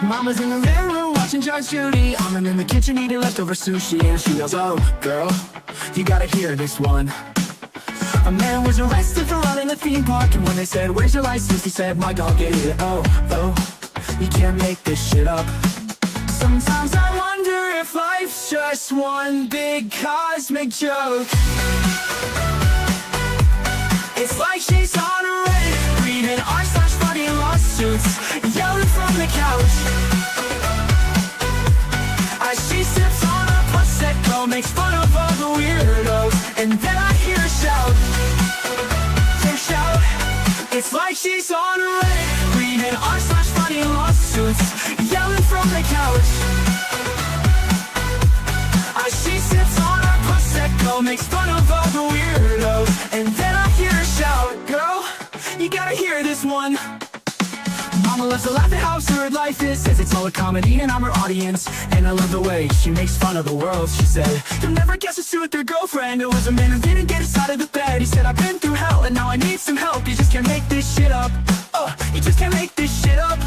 Mama's in the living room watching Judge Judy. I'm in the kitchen eating leftover sushi, and she yells, "Oh, girl, you gotta hear this one." A man was arrested for running the theme park, and when they said, "Where's your license?" he said, "My dog ate it." Oh, you can't make this shit up. Sometimes I wonder if life's just one big cosmic joke. It's like she's on a Reddit, reading r/funny lawsuits, yelling from the couch. As she sips on a Prosecco, makes fun of all the weirdos, and then I hear her shout. It's like she's on a Reddit, reading r/funny lawsuits, yelling from the couch. As she sips on her Prosecco, makes fun of all the weirdos, and then I hear her shout, "Girl, you gotta hear this one." Mama loves to laugh at how absurd life is, says it's all a comedy and I'm her audience. And I love the way she makes fun of the world. She said, "You'll never guess what's with their girlfriend. It was a man who didn't get us out of the bed. He said, I've been through hell and now I need some help. You just can't make this shit up. You just can't make this shit up."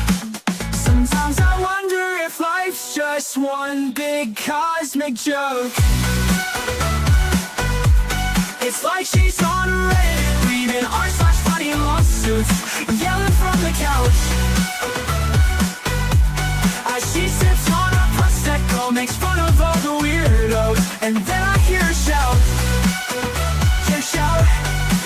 Sometimes I wonder if life's just one big cosmic joke. It's like she's on a Reddit, reading r/funny lawsuits, yelling from the couch. As she sips on a Prosecco, makes fun of all the weirdos, and then I hear her shout.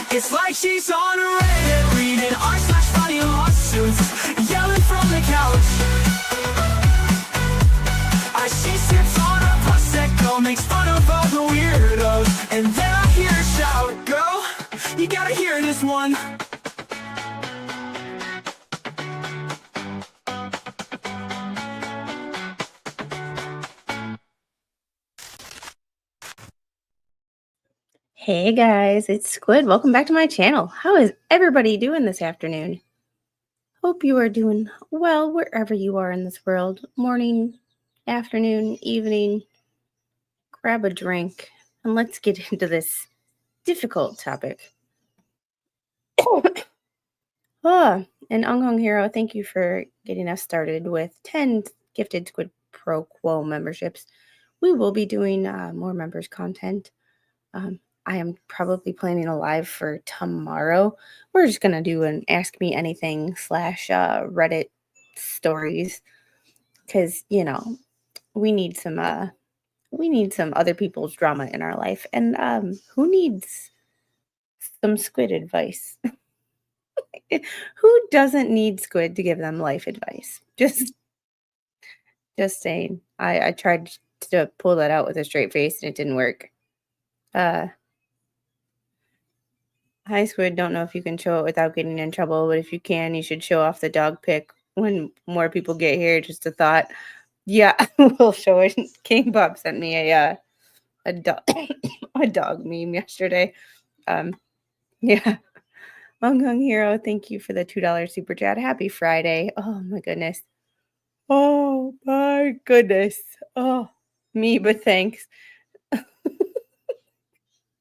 It's like she's on a Reddit, reading r/funny lawsuits, yelling from the couch. As she sips on a Prosecco, makes fun of all the weirdos, and then I hear her shout, "Girl, you gotta hear this one." Hey guys, it's Squid. Welcome back to my channel. How is everybody doing this afternoon? Hope you are doing well wherever you are in this world. Morning, afternoon, evening. Grab a drink and let's get into this difficult topic. And Ung Hero, thank you for getting us started with 10 gifted Squid Pro Quo memberships. We will be doing more members content. I am probably planning a live for tomorrow. We're just going to do an Ask Me Anything / Reddit stories because, you know, we need some other people's drama in our life. And who needs some Squid advice? Who doesn't need Squid to give them life advice? Just saying. I tried to pull that out with a straight face and it didn't work. Hi, Squid. Don't know if you can show it without getting in trouble, but if you can, you should show off the dog pic when more people get here. Just a thought. Yeah, we'll show it. King Bob sent me a dog a dog meme yesterday. Yeah. Ung Hero, thank you for the $2 super chat. Happy Friday. Oh my goodness. Oh my goodness. Oh, me, but thanks.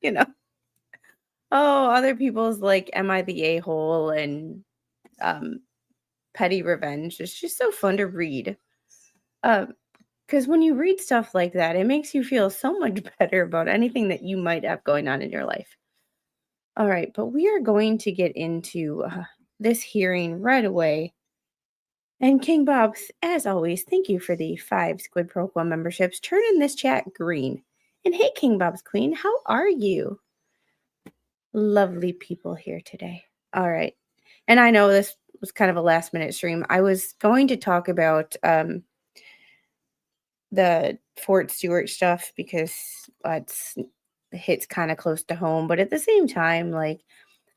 You know. Oh, other people's like, am I the a-hole and petty revenge. It's just so fun to read. Because when you read stuff like that, it makes you feel so much better about anything that you might have going on in your life. All right, but we are going to get into this hearing right away. And King Bob, as always, thank you for the 5 Squid Pro Quo memberships. Turn in this chat green. And hey, King Bob's Queen, how are you? Lovely people here today. All right. And I know this was kind of a last minute stream. I was going to talk about the Fort Stewart stuff because it hits kind of close to home. But at the same time, like,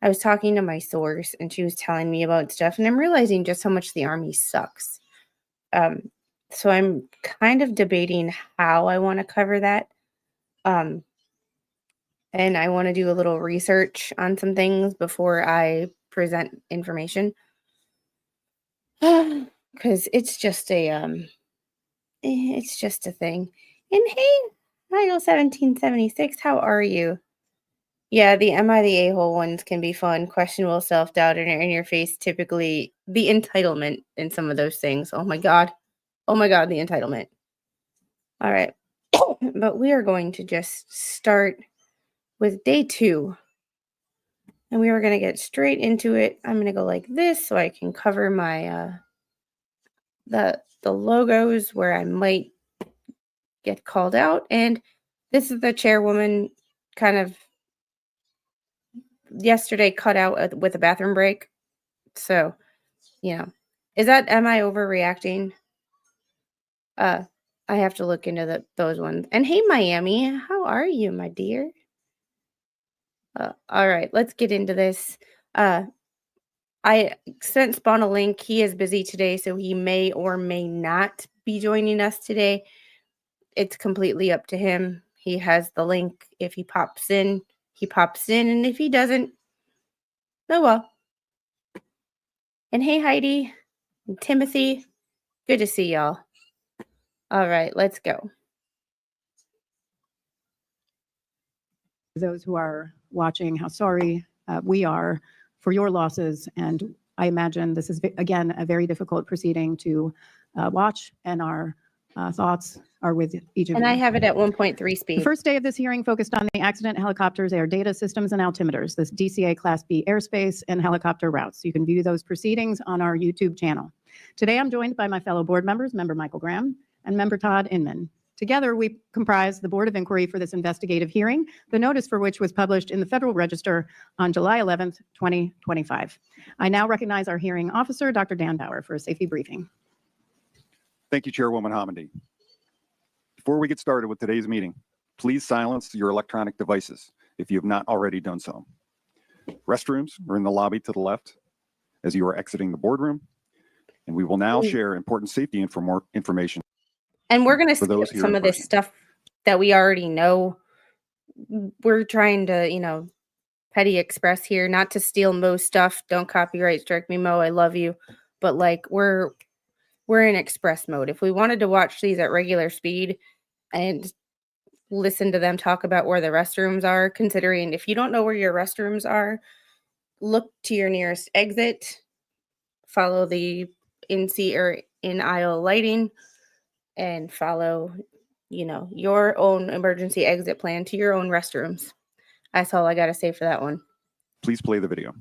I was talking to my source and she was telling me about stuff, and I'm realizing just how much the Army sucks. So I'm kind of debating how I want to cover that. And I want to do a little research on some things before I present information. Because it's just a thing. And hey, Idol 1776, how are you? Yeah, the am I the a-hole ones can be fun. Questionable self-doubt in your face, typically the entitlement in some of those things. Oh my God. Oh my God, the entitlement. All right. But we are going to just start with day 2. And we are going to get straight into it. I'm going to go like this so I can cover my the logos where I might get called out. And this is the chairwoman kind of yesterday cut out with a bathroom break. So, am I overreacting? I have to look into those ones. And hey, Miami, how are you, my dear? All right, let's get into this. I sent Spawn a link. He is busy today, so he may or may not be joining us today. It's completely up to him. He has the link. If he pops in, he pops in. And if he doesn't, oh well. And hey, Heidi and Timothy, good to see y'all. All right, let's go. Those who are watching, how sorry we are for your losses. And I imagine this is, again, a very difficult proceeding to watch, and our thoughts are with each of you. And I have it at 1.3 speed. The first day of this hearing focused on the accident helicopters, air data systems, and altimeters, this DCA Class B airspace and helicopter routes. You can view those proceedings on our YouTube channel. Today, I'm joined by my fellow board members, Member Michael Graham and Member Todd Inman. Together, we comprise the Board of Inquiry for this investigative hearing, the notice for which was published in the Federal Register on July 11th, 2025. I now recognize our hearing officer, Dr. Dan Bauer, for a safety briefing. Thank you, Chairwoman Hamady. Before we get started with today's meeting, please silence your electronic devices if you have not already done so. Restrooms are in the lobby to the left as you are exiting the boardroom, and we will now share important safety information. And we're going to skip some of this stuff that we already know. We're trying to, petty express here, not to steal Mo's stuff. Don't copyright strike me, Mo. I love you. But we're in express mode. If we wanted to watch these at regular speed and listen to them talk about where the restrooms are, considering if you don't know where your restrooms are, look to your nearest exit, follow the in-seat or in-aisle lighting, and follow, your own emergency exit plan to your own restrooms. That's all I got to say for that one. Please play the video.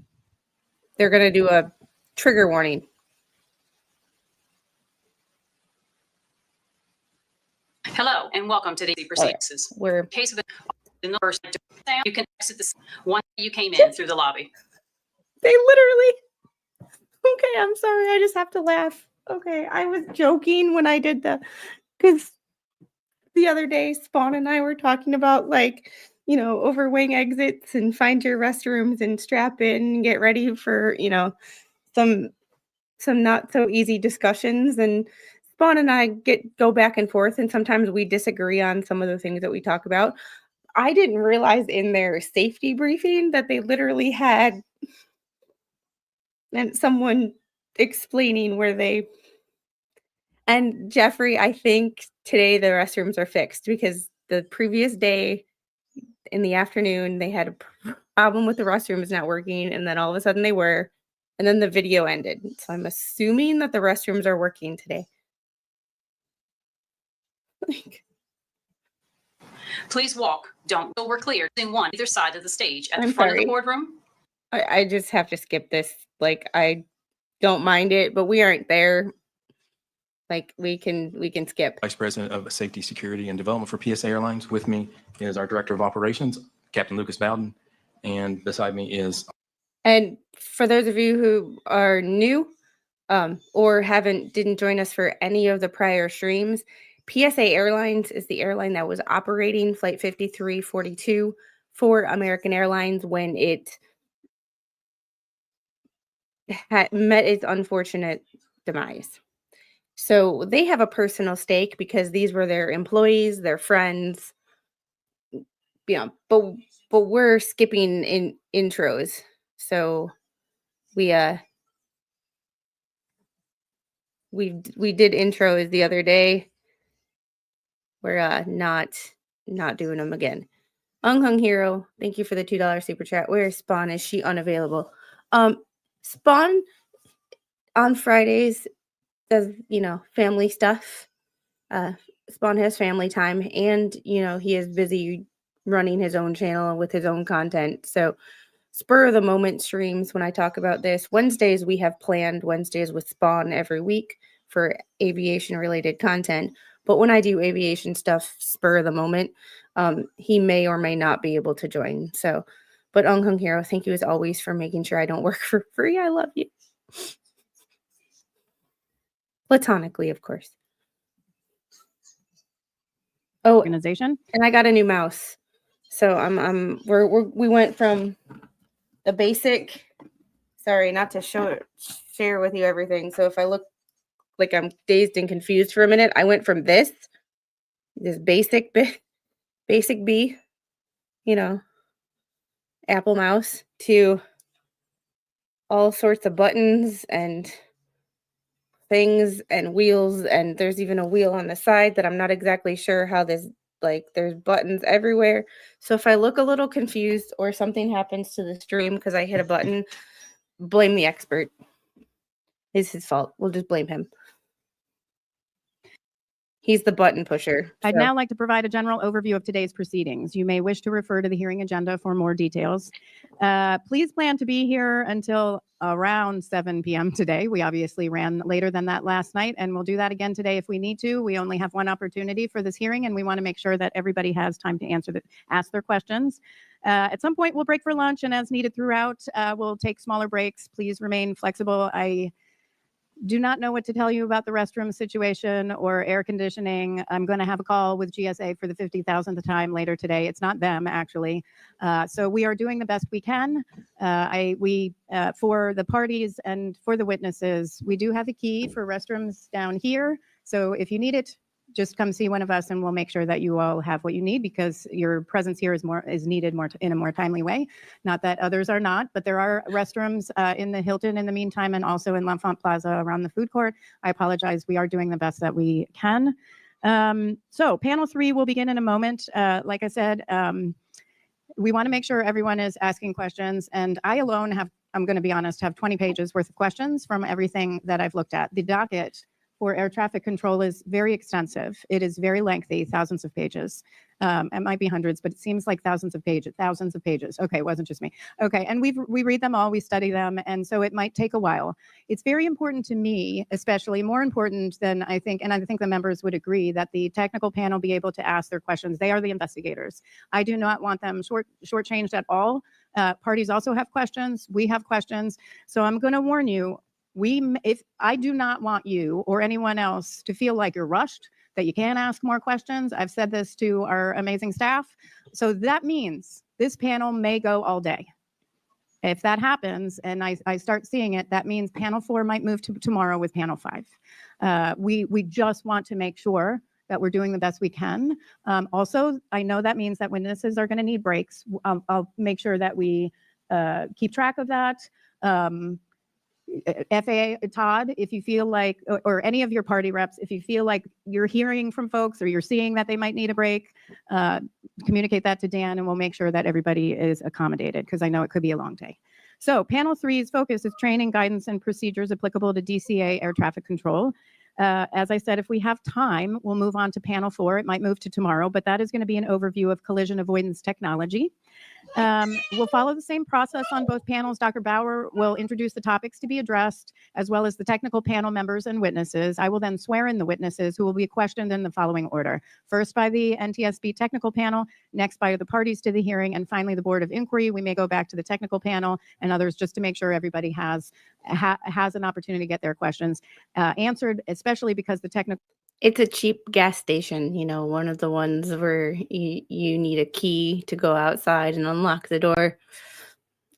They're going to do a trigger warning. Hello and welcome to the proceedings. We're in case of in the first, you can exit this one you came in through the lobby. They literally. Okay, I'm sorry. I just have to laugh. Okay, I was joking when I did because the other day Spawn and I were talking about overwing exits and find your restrooms and strap in and get ready for some not so easy discussions. And Spawn and I go back and forth, and sometimes we disagree on some of the things that we talk about. I didn't realize in their safety briefing that they literally had someone explaining where they. And Jeffrey, I think today the restrooms are fixed because the previous day in the afternoon they had a problem with the restrooms not working, and then all of a sudden they were, and then the video ended. So I'm assuming that the restrooms are working today. Please walk. Don't go. We're clear. In one either side of the stage at the front of the boardroom. I just have to skip this. I don't mind it, but we aren't there. We can skip. Vice President of Safety, Security, and Development for PSA Airlines. With me is our Director of Operations, Captain Lucas Bowden, and beside me is. And for those of you who are new or didn't join us for any of the prior streams, PSA Airlines is the airline that was operating Flight 5342 for American Airlines when it had met its unfortunate demise. So they have a personal stake because these were their employees, their friends. But we're skipping in intros. So we did intros the other day. We're not doing them again. Hung Hero, thank you for the $2 super chat. Where is Spawn? Is she unavailable? Spawn on Fridays does, family stuff. Spawn has family time, and, he is busy running his own channel with his own content. So spur of the moment streams when I talk about this. Wednesdays, we have planned Wednesdays with Spawn every week for aviation related content. But when I do aviation stuff, spur of the moment, he may or may not be able to join. So, but Hung Hero, thank you as always for making sure I don't work for free. I love you. Platonically, of course. Oh, Organization. and I got a new mouse. So we went from the basic, sorry, not to share with you everything. So if I look like I'm dazed and confused for a minute, I went from this basic B, Apple mouse, to all sorts of buttons and things and wheels, and there's even a wheel on the side that I'm not exactly sure how this, there's buttons everywhere. So if I look a little confused or something happens to the stream because I hit a button, blame the expert. It's his fault. We'll just blame him. He's the button pusher. I'd now like to provide a general overview of today's proceedings. You may wish to refer to the hearing agenda for more details. Please plan to be here until around 7 p.m. today. We obviously ran later than that last night, and we'll do that again today if we need to. We only have one opportunity for this hearing, and we want to make sure that everybody has time to ask their questions. At some point, we'll break for lunch, and as needed throughout, we'll take smaller breaks. Please remain flexible. I do not know what to tell you about the restroom situation or air conditioning. I'm going to have a call with GSA for the 50,000th time later today. It's not them, actually. So we are doing the best we can. For the parties and for the witnesses, we do have a key for restrooms down here. So if you need it, just come see one of us and we'll make sure that you all have what you need, because your presence here is needed in a more timely way. Not that others are not, but there are restrooms in the Hilton in the meantime, and also in L'Enfant Plaza around the food court. I apologize. We are doing the best that we can. So panel 3 will begin in a moment. Like I said, we want to make sure everyone is asking questions, and I alone I'm going to be honest, have 20 pages worth of questions from everything that I've looked at. The docket for air traffic control is very extensive. It is very lengthy, thousands of pages. It might be hundreds, but it seems like thousands of pages. Okay, it wasn't just me. Okay, and we read them all, we study them, and so it might take a while. It's very important to me, especially more important than I think, and I think the members would agree, that the technical panel be able to ask their questions. They are the investigators. I do not want them shortchanged at all. Parties also have questions. We have questions. So I'm going to warn you, if I do not want you or anyone else to feel like you're rushed, that you can't ask more questions. I've said this to our amazing staff. So that means this panel may go all day. If that happens and I start seeing it, that means panel 4 might move to tomorrow with panel 5. We just want to make sure that we're doing the best we can. Also, I know that means that witnesses are going to need breaks. I'll make sure that we keep track of that. FAA, Todd, if you feel like, or any of your party reps, if you feel like you're hearing from folks or you're seeing that they might need a break, communicate that to Dan and we'll make sure that everybody is accommodated, because I know it could be a long day. So panel 3's focus is training, guidance, and procedures applicable to DCA air traffic control. As I said, if we have time, we'll move on to panel 4. It might move to tomorrow, but that is going to be an overview of collision avoidance technology. We'll follow the same process on both panels. Dr. Bauer will introduce the topics to be addressed, as well as the technical panel members and witnesses. I will then swear in the witnesses, who will be questioned in the following order. First by the NTSB technical panel, next by the parties to the hearing, and finally the Board of Inquiry. We may go back to the technical panel and others, just to make sure everybody has an opportunity to get their questions answered, especially because the technical... It's a cheap gas station, one of the ones where you need a key to go outside and unlock the door.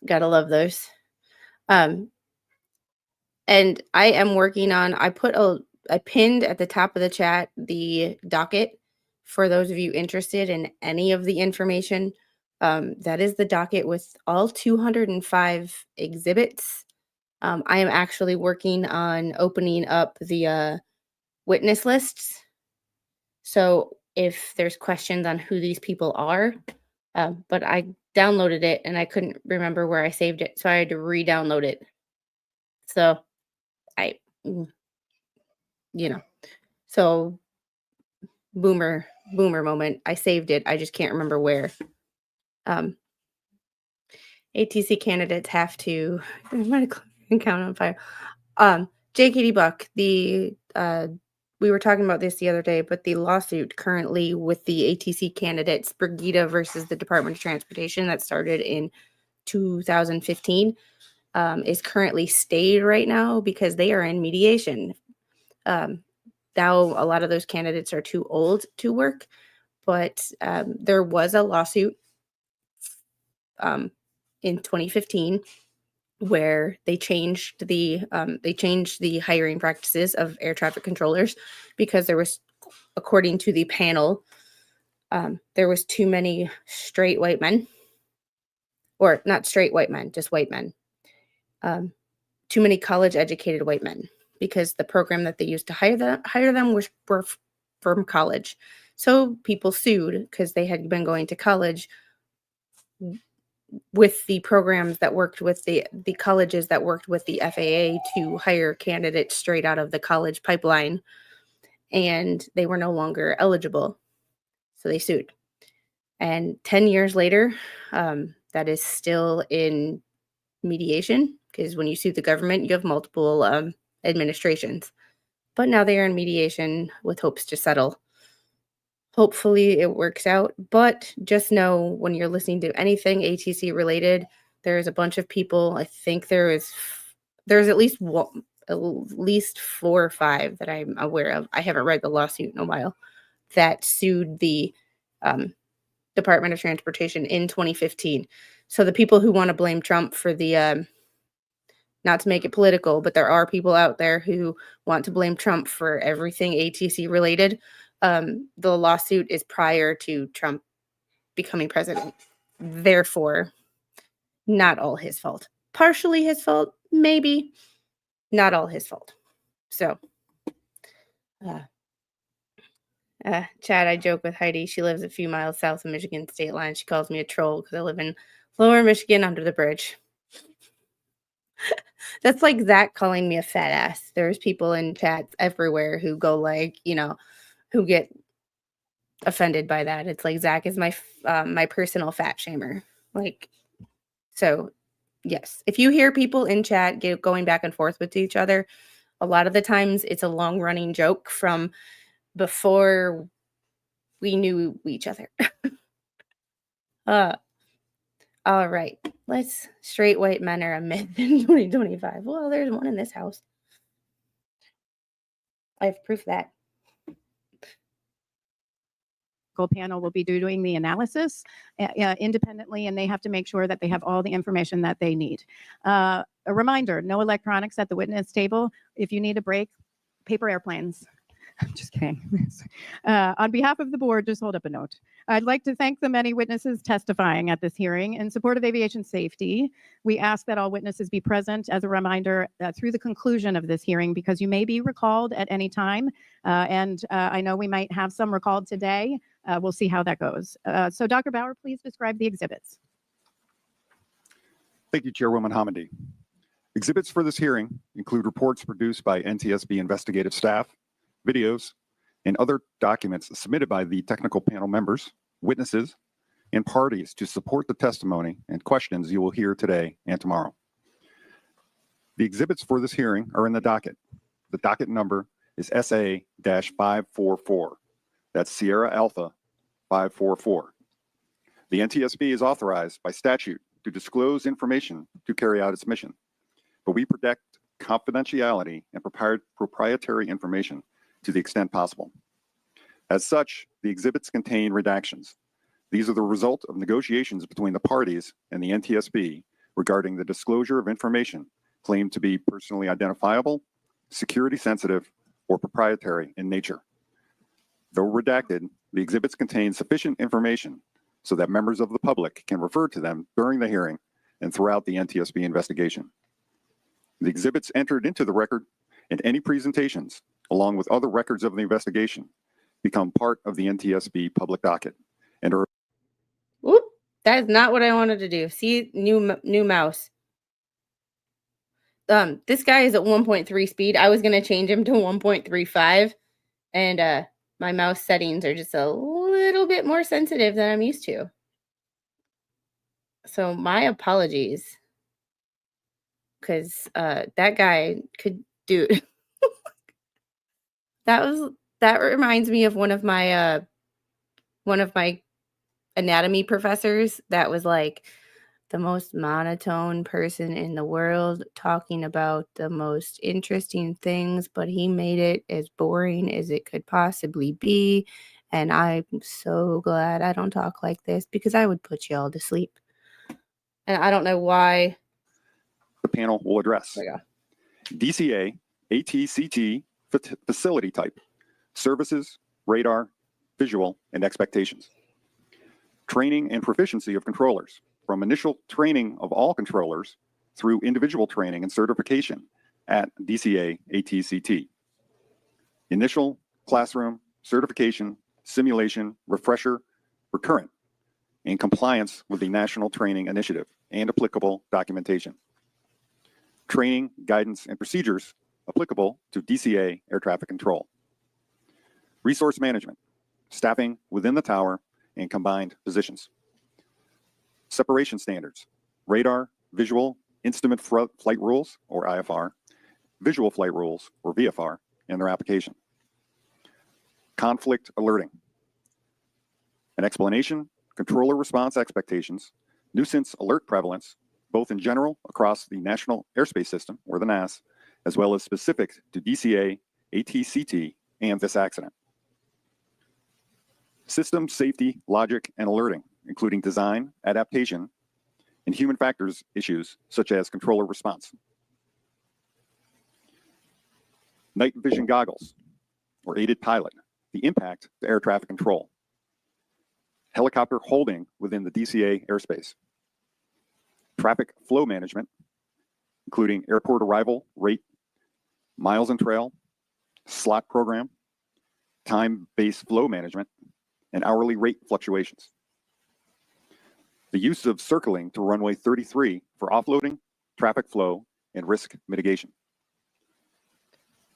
Gotta love those. And I am working on, I pinned at the top of the chat the docket for those of you interested in any of the information. That is the docket with all 205 exhibits. I am actually working on opening up the witness lists. So if there's questions on who these people are, but I downloaded it and I couldn't remember where I saved it, so I had to re-download it. So So boomer moment. I saved it. I just can't remember where. ATC candidates have to count on fire. JKD Buck, we were talking about this the other day, but the lawsuit currently with the ATC candidates, Brigida versus the Department of Transportation, that started in 2015, is currently stayed right now because they are in mediation. Now, a lot of those candidates are too old to work, but there was a lawsuit in 2015 where they changed the hiring practices of air traffic controllers because there was, according to the panel, there was too many straight white men, or not straight white men, just white men, too many college educated white men, because the program that they used to hire them were from college. So people sued because they had been going to college with the programs that worked with the colleges that worked with the FAA to hire candidates straight out of the college pipeline, and they were no longer eligible. So they sued. And 10 years later, that is still in mediation, because when you sue the government, you have multiple administrations. But now they are in mediation with hopes to settle. Hopefully it works out, but just know when you're listening to anything ATC related, there's a bunch of people. I think there's at least 4 or 5 that I'm aware of. I haven't read the lawsuit in a while, that sued the Department of Transportation in 2015. So the people who want to blame Trump for the not to make it political, but there are people out there who want to blame Trump for everything ATC related. The lawsuit is prior to Trump becoming president. Therefore, not all his fault. Partially his fault, maybe. Not all his fault. So, Chad, I joke with Heidi. She lives a few miles south of Michigan state line. She calls me a troll because I live in Lower Michigan under the bridge. That's like Zach calling me a fat ass. There's people in chats everywhere who go like, who get offended by that. It's like Zach is my personal fat shamer. Like, so yes, if you hear people in chat going back and forth with each other, a lot of the times it's a long running joke from before we knew each other. All right, straight white men are a myth in 2025. Well, there's one in this house. I have proof of that. Panel will be doing the analysis independently, and they have to make sure that they have all the information that they need. A reminder, no electronics at the witness table. If you need a break, paper airplanes. I'm just kidding. On behalf of the board, just hold up a note. I'd like to thank the many witnesses testifying at this hearing in support of aviation safety. We ask that all witnesses be present as a reminder through the conclusion of this hearing, because you may be recalled at any time. And I know we might have some recalled today. We'll see how that goes. So Dr. Bauer, please describe the exhibits. Thank you, Chairwoman Hamady. Exhibits for this hearing include reports produced by NTSB investigative staff, videos, and other documents submitted by the technical panel members, witnesses, and parties to support the testimony and questions you will hear today and tomorrow. The exhibits for this hearing are in the docket. The docket number is SA-544. That's Sierra Alpha 544. The NTSB is authorized by statute to disclose information to carry out its mission, but we protect confidentiality and proprietary information to the extent possible. As such, the exhibits contain redactions. These are the result of negotiations between the parties and the NTSB regarding the disclosure of information claimed to be personally identifiable, security sensitive, or proprietary in nature. Though redacted, the exhibits contain sufficient information so that members of the public can refer to them during the hearing and throughout the NTSB investigation. The exhibits entered into the record, and any presentations, along with other records of the investigation, become part of the NTSB public docket and are. Whoop, that is not what I wanted to do. See, new mouse. This guy is at 1.3 speed. I was gonna change him to 1.35, and my mouse settings are just a little bit more sensitive than I'm used to. So my apologies, because that guy could do. That reminds me of one of my anatomy professors that was like the most monotone person in the world talking about the most interesting things, but he made it as boring as it could possibly be. And I'm so glad I don't talk like this, because I would put you all to sleep. And I don't know why. The panel will address There we go. DCA ATCT facility type, services, radar, visual, and expectations. Training and proficiency of controllers, from initial training of all controllers through individual training and certification at DCA ATCT. Initial classroom, certification, simulation, refresher, recurrent, in compliance with the National Training Initiative and applicable documentation. Training, guidance, and procedures applicable to DCA air traffic control. Resource management, staffing within the tower and combined positions. Separation standards, radar, visual, instrument flight rules, or IFR, visual flight rules, or VFR, and their application. Conflict alerting. An explanation, controller response expectations, nuisance alert prevalence, both in general across the National Airspace System, or the NAS, as well as specific to DCA, ATCT, and this accident. System safety, logic, and alerting, including design, adaptation, and human factors issues such as controller response. Night vision goggles, or aided pilot, the impact to air traffic control. Helicopter holding within the DCA airspace. Traffic flow management, including airport arrival rate, miles and trail, slot program, time-based flow management, and hourly rate fluctuations. The use of circling to runway 33 for offloading, traffic flow, and risk mitigation.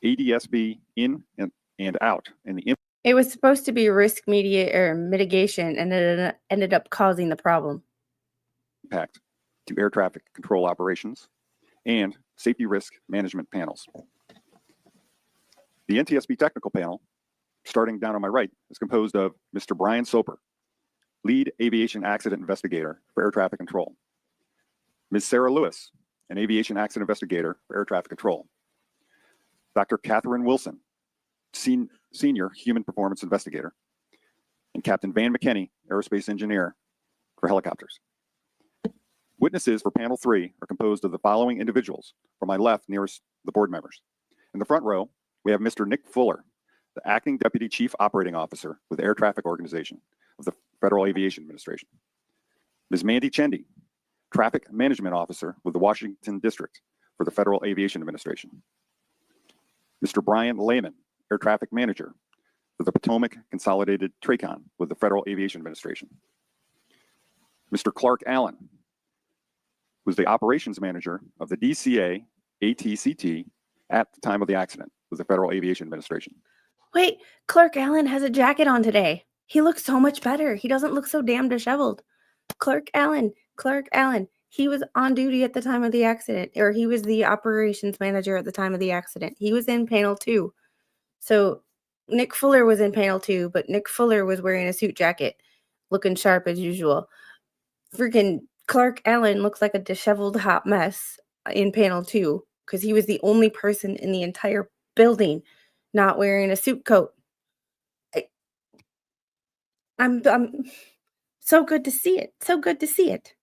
ADSB in and out, and the It was supposed to be risk mitigation, and it ended up causing the problem. impact to air traffic control operations, and safety risk management panels. The NTSB technical panel, starting down on my right, is composed of Mr. Brian Soper, lead aviation accident investigator for air traffic control. Ms. Sarah Lewis, an aviation accident investigator for air traffic control. Dr. Catherine Wilson, senior human performance investigator. And Captain Van McKinney, aerospace engineer for helicopters. Witnesses for panel 3 are composed of the following individuals. From my left, nearest the board members. In the front row, we have Mr. Nick Fuller, the acting deputy chief operating officer with Air Traffic Organization of the Federal Aviation Administration. Ms. Mandy Chendi, traffic management officer with the Washington District for the Federal Aviation Administration. Mr. Brian Lehman, air traffic manager for the Potomac Consolidated TRACON with the Federal Aviation Administration. Mr. Clark Allen, who's the operations manager of the DCA ATCT at the time of the accident with the Federal Aviation Administration. Wait, Clark Allen has a jacket on today. He looks so much better. He doesn't look so damn disheveled. Clark Allen. He was on duty at the time of the accident, or he was the operations manager at the time of the accident. He was in panel 2. So Nick Fuller was in panel 2, but Nick Fuller was wearing a suit jacket, looking sharp as usual. Freaking Clark Allen looks like a disheveled hot mess in panel 2, because he was the only person in the entire building not wearing a suit coat. I'm so good to see it. So good to see it.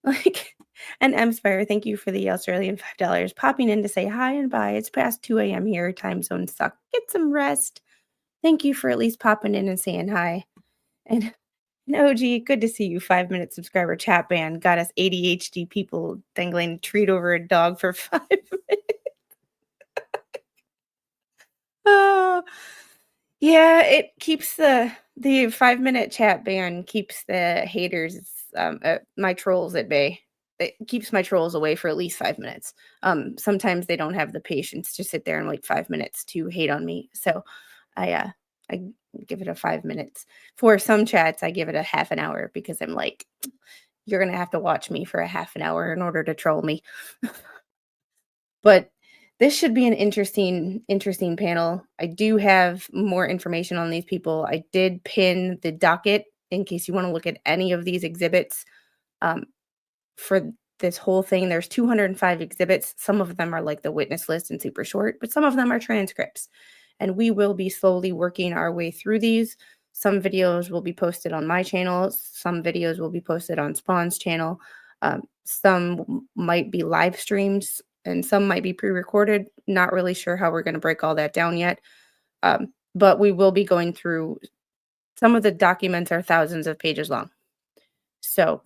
Like, and Mspire, thank you for the Australian $5 popping in to say hi and bye. It's past 2 a.m. here. Time zones suck. Get some rest. Thank you for at least popping in and saying hi. And OG, good to see you. 5-minute subscriber chat ban got us ADHD people dangling a treat over a dog for 5 minutes. Oh, yeah, it keeps the 5-minute chat ban keeps the haters, my trolls at bay. it keeps my trolls away for at least 5 minutes. Sometimes they don't have the patience to sit there and wait 5 minutes to hate on me. So I give it a 5 minutes. For some chats, I give it a half an hour because I'm like, you're going to have to watch me for a half an hour in order to troll me. But this should be an interesting panel. I do have more information on these people. I did pin the docket in case you want to look at any of these exhibits. For this whole thing, there's 205 exhibits. Some of them are like the witness list and super short, but some of them are transcripts. And we will be slowly working our way through these. Some videos will be posted on my channel. Some videos will be posted on Spawn's channel. Some might be live streams and some might be pre-recorded. Not really sure how we're going to break all that down yet. But we will be going through, some of the documents are thousands of pages long. So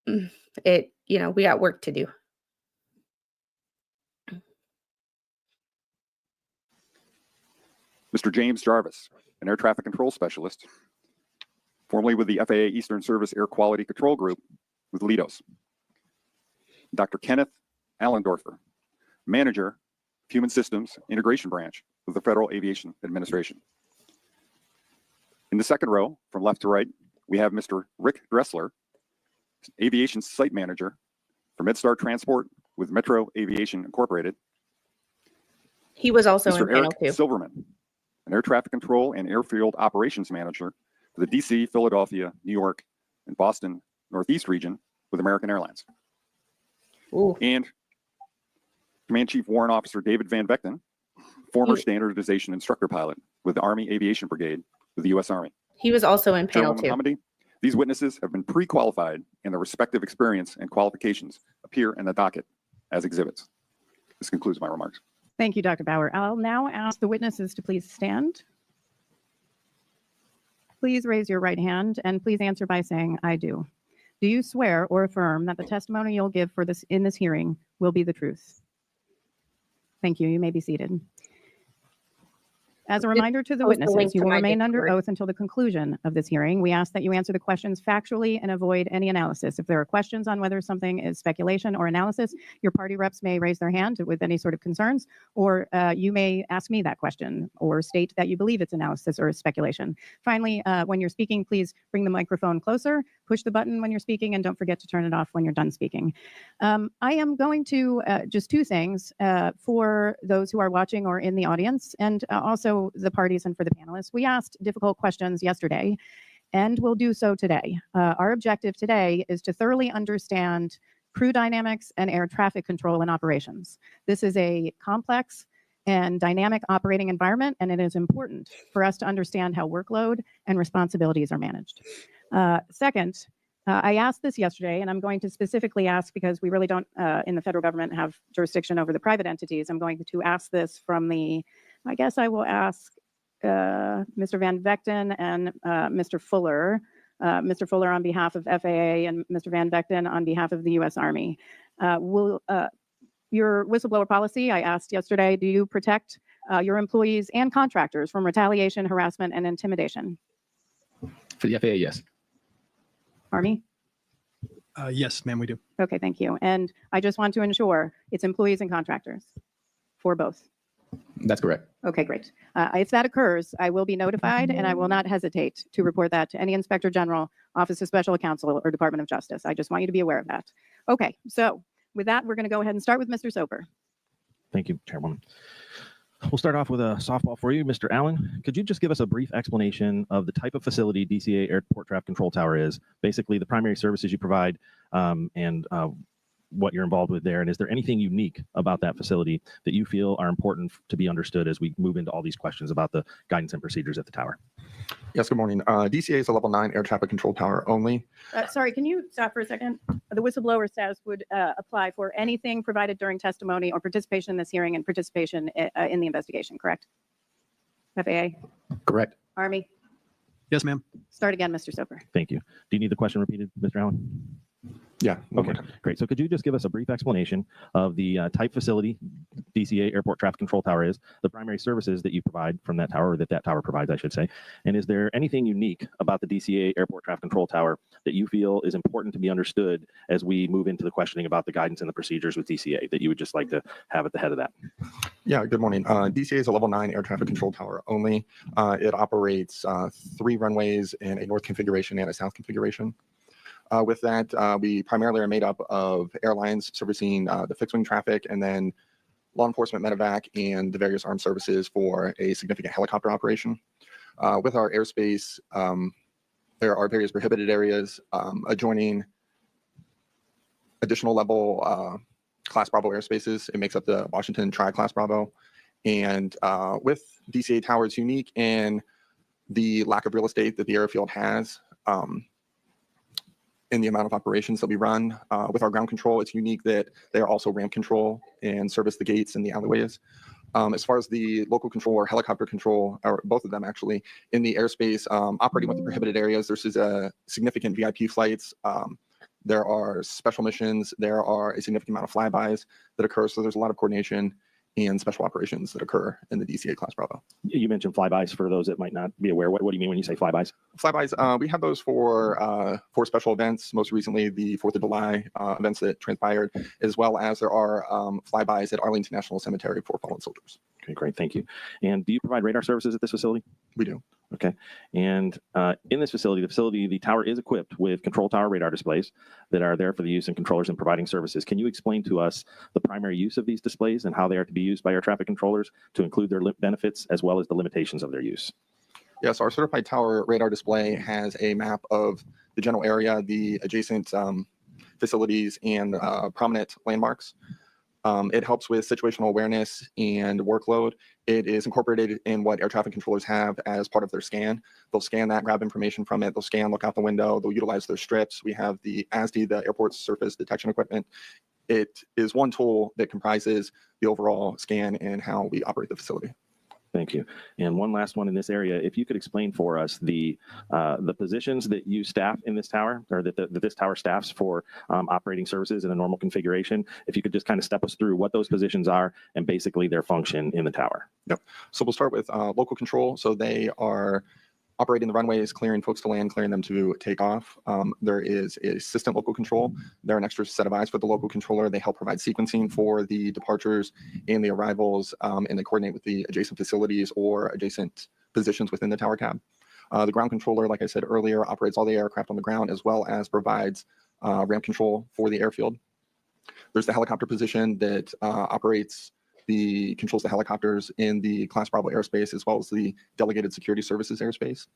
we got work to do. Mr. James Jarvis, an air traffic control specialist, formerly with the FAA Eastern Service Air Quality Control Group with Lidos. Dr. Kenneth Allendorfer, manager, Human Systems Integration Branch with the Federal Aviation Administration. In the second row, from left to right, we have Mr. Rick Dressler, aviation site manager for MedStar Transport with Metro Aviation Incorporated. He was also Mr. in panel Eric 2. Silverman, an air traffic control and airfield operations manager for the DC, Philadelphia, New York, and Boston Northeast region with American Airlines. Ooh. And Command Chief Warrant Officer David Van Vechten, former standardization instructor pilot with the Army Aviation Brigade with the U.S. Army. He was also in panel Chairwoman 2. Hamady, these witnesses have been pre-qualified and their respective experience and qualifications appear in the docket as exhibits. This concludes my remarks. Thank you, Dr. Bauer. I'll now ask the witnesses to please stand. Please raise your right hand and please answer by saying, I do. Do you swear or affirm that the testimony you'll give for this in this hearing will be the truth? Thank you. You may be seated. As a reminder to the post the link witnesses, you to will my remain under Discord. oath until the conclusion of this hearing. We ask that you answer the questions factually and avoid any analysis. If there are questions on whether something is speculation or analysis, your party reps may raise their hand with any sort of concerns, or you may ask me that question or state that you believe it's analysis or speculation. Finally, when you're speaking, please bring the microphone closer, push the button when you're speaking, and don't forget to turn it off when you're done speaking. I am going to just two things for those who are watching or in the audience, and also the parties and for the panelists. We asked difficult questions yesterday, and we'll do so today. Our objective today is to thoroughly understand crew dynamics and air traffic control and operations. This is a complex and dynamic operating environment, and it is important for us to understand how workload and responsibilities are managed. Second, I asked this yesterday, and I'm going to specifically ask because we really don't, in the federal government, have jurisdiction over the private entities. I'm going to ask this from the, I guess I will ask Mr. Van Vechten and Mr. Fuller. Mr. Fuller on behalf of FAA and Mr. Van Vechten on behalf of the U.S. Army. Will your whistleblower policy, I asked yesterday, do you protect your employees and contractors from retaliation, harassment, and intimidation? For the FAA, yes. Army? Yes, ma'am, we do. Okay, thank you. And I just want to ensure it's employees and contractors for both. That's correct. Okay, great. If that occurs, I will be notified and I will not hesitate to report that to any Inspector General, Office of Special Counsel, or Department of Justice. I just want you to be aware of that. Okay, so with that, we're going to go ahead and start with Mr. Soper. Thank you, Chairwoman. We'll start off with a softball for you, Mr. Allen. Could you just give us a brief explanation of the type of facility DCA Airport Traffic Control Tower is, basically the primary services you provide, and what you're involved with there? And is there anything unique about that facility that you feel are important to be understood as we move into all these questions about the guidance and procedures at the tower? Yes, good morning. DCA is a level 9 air traffic control tower only. Sorry, can you stop for a second? The whistleblower status would apply for anything provided during testimony or participation in this hearing and participation in the investigation, correct? FAA? Correct. Army? Yes, ma'am. Start again, Mr. Soper. Thank you. Do you need the question repeated, Mr. Allen? Yeah. one Okay, more time. great. So could you just give us a brief explanation of the type facility DCA Airport Traffic Control Tower is, the primary services that you provide from that tower, or that tower provides, I should say, and is there anything unique about the DCA Airport Traffic Control Tower that you feel is important to be understood as we move into the questioning about the guidance and the procedures with DCA that you would just like to have at the head of that? Yeah, good morning. DCA is a level 9 air traffic control tower only. It operates 3 runways in a north configuration and a south configuration. With that, we primarily are made up of airlines servicing the fixed wing traffic, and then law enforcement, medevac, and the various armed services for a significant helicopter operation. With our airspace, there are various prohibited areas adjoining additional level Class Bravo airspaces. It makes up the Washington Tri-Class Bravo. And with DCA Tower, it's unique in the lack of real estate that the airfield has. In the amount of operations that we run. With our ground control, it's unique that they are also ramp control and service the gates and the alleyways. As far as the local control or helicopter control, or both of them actually, in the airspace, operating with the prohibited areas, there's a significant VIP flights. There are special missions. There are a significant amount of flybys that occur. So there's a lot of coordination and special operations that occur in the DCA Class Bravo. You mentioned flybys. For those that might not be aware, what do you mean when you say flybys? Flybys, we have those for special events, most recently the 4th of July events that transpired, as well as there are flybys at Arlington National Cemetery for fallen soldiers. Okay, great, thank you. And do you provide radar services at this facility? We do. Okay, and in this facility, the tower is equipped with control tower radar displays that are there for the use and controllers in providing services. Can you explain to us the primary use of these displays and how they are to be used by air traffic controllers to include their benefits as well as the limitations of their use? Yes, our certified tower radar display has a map of the general area, the adjacent facilities, and prominent landmarks. It helps with situational awareness and workload. It is incorporated in what air traffic controllers have as part of their scan. They'll scan that, grab information from it. They'll scan, look out the window. They'll utilize their strips. We have the ASD, the Airport Surface Detection Equipment. It is one tool that comprises the overall scan and how we operate the facility. Thank you. And one last one in this area, if you could explain for us the positions that you staff in this tower, or that this tower staffs for operating services in a normal configuration. If you could just kind of step us through what those positions are and basically their function in the tower. Yep. So we'll start with local control. So they are operating the runways, clearing folks to land, clearing them to take off. There is assistant local control. They're an extra set of eyes for the local controller. They help provide sequencing for the departures and the arrivals, and they coordinate with the adjacent facilities or adjacent positions within the tower cab. The ground controller, like I said earlier, operates all the aircraft on the ground as well as provides ramp control for the airfield. There's the helicopter position that controls the helicopters in the Class Bravo airspace, as well as the Delegated Security Services airspace.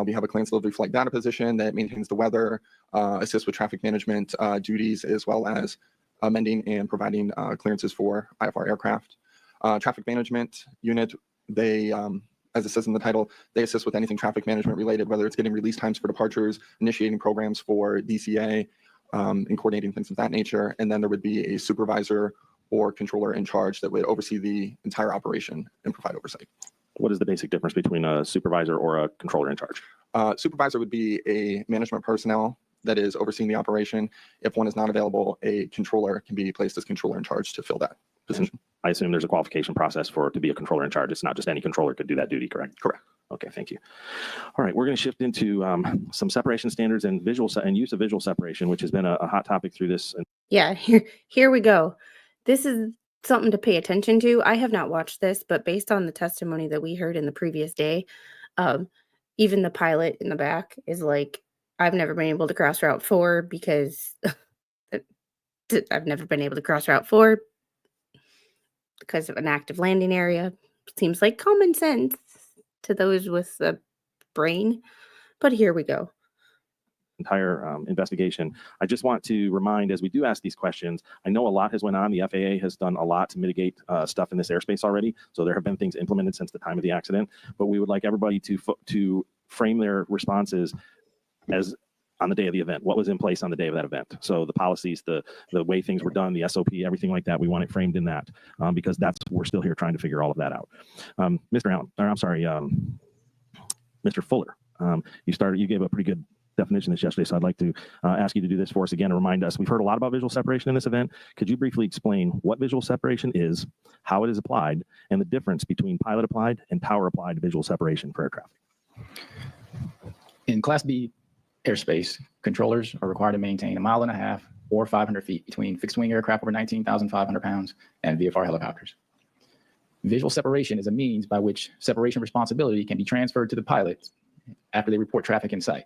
We have a clearance delivery flight data position that maintains the weather, assists with traffic management duties, as well as amending and providing clearances for IFR aircraft. Traffic management unit, they, as it says in the title, they assist with anything traffic management related, whether it's getting release times for departures, initiating programs for DCA, and coordinating things of that nature. And then there would be a supervisor or controller in charge that would oversee the entire operation and provide oversight. What is the basic difference between a supervisor or a controller in charge? Supervisor would be a management personnel that is overseeing the operation. If one is not available, a controller can be placed as controller in charge to fill that position. I assume there's a qualification process for it to be a controller in charge. It's not just any controller could do that duty, correct? Correct. Okay, thank you. All right, we're going to shift into some separation standards and use of visual separation, which has been a hot topic through this. Yeah, here we go. This is something to pay attention to. I have not watched this, but based on the testimony that we heard in the previous day, even the pilot in the back is like, I've never been able to cross Route 4 because I've never been able to cross Route 4 because of an active landing area. Seems like common sense to those with a brain, but here we go. Entire investigation. I just want to remind, as we do ask these questions, I know a lot has went on. The FAA has done a lot to mitigate stuff in this airspace already. So there have been things implemented since the time of the accident, but we would like everybody to frame their responses as on the day of the event. What was in place on the day of that event? So the policies, the way things were done, the SOP, everything like that, we want it framed in that because we're still here trying to figure all of that out. Mr. Allen, or I'm sorry, Mr. Fuller, you gave a pretty good definition of this yesterday, so I'd like to ask you to do this for us again and remind us. We've heard a lot about visual separation in this event. Could you briefly explain what visual separation is, how it is applied, and the difference between pilot applied and tower applied visual separation for air traffic? In Class B airspace, controllers are required to maintain 1.5 miles or 500 feet between fixed-wing aircraft over 19,500 pounds and VFR helicopters. Visual separation is a means by which separation responsibility can be transferred to the pilot after they report traffic in sight.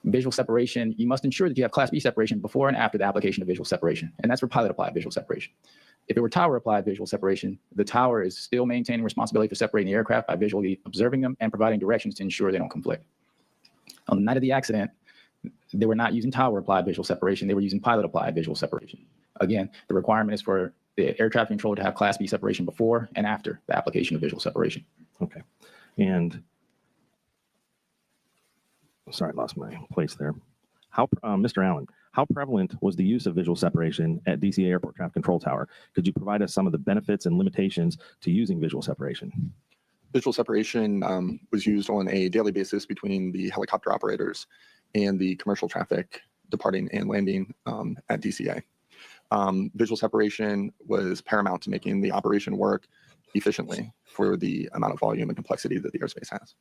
Visual separation, you must ensure that you have Class B separation before and after the application of visual separation, and that's for pilot-applied visual separation. If it were tower-applied visual separation, the tower is still maintaining responsibility for separating the aircraft by visually observing them and providing directions to ensure they don't conflict. On the night of the accident, they were not using tower-applied visual separation, they were using pilot-applied visual separation. Again, the requirement is for the air traffic controller to have Class B separation before and after the application of visual separation. Okay. And sorry, I lost my place there. How, Mr. Allen, how prevalent was the use of visual separation at DCA Airport Traffic Control Tower? Could you provide us some of the benefits and limitations to using visual separation? Visual separation was used on a daily basis between the helicopter operators and the commercial traffic departing and landing at DCA. Visual separation was paramount to making the operation work efficiently for the amount of volume and complexity that the airspace has.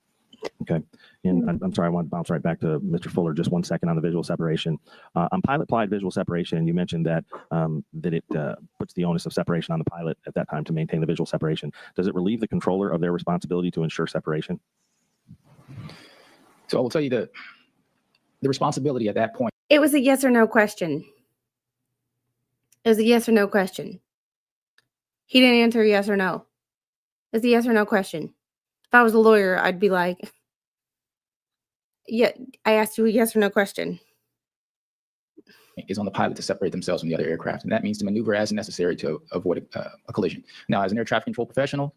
Okay. And I'm sorry, I want to bounce right back to Mr. Fuller just 1 second on the visual separation. On pilot-applied visual separation, you mentioned that that it puts the onus of separation on the pilot at that time to maintain the visual separation. Does it relieve the controller of their responsibility to ensure separation? So I will tell you the responsibility at that point. It was a yes or no question. It was a yes or no question. He didn't answer yes or no. It's a yes or no question. If I was a lawyer, I'd be like, yeah, I asked you a yes or no question. Is on the pilot to separate themselves from the other aircraft. And that means to maneuver as necessary to avoid a collision. Now, as an air traffic control professional,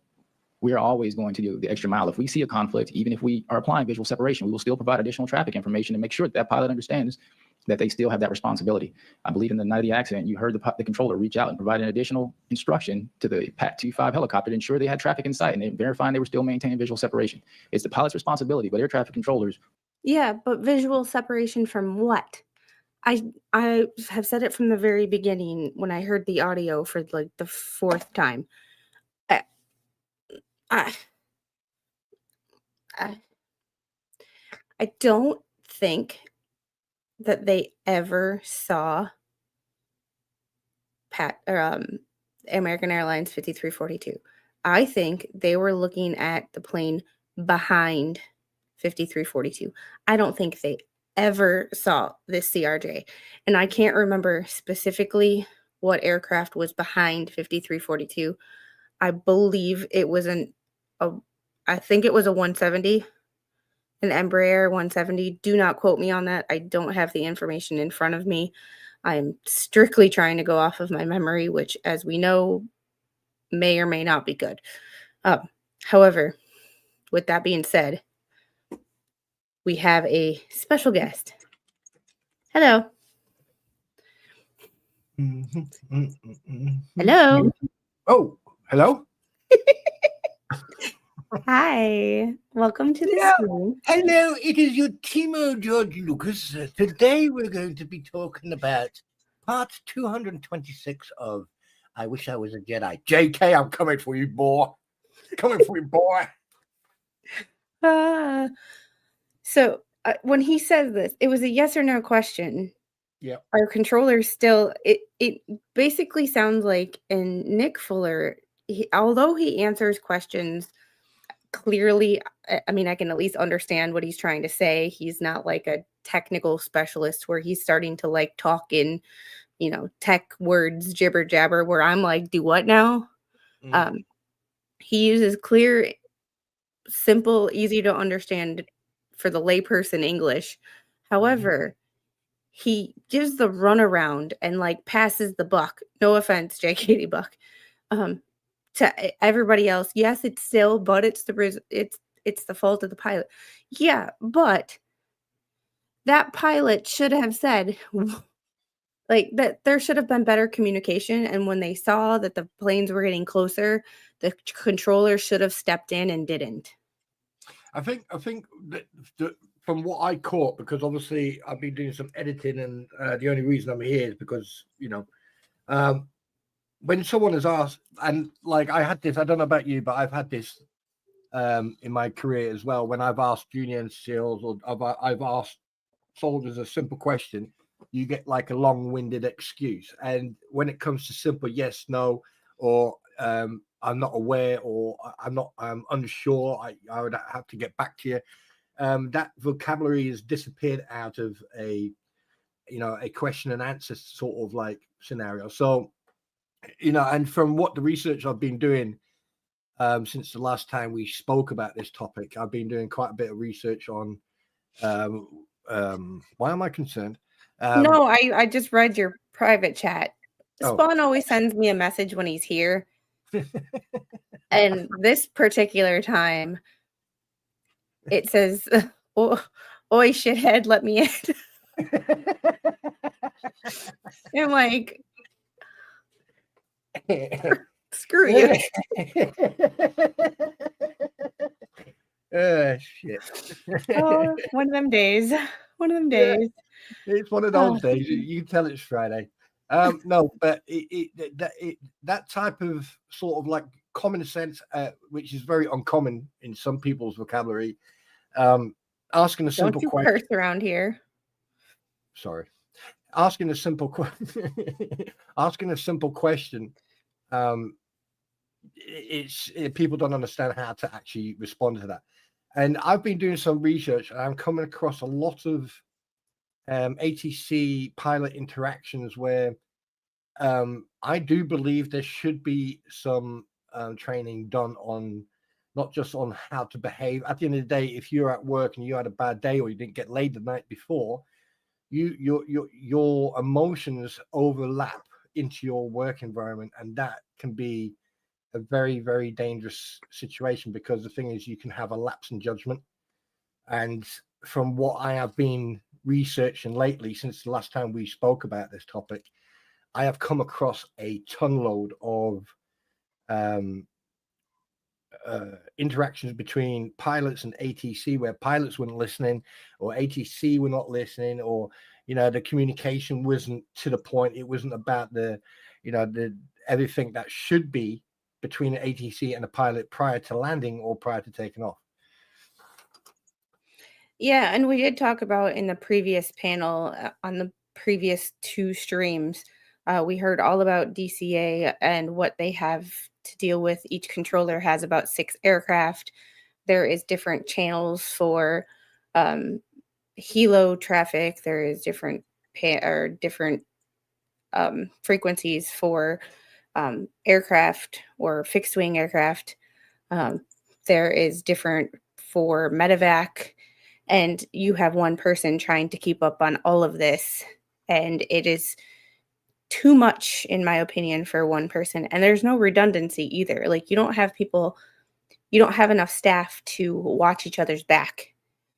we are always going to do the extra mile. If we see a conflict, even if we are applying visual separation, we will still provide additional traffic information to make sure that that pilot understands that they still have that responsibility. I believe in the night of the accident, you heard the controller reach out and provide an additional instruction to the PAC 25 helicopter to ensure they had traffic in sight and they verifying they were still maintaining visual separation. It's the pilot's responsibility, but air traffic controllers. Yeah, but visual separation from what? I have said it from the very beginning when I heard the audio for like the 4th time. I don't think that they ever saw American Airlines 5342. I think they were looking at the plane behind 5342. I don't think they ever saw this CRJ. And I can't remember specifically what aircraft was behind 5342. I believe it was I think it was a 170, an Embraer 170. Do not quote me on that. I don't have the information in front of me. I'm strictly trying to go off of my memory, which, as we know, may or may not be good. However, with that being said, we have a special guest. Hello. Hello. Oh, hello. Hi. Welcome to the Yeah. stream. Hello, it is your Timo George Lucas. Today we're going to be talking about part 226 of I Wish I Was a Jedi. JK, I'm coming for you, boy. Coming for you, boy. So when he says this, it was a yes or no question. Yeah. Our controller still, it basically sounds like, and Nick Fuller, although he answers questions clearly, I mean, I can at least understand what he's trying to say. He's not like a technical specialist where he's starting to like talk in, tech words, jibber jabber, where I'm like, do what now? He uses clear, simple, easy to understand for the layperson English. However, he gives the runaround and like passes the buck. No offense, JKD Buck. To everybody else, yes, it's still, but it's the fault of the pilot. Yeah, but that pilot should have said, like, that there should have been better communication. And when they saw that the planes were getting closer, the controller should have stepped in and didn't. I think that from what I caught, because obviously I've been doing some editing, and the only reason I'm here is because, when someone has asked, and like I had this, I don't know about you, but I've had this in my career as well. When I've asked junior NCOs or I've asked soldiers a simple question, you get like a long-winded excuse. And when it comes to simple yes, no, or I'm not aware, or I'm unsure, I would have to get back to you. That vocabulary has disappeared out of a question and answer sort of like scenario. So, and from what the research I've been doing since the last time we spoke about this topic, I've been doing quite a bit of research on why am I concerned? No, I just read your private chat. Oh. Spawn always sends me a message when he's here. And this particular time, it says, "Oh, oi, shithead, let me in." I'm like, screw you. Shit. Oh, one of them days. One of them days. It's one of those days. You can tell it's Friday. No, but that type of sort of like common sense, which is very uncommon in some people's vocabulary. Asking a simple Don't you question. curse around here. Sorry. Asking a simple question. Asking a simple question. People don't understand how to actually respond to that. And I've been doing some research, and I'm coming across a lot of ATC pilot interactions where I do believe there should be some training done on not just on how to behave. At the end of the day, if you're at work and you had a bad day or you didn't get laid the night before, your emotions overlap into your work environment, and that can be a very, very dangerous situation, because the thing is, you can have a lapse in judgment. And from what I have been researching lately, since the last time we spoke about this topic, I have come across a ton load of interactions between pilots and ATC, where pilots weren't listening, or ATC were not listening, or the communication wasn't to the point. It wasn't about the everything that should be between an ATC and a pilot prior to landing or prior to taking off. Yeah, and we did talk about in the previous panel on the previous 2 streams. We heard all about DCA and what they have to deal with. Each controller has about 6 aircraft. There is different channels for helo traffic. There is different frequencies for aircraft or fixed wing aircraft. There is different for medevac, and you have one person trying to keep up on all of this, and it is too much, in my opinion, for one person. And there's no redundancy either. Like, you don't have enough staff to watch each other's back.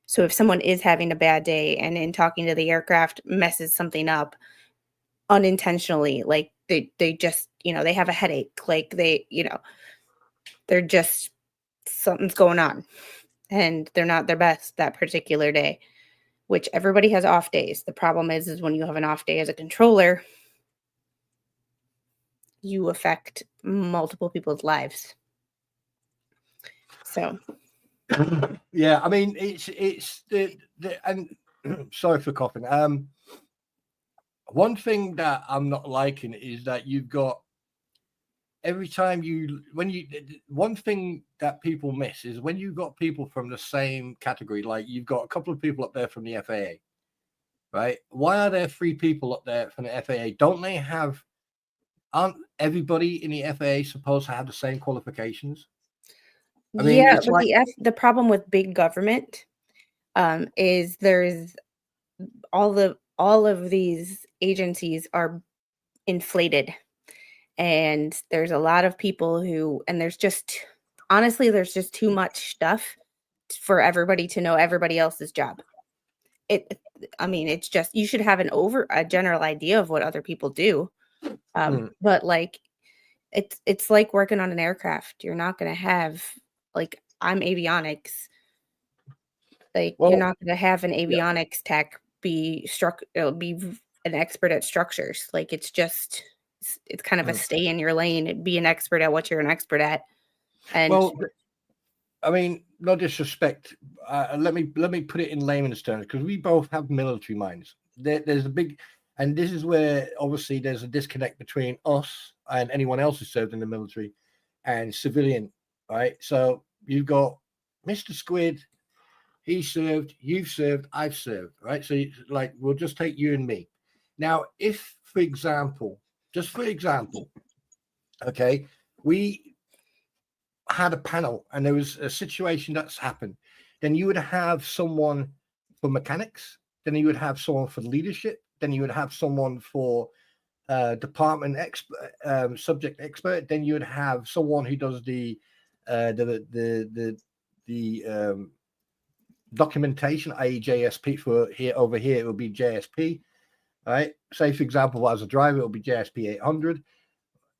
So if someone is having a bad day and in talking to the aircraft messes something up unintentionally, like they just, they have a headache, like they're just, something's going on and they're not their best that particular day, which everybody has off days. The problem is when you have an off day as a controller, you affect multiple people's lives. So yeah, I mean, it's the and sorry for coughing. One thing that I'm not liking is that you've got every time one thing that people miss is when you've got people from the same category, like you've got a couple of people up there from the FAA, right? Why are there 3 people up there from the FAA? Aren't everybody in the FAA supposed to have the same qualifications? I mean, yeah, it's but like, the problem with big government is there's all of these agencies are inflated, and there's a lot of people and there's just too much stuff for everybody to know everybody else's job. It's just, you should have a general idea of what other people do. But like, it's like working on an aircraft. You're not going to have, like, I'm avionics. Like Well, you're not going to have an avionics tech be an expert at structures. Like it's kind of a stay in your lane and be an expert at what you're an expert at. And well, I mean, no disrespect. Let me put it in layman's terms, because we both have military minds. There's a big, and this is where obviously there's a disconnect between us and anyone else who served in the military and civilian, right? So you've got Mr. Squid, he served, you've served, I've served, right? So like, we'll just take you and me. Now, if, for example, okay, we had a panel and there was a situation that's happened, then you would have someone for mechanics, then you would have someone for leadership, then you would have someone for department expert, subject expert, then you would have someone who does the documentation, i.e. JSP. For here, over here it will be JSP, right? Say for example, as a driver, it will be JSP 800.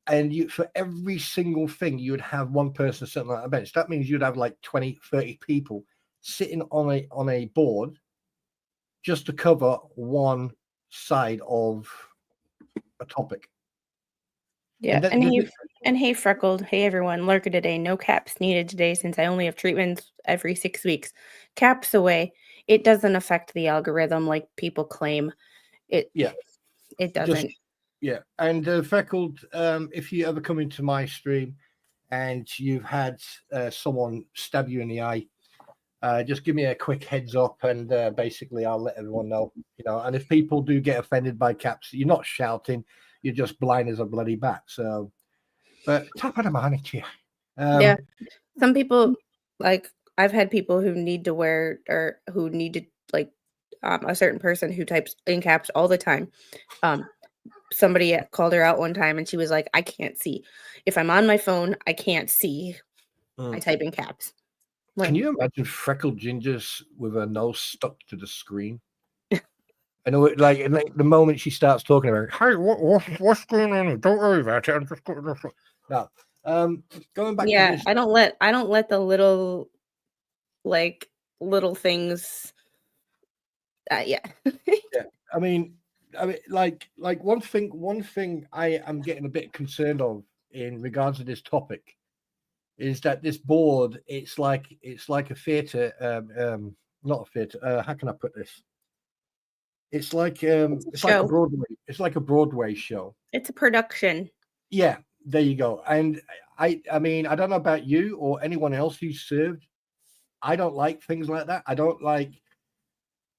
And you, for every single thing, you would have one person sitting on a bench. That means you'd have like 20, 30 people sitting on a board just to cover one side of a topic. yeah, and hey, Freckled, hey everyone, lurker today. No caps needed today since I only have treatments every 6 weeks. Caps away. It doesn't affect the algorithm like people claim. It doesn't. And Freckled, if you ever come into my stream and you've had someone stab you in the eye, just give me a quick heads up, and basically I'll let everyone know. And if people do get offended by caps, you're not shouting, you're just blind as a bloody bat. So, but top of the morning to you. Yeah, some people, like I've had people who need to wear, or who need to, like a certain person who types in caps all the time. Somebody called her out one time and she was like, I can't see. If I'm on my phone, I can't see. I type in caps. Like, can you imagine freckled gingers with her nose stuck to the screen? I know, like the moment she starts talking about, hey, what's going on? Don't worry about it. I'm just going to... No. Going back to this. I don't let the little things. Yeah. I mean, like one thing I am getting a bit concerned of in regards to this topic is that this board, it's like a theater, not a theater. How can I put this? It's like a Broadway. It's like a Broadway show. It's a production. Yeah, there you go. And I mean, I don't know about you or anyone else who served. I don't like things like that. I don't like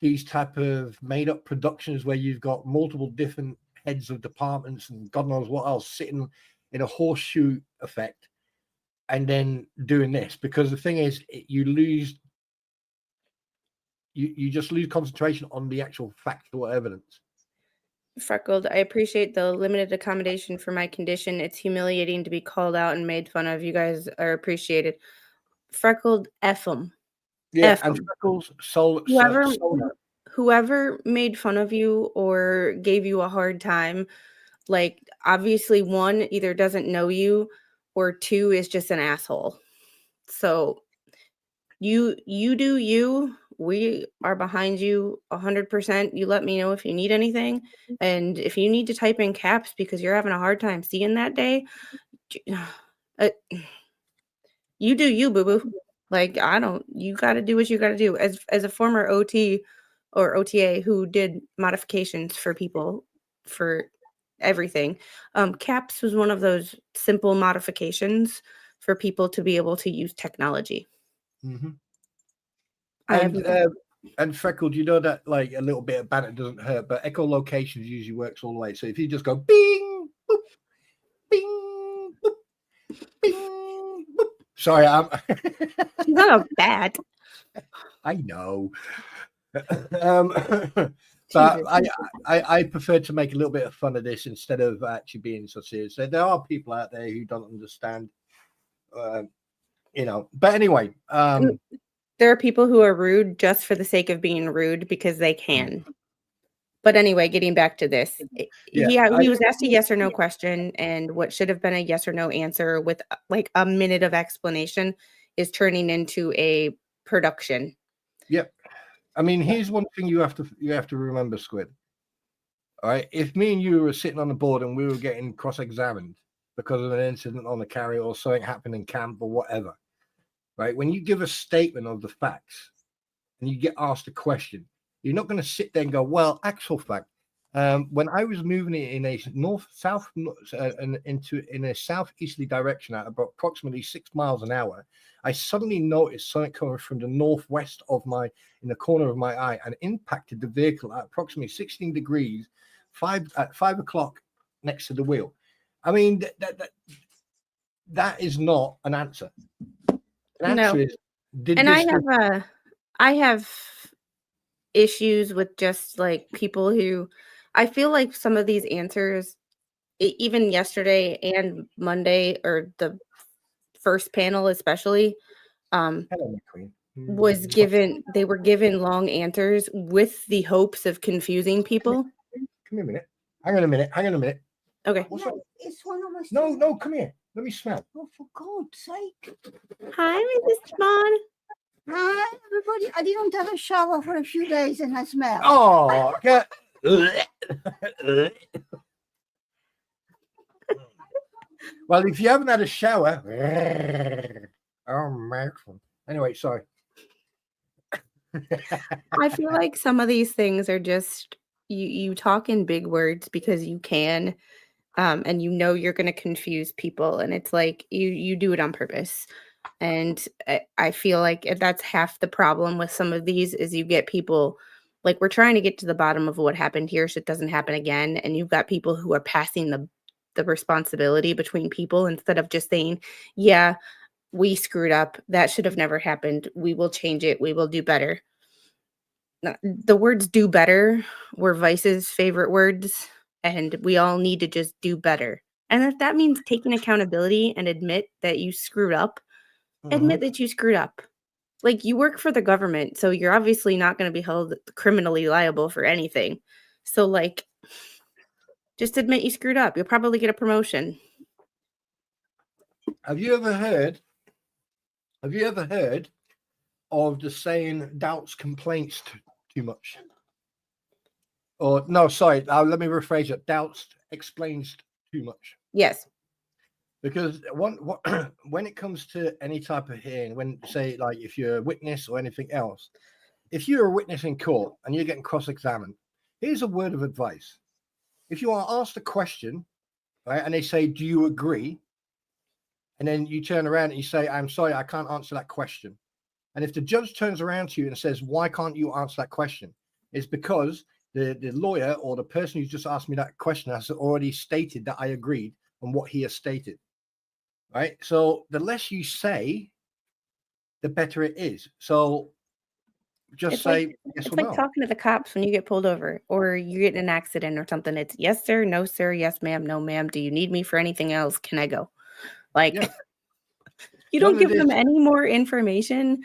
these type of made up productions where you've got multiple different heads of departments and God knows what else sitting in a horseshoe effect and then doing this, because the thing is, you just lose concentration on the actual factual evidence. Freckled, I appreciate the limited accommodation for my condition. It's humiliating to be called out and made fun of. You guys are appreciated. Freckled, F them. Yeah, and Freckles, whoever made fun of you or gave you a hard time, like obviously one either doesn't know you or two is just an asshole. So you do you. We are behind you 100%. You let me know if you need anything. And if you need to type in caps because you're having a hard time seeing that day, you do you, boo-boo. Like, you got to do what you got to do. As a former OT or OTA who did modifications for people for everything, caps was one of those simple modifications for people to be able to use technology. Mm-hmm. And Freckled, you know that like a little bit of banter doesn't hurt, but echolocation usually works all the way. So if you just go bing, boop, bing, boop, bing, boop. Sorry, I'm not a bat. I know. But I prefer to make a little bit of fun of this instead of actually being so serious. So there are people out there who don't understand, But anyway, there are people who are rude just for the sake of being rude because they can. But anyway, getting back to this, he was asked a yes or no question, and what should have been a yes or no answer with like a minute of explanation is turning into a production. Yep. I mean, here's one thing you have to remember, Squid. All right, if me and you were sitting on the board and we were getting cross-examined because of an incident on the carrier or something happened in camp or whatever, right? When you give a statement of the facts and you get asked a question, you're not going to sit there and go, "Well, actual fact." When I was moving in a in a southeasterly direction at about approximately 6 miles an hour, I suddenly noticed something coming from the northwest in the corner of my eye and impacted the vehicle at approximately 16 degrees, at 5 o'clock next to the wheel. I mean, that is not an answer. An answer is, and I have issues with just like people who, I feel like some of these answers, even yesterday and Monday, or the first panel especially, Hello, McQueen. they were given long answers with the hopes of confusing people. Come here a minute. Hang on a minute. Okay. It's one of us. No, come here. Let me smell. Oh, for God's sake. Hi, Mrs. Spawn. Hi, everybody. I didn't have a shower for a few days and I smell. Oh, God. Well, if you haven't had a shower, oh, mouthful. Anyway, sorry. I feel like some of these things are just you talk in big words because you can, and you know you're going to confuse people, and it's like you do it on purpose. And I feel like that's half the problem with some of these is you get people like, we're trying to get to the bottom of what happened here so it doesn't happen again, and you've got people who are passing the responsibility between people instead of just saying, yeah, we screwed up. That should have never happened. We will change it. We will do better. The words "do better" were Vice's favorite words, and we all need to just do better. And if that means taking accountability and admit that you screwed up, admit that you screwed up. Like, you work for the government, so you're obviously not going to be held criminally liable for anything. So, like, just admit you screwed up. You'll probably get a promotion. Have you ever heard of the saying "doubts complaints too much"? Or no, sorry, let me rephrase it. Doubts explains too much. Yes. Because when it comes to any type of hearing, when say like if you're a witness or anything else, if you're a witness in court and you're getting cross-examined, here's a word of advice. If you are asked a question, right, and they say, "Do you agree?" and then you turn around and you say, "I'm sorry, I can't answer that question." And if the judge turns around to you and says, "Why can't you answer that question?" It's because the lawyer or the person who's just asked me that question has already stated that I agreed on what he has stated. Right? So the less you say, the better it is. So just It's say like, yes it's or like no. talking to the cops when you get pulled over or you get in an accident or something. It's yes, sir, no, sir, yes, ma'am, no, ma'am. Do you need me for anything else? Can I go? Like, Yeah. you None don't of give them this- any more information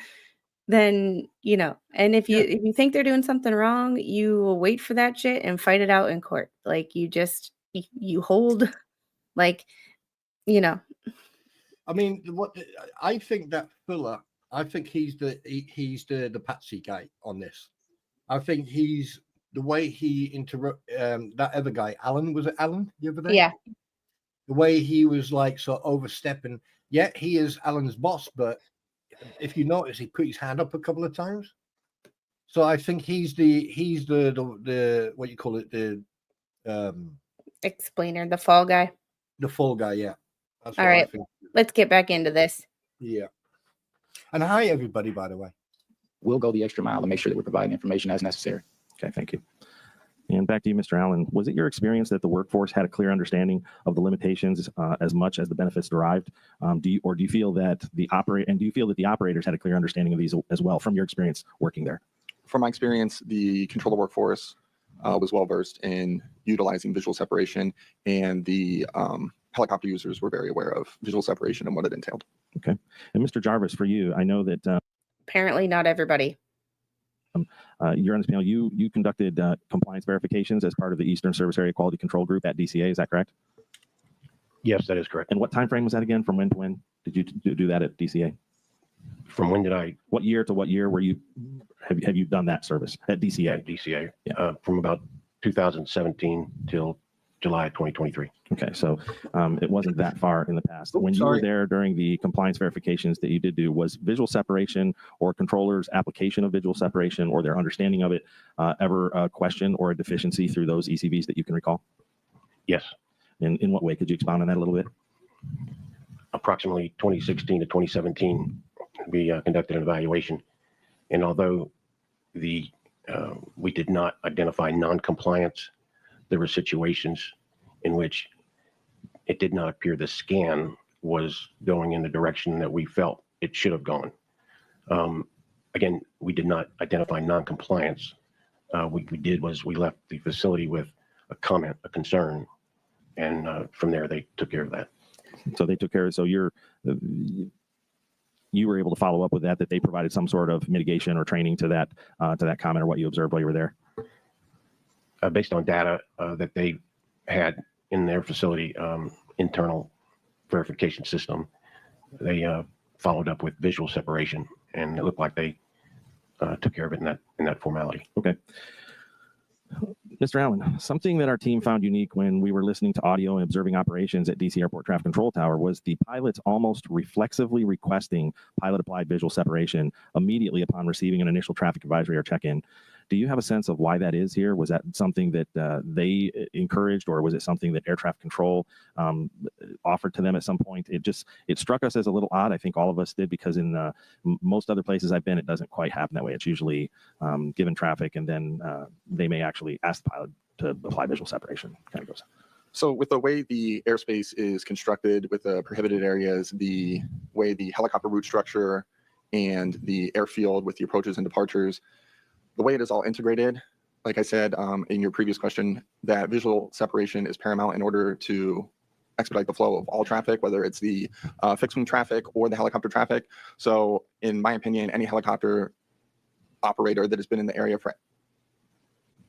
than, and if you think they're doing something wrong, you will wait for that shit and fight it out in court. Like, you hold, like, I mean, I think that Fuller, I think he's the patsy guy on this. I think he's the way he interrupt that other guy, Alan, was it Alan the other day? yeah. The way he was like so overstepping. Yeah, he is Alan's boss, but if you notice, he put his hand up a couple of times. So I think he's the what you call it, the Explainer, the fall guy. the fall guy. Yeah. That's All what I right, think. let's get back into this. Yeah. And hi everybody, by the way. We'll go the extra mile to make sure that we're providing information as necessary. Okay, thank you. And back to you, Mr. Allen. Was it your experience that the workforce had a clear understanding of the limitations as much as the benefits derived? Do you feel that the operators had a clear understanding of these as well from your experience working there? From my experience, the controller workforce was well versed in utilizing visual separation, and the helicopter users were very aware of visual separation and what it entailed. Okay. And Mr. Jarvis, for you, I know that Apparently not everybody. you're on this panel. You conducted compliance verifications as part of the Eastern Service Area Quality Control Group at DCA. Is that correct? Yes, that is correct. And what time frame was that again? From when to when did you do that at DCA? From when did I? What year to what year have you done that service at DCA? At DCA, from about 2017 till July 2023. Okay, so it wasn't that far in the past. When you were there during the compliance verifications that you did do, was visual separation or controllers' application of visual separation or their understanding of it ever a question or a deficiency through those ECVs that you can recall? Yes. In what way? Could you expound on that a little bit? Approximately 2016 to 2017, we conducted an evaluation. And although we did not identify non-compliance, there were situations in which it did not appear the scan was going in the direction that we felt it should have gone. Again, we did not identify non-compliance. What we did was we left the facility with a comment, a concern, and from there they took care of that. So they took care of it. So you were able to follow up with that they provided some sort of mitigation or training to that comment or what you observed while you were there? Based on data that they had in their facility internal verification system, they followed up with visual separation, and it looked like they took care of it in that formality. Okay. Mr. Allen, something that our team found unique when we were listening to audio and observing operations at DC Airport Traffic Control Tower was the pilots almost reflexively requesting pilot-applied visual separation immediately upon receiving an initial traffic advisory or check-in. Do you have a sense of why that is here? Was that something that they encouraged, or was it something that air traffic control offered to them at some point? It struck us as a little odd. I think all of us did, because in most other places I've been, it doesn't quite happen that way. It's usually given traffic, and then they may actually ask the pilot to apply visual separation. Kind of goes. So with the way the airspace is constructed with the prohibited areas, the way the helicopter route structure and the airfield with the approaches and departures, the way it is all integrated, like I said in your previous question, that visual separation is paramount in order to expedite the flow of all traffic, whether it's the fixed wing traffic or the helicopter traffic. So in my opinion, any helicopter operator that has been in the area for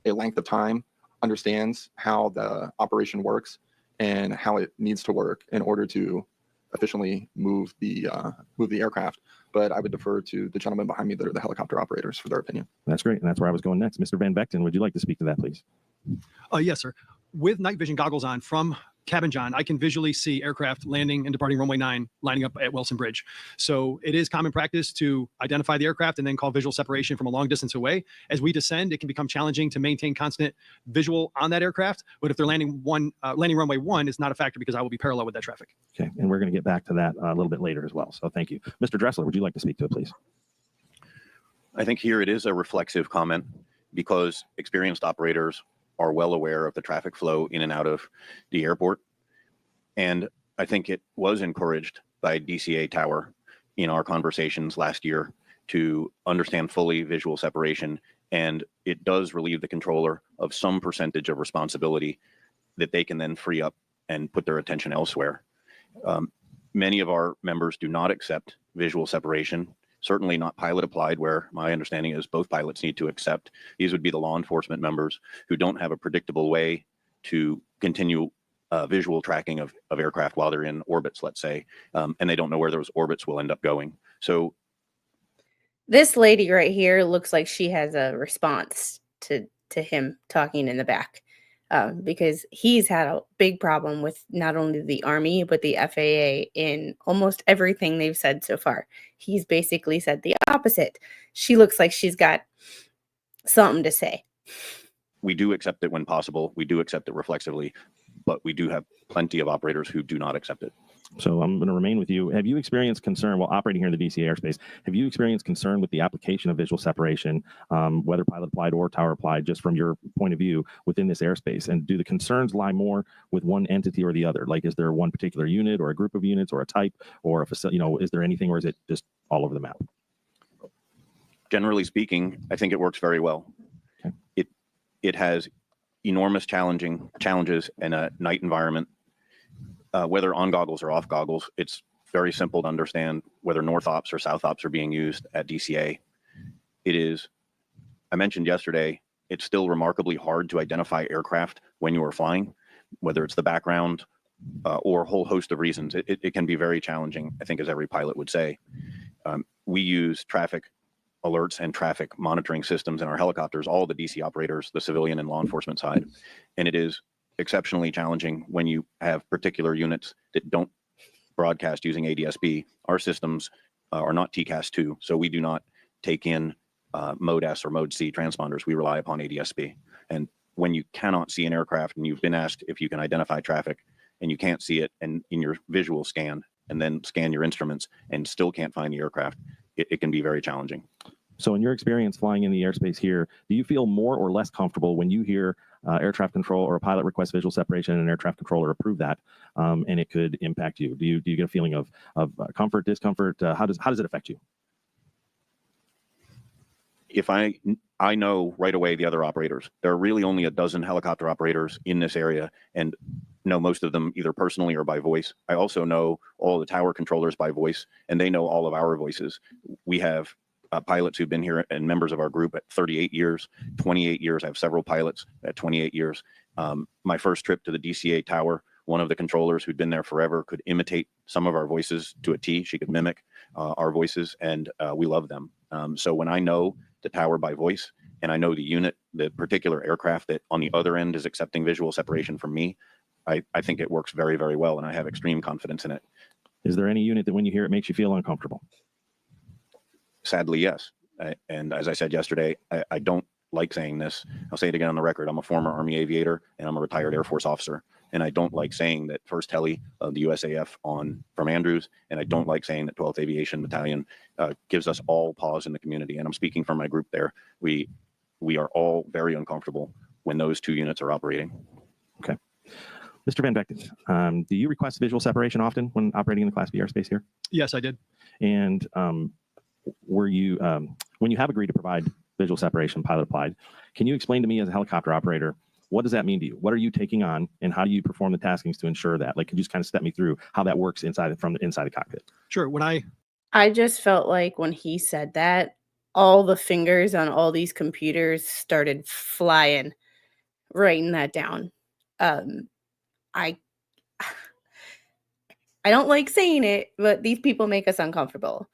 a length of time understands how the operation works and how it needs to work in order to efficiently move the aircraft. But I would defer to the gentlemen behind me that are the helicopter operators for their opinion. That's great, and that's where I was going next. Mr. Van Vechten, would you like to speak to that, please? Yes, sir. With night vision goggles on from Cabin John, I can visually see aircraft landing and departing runway 9, lining up at Wilson Bridge. So it is common practice to identify the aircraft and then call visual separation from a long distance away. As we descend, it can become challenging to maintain constant visual on that aircraft. But if they're landing runway 1, it's not a factor because I will be parallel with that traffic. Okay, and we're going to get back to that a little bit later as well. So thank you. Mr. Dressler, would you like to speak to it, please? I think here it is a reflexive comment because experienced operators are well aware of the traffic flow in and out of the airport. And I think it was encouraged by DCA Tower in our conversations last year to understand fully visual separation. And it does relieve the controller of some percentage of responsibility that they can then free up and put their attention elsewhere. Many of our members do not accept visual separation. Certainly not pilot applied, where my understanding is both pilots need to accept. These would be the law enforcement members who don't have a predictable way to continue visual tracking of aircraft while they're in orbits, let's say, and they don't know where those orbits will end up going. So this lady right here looks like she has a response to him talking in the back, because he's had a big problem with not only the Army, but the FAA in almost everything they've said so far. He's basically said the opposite. She looks like she's got something to say. we do accept it when possible. We do accept it reflexively, but we do have plenty of operators who do not accept it. So I'm going to remain with you. Have you experienced concern while operating here in the DCA airspace? Have you experienced concern with the application of visual separation, whether pilot applied or tower applied, just from your point of view within this airspace? And do the concerns lie more with one entity or the other? Like, is there one particular unit or a group of units or a type or a facility? You know, is there anything, or is it just all over the map? Generally speaking, I think it works very well. Okay. It has enormous challenges in a night environment. Whether on goggles or off goggles, it's very simple to understand whether north ops or south ops are being used at DCA. It is, I mentioned yesterday, it's still remarkably hard to identify aircraft when you are flying, whether it's the background or a whole host of reasons. It can be very challenging, I think, as every pilot would say. We use traffic alerts and traffic monitoring systems in our helicopters, all the DC operators, the civilian and law enforcement side. And it is exceptionally challenging when you have particular units that don't broadcast using ADSB. Our systems are not TCAS2, so we do not take in Mode S or Mode C transponders. We rely upon ADSB. And when you cannot see an aircraft and you've been asked if you can identify traffic and you can't see it and in your visual scan and then scan your instruments and still can't find the aircraft, it can be very challenging. So in your experience flying in the airspace here, do you feel more or less comfortable when you hear air traffic control or a pilot request visual separation and an air traffic controller approve that, and it could impact you? Do you get a feeling of comfort, discomfort? How does it affect you? If I know right away the other operators. There are really only a dozen helicopter operators in this area, and know most of them either personally or by voice. I also know all the tower controllers by voice, and they know all of our voices. We have pilots who've been here and members of our group at 38 years, 28 years. I have several pilots at 28 years. My first trip to the DCA tower, one of the controllers who'd been there forever could imitate some of our voices to a T. She could mimic our voices, and we love them. So when I know the tower by voice, and I know the unit, the particular aircraft that on the other end is accepting visual separation from me, I think it works very, very well, and I have extreme confidence in it. Is there any unit that when you hear it makes you feel uncomfortable? Sadly, yes. And as I said yesterday, I don't like saying this. I'll say it again on the record. I'm a former Army aviator and I'm a retired Air Force officer. And I don't like saying that 1st Heli of the USAF from Andrews. And I don't like saying that 12th Aviation Battalion gives us all pause in the community. And I'm speaking from my group there. We are all very uncomfortable when those two units are operating. Okay. Mr. Van Bechten, do you request visual separation often when operating in the Class B airspace here? Yes, I did. And were you, when you have agreed to provide visual separation, pilot applied, can you explain to me as a helicopter operator, what does that mean to you? What are you taking on, and how do you perform the taskings to ensure that? Like, could you just kind of step me through how that works from the inside the cockpit? Sure. I just felt like when he said that, all the fingers on all these computers started flying, writing that down. I don't like saying it, but these people make us uncomfortable.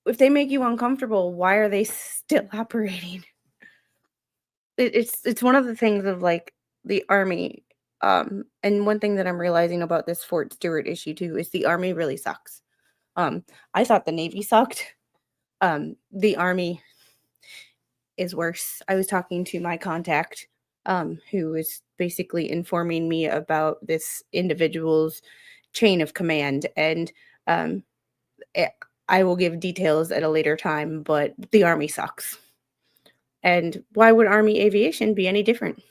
If they make you uncomfortable, why are they still operating? It's one of the things of like the Army. And one thing that I'm realizing about this Fort Stewart issue too is the Army really sucks. I thought the Navy sucked. The Army is worse. I was talking to my contact, who was basically informing me about this individual's chain of command, and I will give details at a later time, but the Army sucks. And why would Army aviation be any different?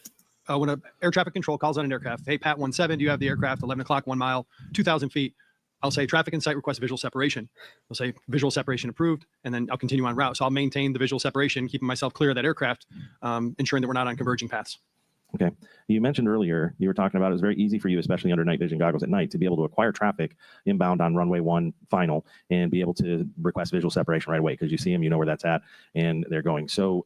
When an air traffic control calls on an aircraft, hey, Pat 17, do you have the aircraft 11 o'clock, 1 mile, 2,000 feet? I'll say traffic in sight request visual separation. I'll say visual separation approved, and then I'll continue on route. So I'll maintain the visual separation, keeping myself clear of that aircraft, ensuring that we're not on converging paths. Okay. You mentioned earlier, you were talking about it was very easy for you, especially under night vision goggles at night, to be able to acquire traffic inbound on runway 1 final and be able to request visual separation right away because you see them, you know where that's at, and they're going. So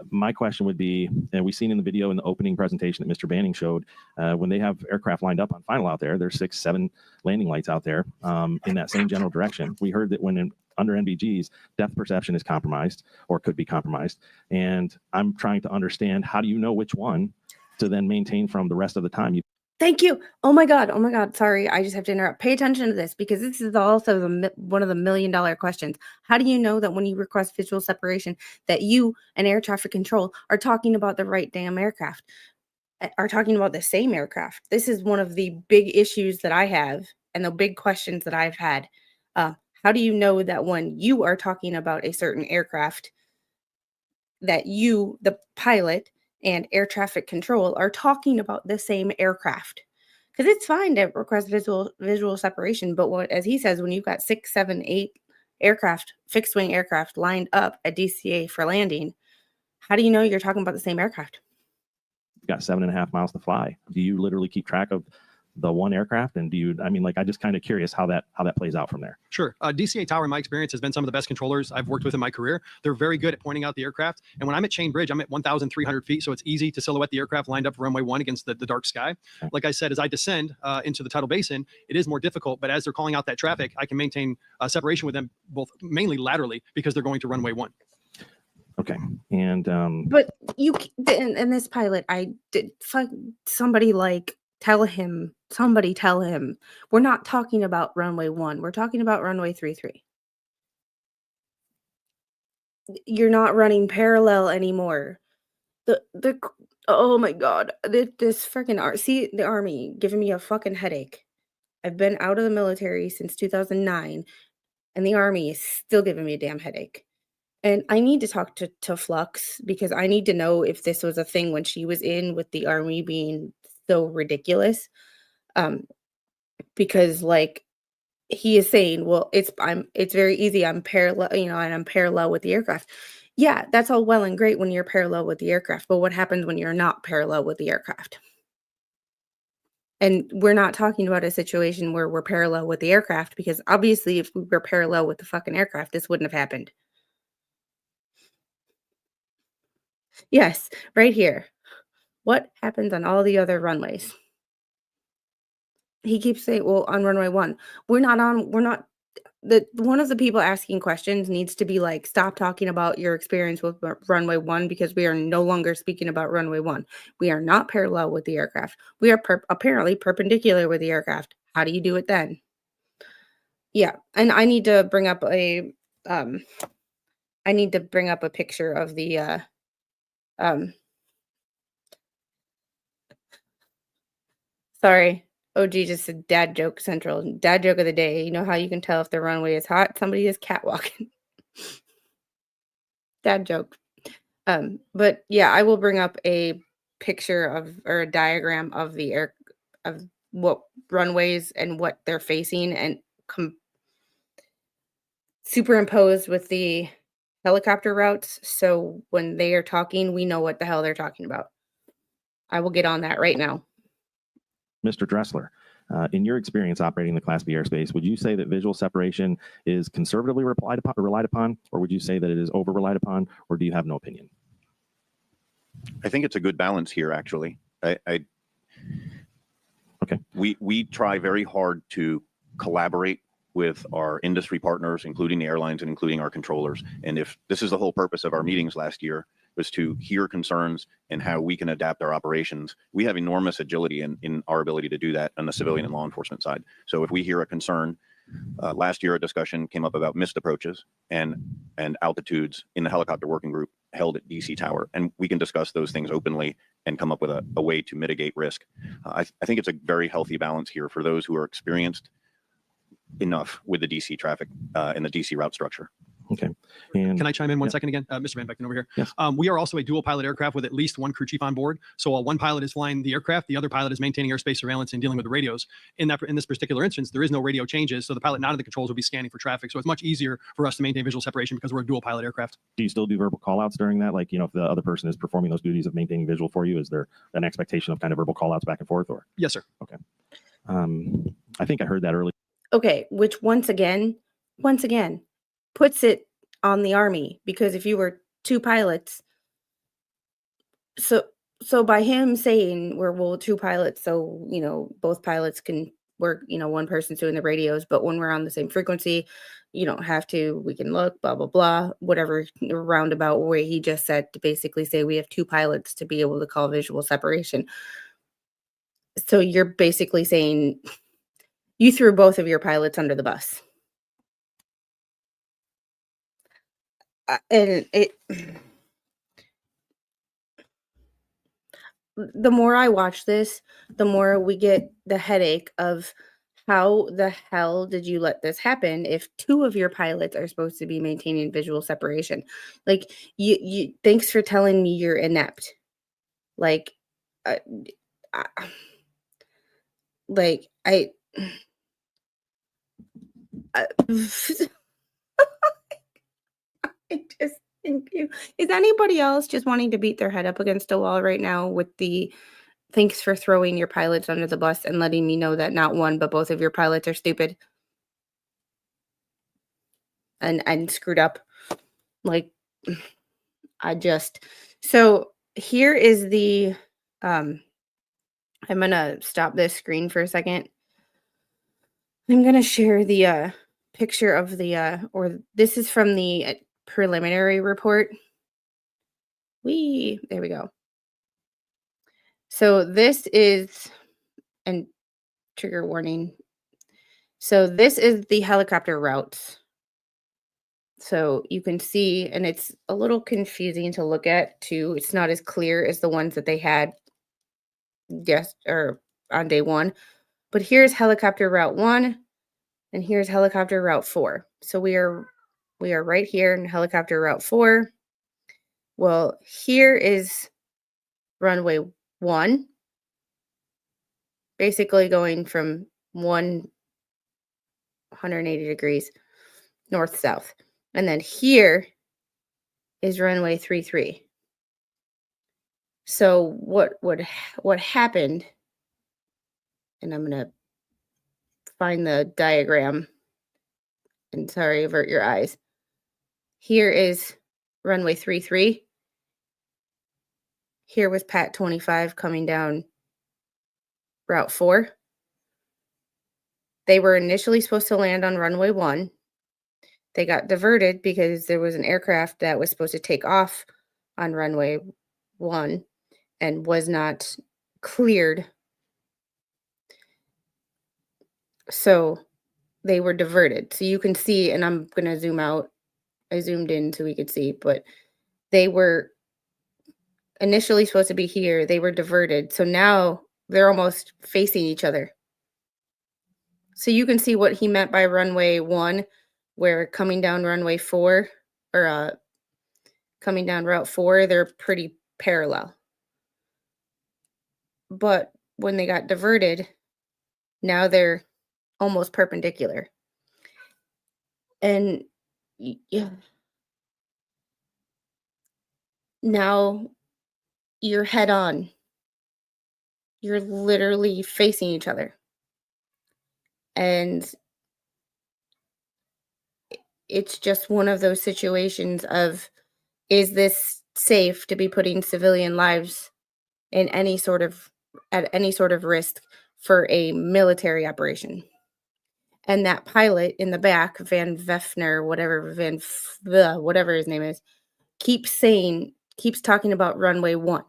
my question would be, and we've seen in the video in the opening presentation that Mr. Banning showed, when they have aircraft lined up on final out there, there's 6, 7 landing lights out there in that same general direction. We heard that when under NVGs, depth perception is compromised or could be compromised. And I'm trying to understand, how do you know which one to then maintain from the rest of the time? Thank you. Oh my God. Sorry, I just have to interrupt. Pay attention to this because this is also one of the $1 million questions. How do you know that when you request visual separation that you and air traffic control are talking about the right damn aircraft, are talking about the same aircraft? This is one of the big issues that I have and the big questions that I've had. How do you know that when you are talking about a certain aircraft that you, the pilot, and air traffic control are talking about the same aircraft? Because it's fine to request visual separation, but as he says, when you've got 6, 7, 8 aircraft, fixed wing aircraft lined up at DCA for landing, how do you know you're talking about the same aircraft? You've got 7.5 miles to fly. Do you literally keep track of the one aircraft? And do you, I mean, like, I'm just kind of curious how that plays out from there. Sure. DCA Tower, in my experience, has been some of the best controllers I've worked with in my career. They're very good at pointing out the aircraft. And when I'm at Chain Bridge, I'm at 1,300 feet. So it's easy to silhouette the aircraft lined up for runway 1 against the dark sky. Like I said, as I descend into the tidal basin, it is more difficult. But as they're calling out that traffic, I can maintain separation with them, both mainly laterally, because they're going to runway 1. Okay. And but and this pilot, I did somebody tell him we're not talking about runway 1, we're talking about runway 33. You're not running parallel anymore. The oh my god, this freaking see the Army giving me a fucking headache. I've been out of the military since 2009, and the Army is still giving me a damn headache. And I need to talk to Flux, because I need to know if this was a thing when she was in, with the Army being so ridiculous. Because like he is saying, well, it's very easy. I'm parallel, and I'm parallel with the aircraft. Yeah, that's all well and great when you're parallel with the aircraft, but what happens when you're not parallel with the aircraft? And we're not talking about a situation where we're parallel with the aircraft, because obviously if we were parallel with the fucking aircraft, this wouldn't have happened. Yes, right here. What happens on all the other runways? He keeps saying, well, on runway 1, one of the people asking questions needs to be like, stop talking about your experience with runway 1, because we are no longer speaking about runway 1. We are not parallel with the aircraft. We are apparently perpendicular with the aircraft. How do you do it then? Yeah, and I need to bring up a picture of the sorry. OG just said dad joke central. Dad joke of the day. You know how you can tell if the runway is hot? Somebody is catwalking. Dad joke. But yeah, I will bring up a picture or a diagram of of what runways and what they're facing, and superimposed with the helicopter routes. So when they are talking, we know what the hell they're talking about. I will get on that right now. Mr. Dressler, in your experience operating the Class B airspace, would you say that visual separation is conservatively relied upon, or would you say that it is over relied upon, or do you have no opinion? I think it's a good balance here, actually. Okay. We try very hard to collaborate with our industry partners, including the airlines and including our controllers. And if this is the whole purpose of our meetings last year, was to hear concerns and how we can adapt our operations. We have enormous agility in our ability to do that on the civilian and law enforcement side. So if we hear a concern, last year a discussion came up about missed approaches and altitudes in the helicopter working group held at DC Tower. And we can discuss those things openly and come up with a way to mitigate risk. I think it's a very healthy balance here for those who are experienced enough with the DC traffic and the DC route structure. Okay. And can I chime in one second again? Mr. Van Becken over here. Yes. We are also a dual pilot aircraft with at least one crew chief on board. So while one pilot is flying the aircraft, the other pilot is maintaining airspace surveillance and dealing with the radios. In this particular instance, there is no radio changes. So the pilot not in the controls will be scanning for traffic. So it's much easier for us to maintain visual separation because we're a dual pilot aircraft. Do you still do verbal callouts during that? Like, if the other person is performing those duties of maintaining visual for you, is there an expectation of kind of verbal callouts back and forth, or? Yes, sir. Okay. I think I heard that earlier. Okay, which once again, puts it on the Army, because if you were two pilots, so by him saying we're two pilots, so both pilots can work, one person's doing the radios, but when we're on the same frequency, you don't have to, we can look, blah blah blah, whatever roundabout way he just said to basically say we have two pilots to be able to call visual separation. So you're basically saying you threw both of your pilots under the bus. And the more I watch this, the more we get the headache of how the hell did you let this happen if two of your pilots are supposed to be maintaining visual separation? Like, you thanks for telling me you're inept. Like, I just think is anybody else just wanting to beat their head up against a wall right now with the thanks for throwing your pilots under the bus and letting me know that not one, but both of your pilots are stupid and screwed up. Like, so here is the, I'm going to stop this screen for a second. I'm going to share the picture of the, or this is from the preliminary report. There we go. So this is, and trigger warning. So this is the helicopter routes. So you can see, and it's a little confusing to look at too. It's not as clear as the ones that they had or on day one. But here's helicopter route 1, and here's helicopter route 4. So we are right here in helicopter route 4. Well, here is runway 1, basically going from 180 degrees north-south. And then here is runway 33. So what happened, and I'm going to find the diagram, and sorry, avert your eyes. Here is runway 33. Here was Pat 25 coming down route 4. They were initially supposed to land on runway 1. They got diverted because there was an aircraft that was supposed to take off on runway 1 and was not cleared. So they were diverted. So you can see, and I'm going to zoom out. I zoomed in so we could see, but they were initially supposed to be here. They were diverted. So now they're almost facing each other. So you can see what he meant by runway 1, where coming down runway 4 or coming down route 4, they're pretty parallel. But when they got diverted, now they're almost perpendicular. And yeah, now you're head on. You're literally facing each other. And it's just one of those situations of, is this safe to be putting civilian lives in at any sort of risk for a military operation? And that pilot in the back, Van Veffner, whatever his name is, keeps talking about runway 1.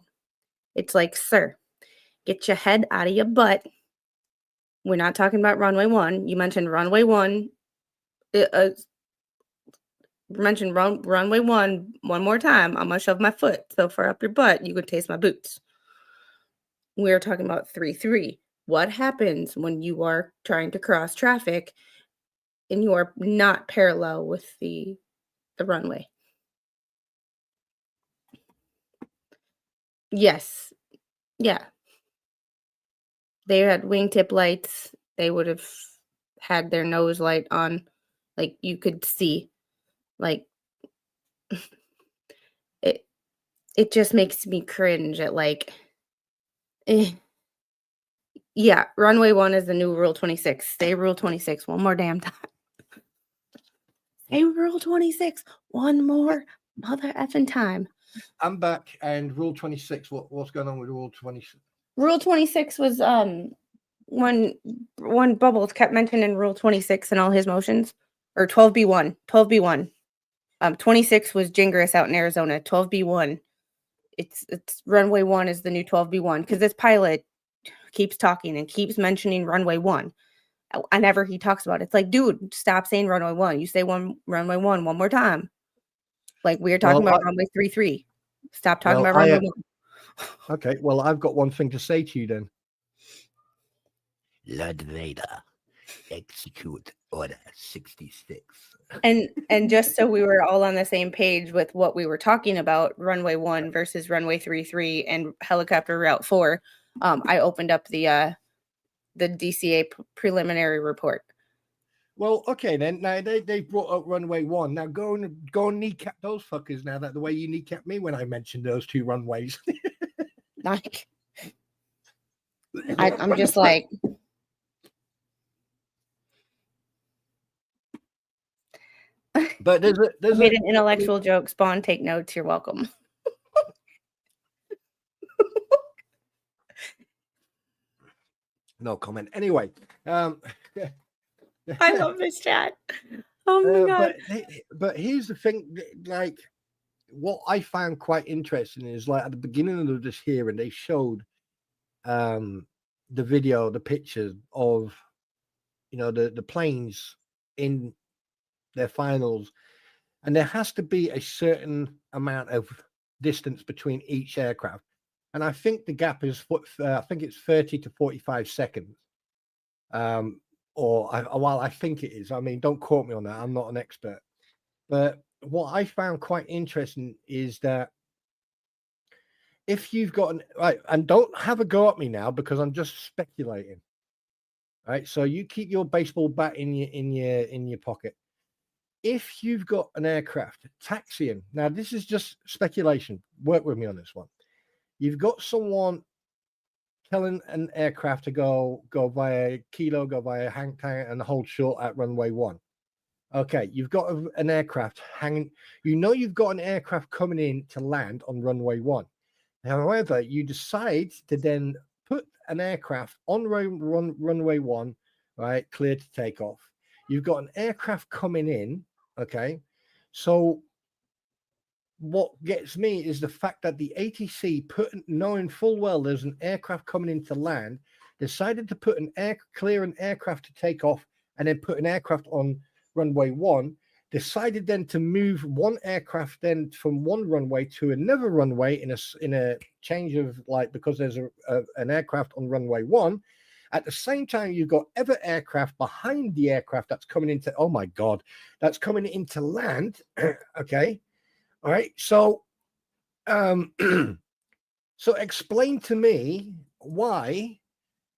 It's like, sir, get your head out of your butt. We're not talking about runway 1. You mentioned runway 1. Mentioned runway 1 one more time. I'm gonna shove my foot so far up your butt you could taste my boots. We're talking about 3-3. What happens when you are trying to cross traffic and you are not parallel with the runway? Yes. Yeah. They had wingtip lights. They would have had their nose light on. Like, you could see. Like, it just makes me cringe at like, yeah, runway 1 is the new Rule 26. Say Rule 26 one more damn time. Say Rule 26 one more mother effing time. I'm back, and Rule 26. What's going on with Rule 26? Rule 26 was when Bubbles kept mentioning Rule 26 in all his motions, or 12B1. 26 was Gingras out in Arizona. 12B1. It's runway 1 is the new 12B1 because this pilot keeps talking and keeps mentioning runway 1. Whenever he talks about it, it's like, dude, stop saying runway 1. You say runway 1 one more time. Like, we're talking about runway 33. Stop talking about runway 1. Okay, well, I've got one thing to say to you then. Lord Vader, execute Order 66. And just so we were all on the same page with what we were talking about, runway 1 versus runway 33 and helicopter route 4, I opened up the DCA preliminary report. Well, okay then. Now they brought up runway 1. Now go and kneecap those fuckers. Now that the way you kneecap me when I mentioned those two runways. Like, I'm just like, But I there's made an intellectual joke. Spawn, take notes. You're welcome. no comment. Anyway, I love this chat. Oh my god. But here's the thing, like what I found quite interesting is like at the beginning of this hearing, they showed the video, the pictures of the planes in their finals, and there has to be a certain amount of distance between each aircraft, and I think the gap is I think it's 30 to 45 seconds. While I think it is, I mean, don't quote me on that, I'm not an expert. But what I found quite interesting is that if you've got right, and don't have a go at me now because I'm just speculating. Right, so you keep your baseball bat in your pocket. If you've got an aircraft taxiing, now this is just speculation. Work with me on this one. You've got someone telling an aircraft to go via Kilo, go via Hang Tang, and hold short at runway 1. Okay, you've got an aircraft hanging. You've got an aircraft coming in to land on runway 1. However, you decide to then put an aircraft on runway 1, right, clear to take off. You've got an aircraft coming in, okay? So what gets me is the fact that the ATC, knowing full well there's an aircraft coming in to land, decided to put clear an aircraft to take off and then put an aircraft on runway 1, decided then to move one aircraft then from one runway to another runway in a change of like, because there's an aircraft on runway 1. At the same time, you've got other aircraft behind the aircraft that's coming into, oh my God, that's coming into land. Okay. All right. So, so explain to me why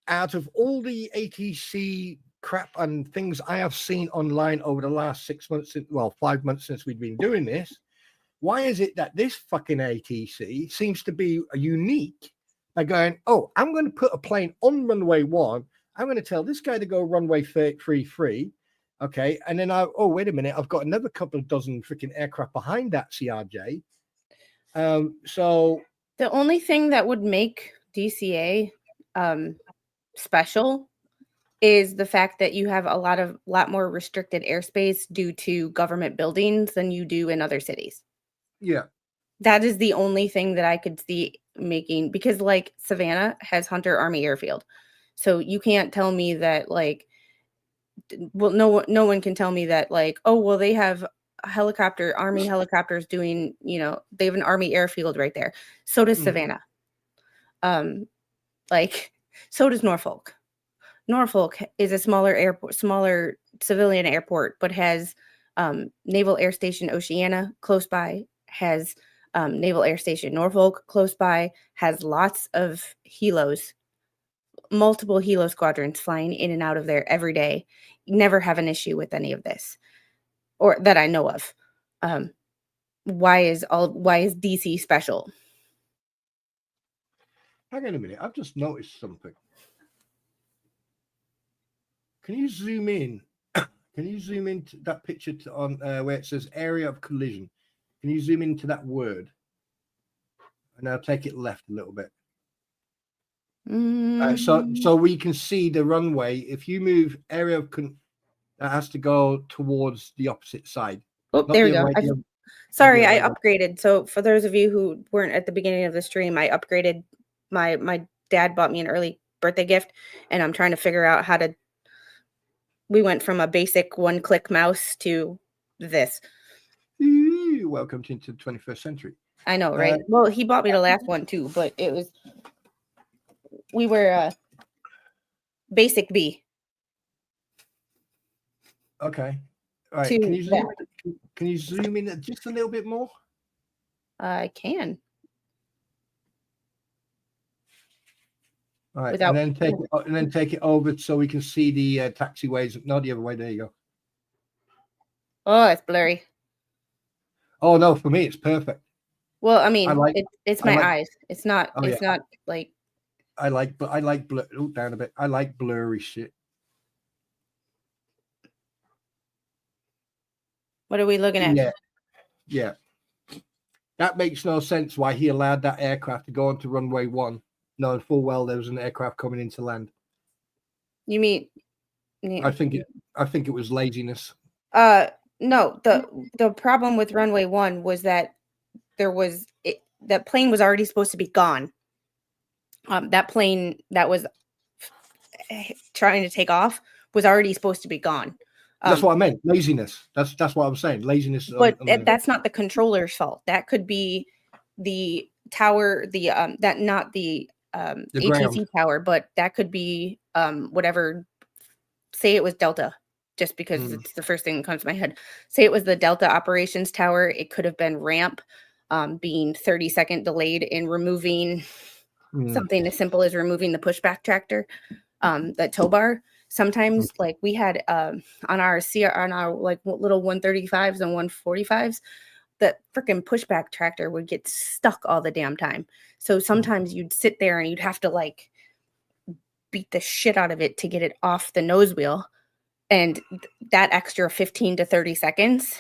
out of all the ATC crap and things I have seen online over the last 6 months, 5 months since we've been doing this, why is it that this fucking ATC seems to be unique by going, oh, I'm going to put a plane on runway 1. I'm going to tell this guy to go runway 33. Okay. And then wait a minute. I've got another couple of dozen freaking aircraft behind that CRJ. So the only thing that would make DCA special is the fact that you have a lot more restricted airspace due to government buildings than you do in other cities. Yeah. That is the only thing that I could see making, because like Savannah has Hunter Army Airfield. So you can't tell me that like, well, no one can tell me that like, oh, well, they have Army helicopters doing, they have an Army airfield right there. So does Savannah. Like, so does Norfolk. Norfolk is a smaller civilian airport, but has Naval Air Station Oceana close by, has Naval Air Station Norfolk close by, has lots of helos, multiple helo squadrons flying in and out of there every day. Never have an issue with any of this, or that I know of. Why is DC special? Hang on a minute. I've just noticed something. Can you zoom in? Can you zoom into that picture on where it says area of collision? Can you zoom into that word? And I'll take it left a little bit. So we can see the runway. If you move area of that has to go towards the opposite side. Oh, there we go. Sorry, I upgraded. So for those of you who weren't at the beginning of the stream, I upgraded. My dad bought me an early birthday gift, and I'm trying to figure out how to. We went from a basic one-click mouse to this. Ooh, welcome to the 21st century. I know, right? Well, he bought me the last one too, but we were basic B. Okay. All right. Can you zoom in just a little bit more? I can. All right, and then take it over so we can see the taxiways. No, the other way. There you go. Oh, it's blurry. Oh no, for me it's perfect. Well, I mean, it's my eyes. It's not. Oh, it's not like. down a bit. I like blurry shit. What are we looking at? Yeah. That makes no sense why he allowed that aircraft to go onto runway 1, knowing full well there was an aircraft coming into land. You mean? I think it was laziness. No, the problem with runway 1 was that that plane was already supposed to be gone. That plane that was trying to take off was already supposed to be gone. That's what I meant. Laziness. That's what I'm saying. Laziness. But that's not the controller's fault. That could be the tower, not the ATC ground tower, but that could be whatever. Say it was Delta, just because it's the first thing that comes to my head. Say it was the Delta operations tower. It could have been ramp being 30-second delayed in removing something as simple as removing the pushback tractor, that tow bar. Sometimes like we had on our like little 135s and 145s, that freaking pushback tractor would get stuck all the damn time. So sometimes you'd sit there and you'd have to like beat the shit out of it to get it off the nose wheel. And that extra 15 to 30 seconds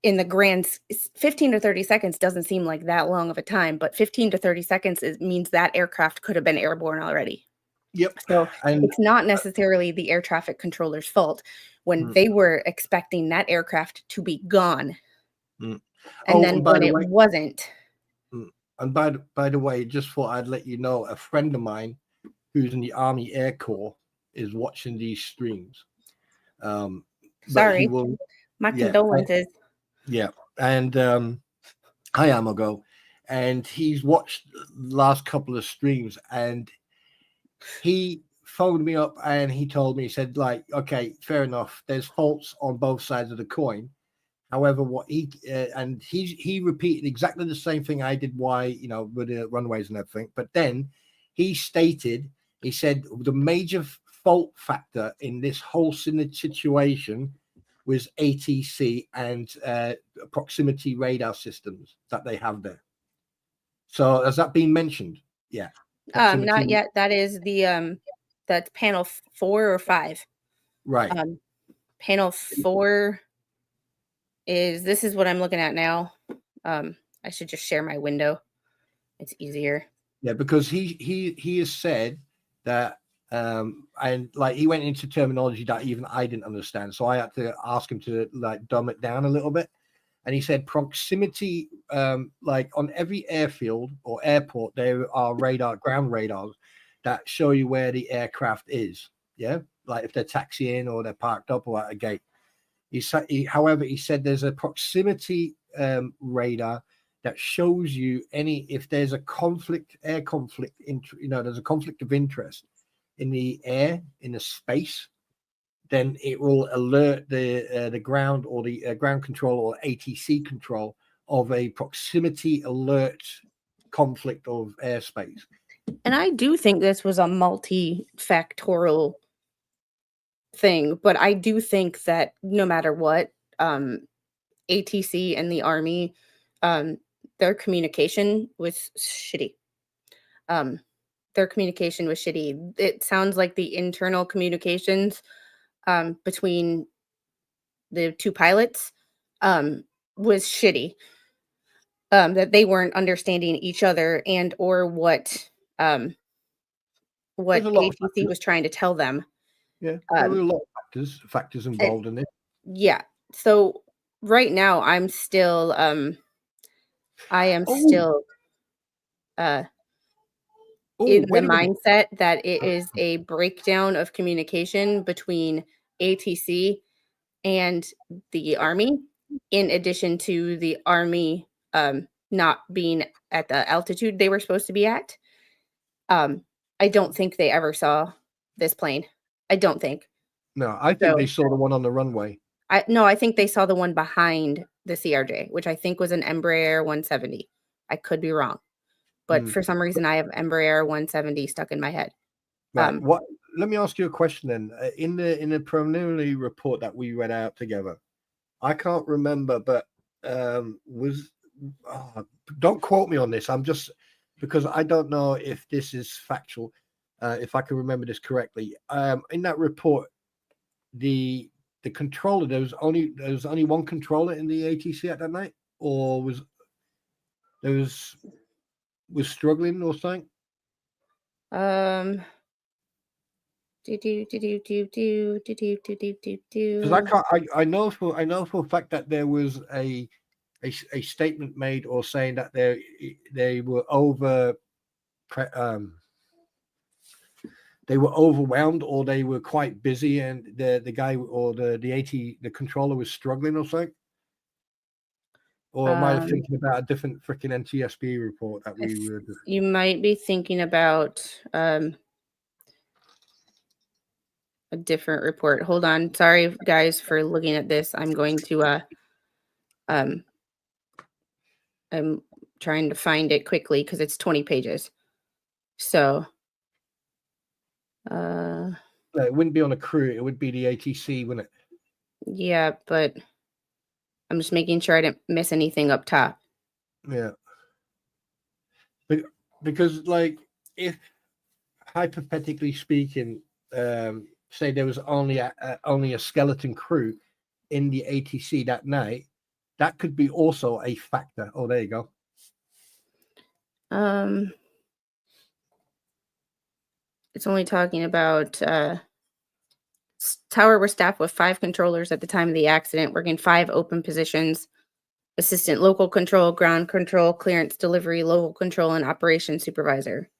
in the grand 15 to 30 seconds doesn't seem like that long of a time, but 15 to 30 seconds means that aircraft could have been airborne already. Yep. So it's not necessarily the air traffic controller's fault when they were expecting that aircraft to be gone. And then when it wasn't. And by the way, just thought I'd let you know, a friend of mine who's in the Army Air Corps is watching these streams. Sorry. My condolences. And hi, Amago. And he's watched the last couple of streams, and he phoned me up and he told me, he said, like, okay, fair enough. There's faults on both sides of the coin. However, what he repeated exactly the same thing I did, with the runways and everything. But then he said the major fault factor in this whole situation was ATC and proximity radar systems that they have there. So has that been mentioned? Yeah. Not yet. That is that's panel 4 or 5. Right. Panel 4 this is what I'm looking at now. I should just share my window. It's easier. Yeah, because he has said that and like he went into terminology that even I didn't understand. So I had to ask him to like dumb it down a little bit. And he said proximity, like on every airfield or airport, there are ground radars that show you where the aircraft is. Yeah. Like if they're taxiing or they're parked up or at a gate. However, he said there's a proximity radar that shows you if there's a air conflict, there's a conflict of interest in the air, in the space, then it will alert the ground or the ground control or ATC control of a proximity alert conflict of airspace. And I do think this was a multifactorial thing, but I do think that no matter what, ATC and the Army, their communication was shitty. It sounds like the internal communications between the two pilots was shitty. That they weren't understanding each other and or what ATC was trying to tell them. Yeah, there were a lot of factors involved in it. Yeah. So right now I'm still in the mindset that it is a breakdown of communication between ATC and the Army, in addition to the Army not being at the altitude they were supposed to be at. I don't think they ever saw this plane. I don't think. No, I think they saw the one on the runway. I think they saw the one behind the CRJ, which I think was an Embraer 170. I could be wrong. But for some reason, I have Embraer 170 stuck in my head. Right. Let me ask you a question then. In the preliminary report that we read out together, I can't remember, but don't quote me on this. I'm just because I don't know if this is factual, if I can remember this correctly. In that report, the controller, there was only one controller in the ATC at that night, or was struggling or something? Because I know for a fact that there was a statement made or saying that they were overwhelmed, or they were quite busy, and the guy or the controller was struggling or something. Or am I thinking about a different freaking NTSB report that we were? You might be thinking about a different report. Hold on. Sorry, guys, for looking at this. I'm going to I'm trying to find it quickly because it's 20 pages. So it wouldn't be on a crew, it would be the ATC, wouldn't it? Yeah, but I'm just making sure I didn't miss anything up top. Yeah. Because, like, if hypothetically speaking, say there was only a skeleton crew in the ATC that night, that could be also a factor. Oh, there you go. It's only talking about tower were staffed with 5 controllers at the time of the accident, working 5 open positions: assistant local control, ground control, clearance delivery, local control, and operations supervisor.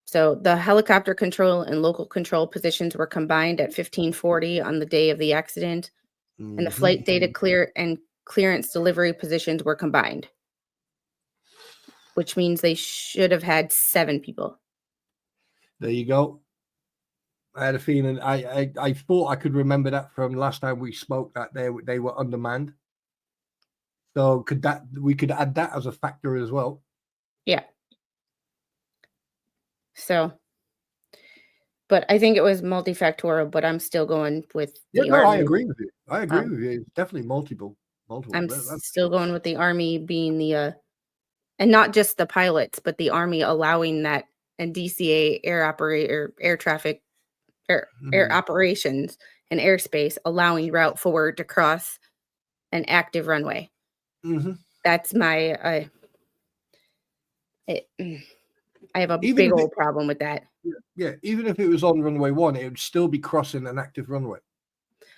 So the helicopter control and local control positions were combined at 1540 on the day of the accident, and the flight data clearance delivery positions were combined, which means they should have had 7 people. There you go. I had a feeling. I thought I could remember that from last time we spoke, that they were undermanned. So we could add that as a factor as well. Yeah. So, but I think it was multifactorial, but I'm still going with the Army. I agree with you. It's definitely multiple. I'm still going with the Army being the and not just the pilots, but the Army allowing that, and DCA air operations and airspace allowing route forward to cross an active runway. That's my I have a big old problem with that. Yeah, even if it was on runway 1, it would still be crossing an active runway,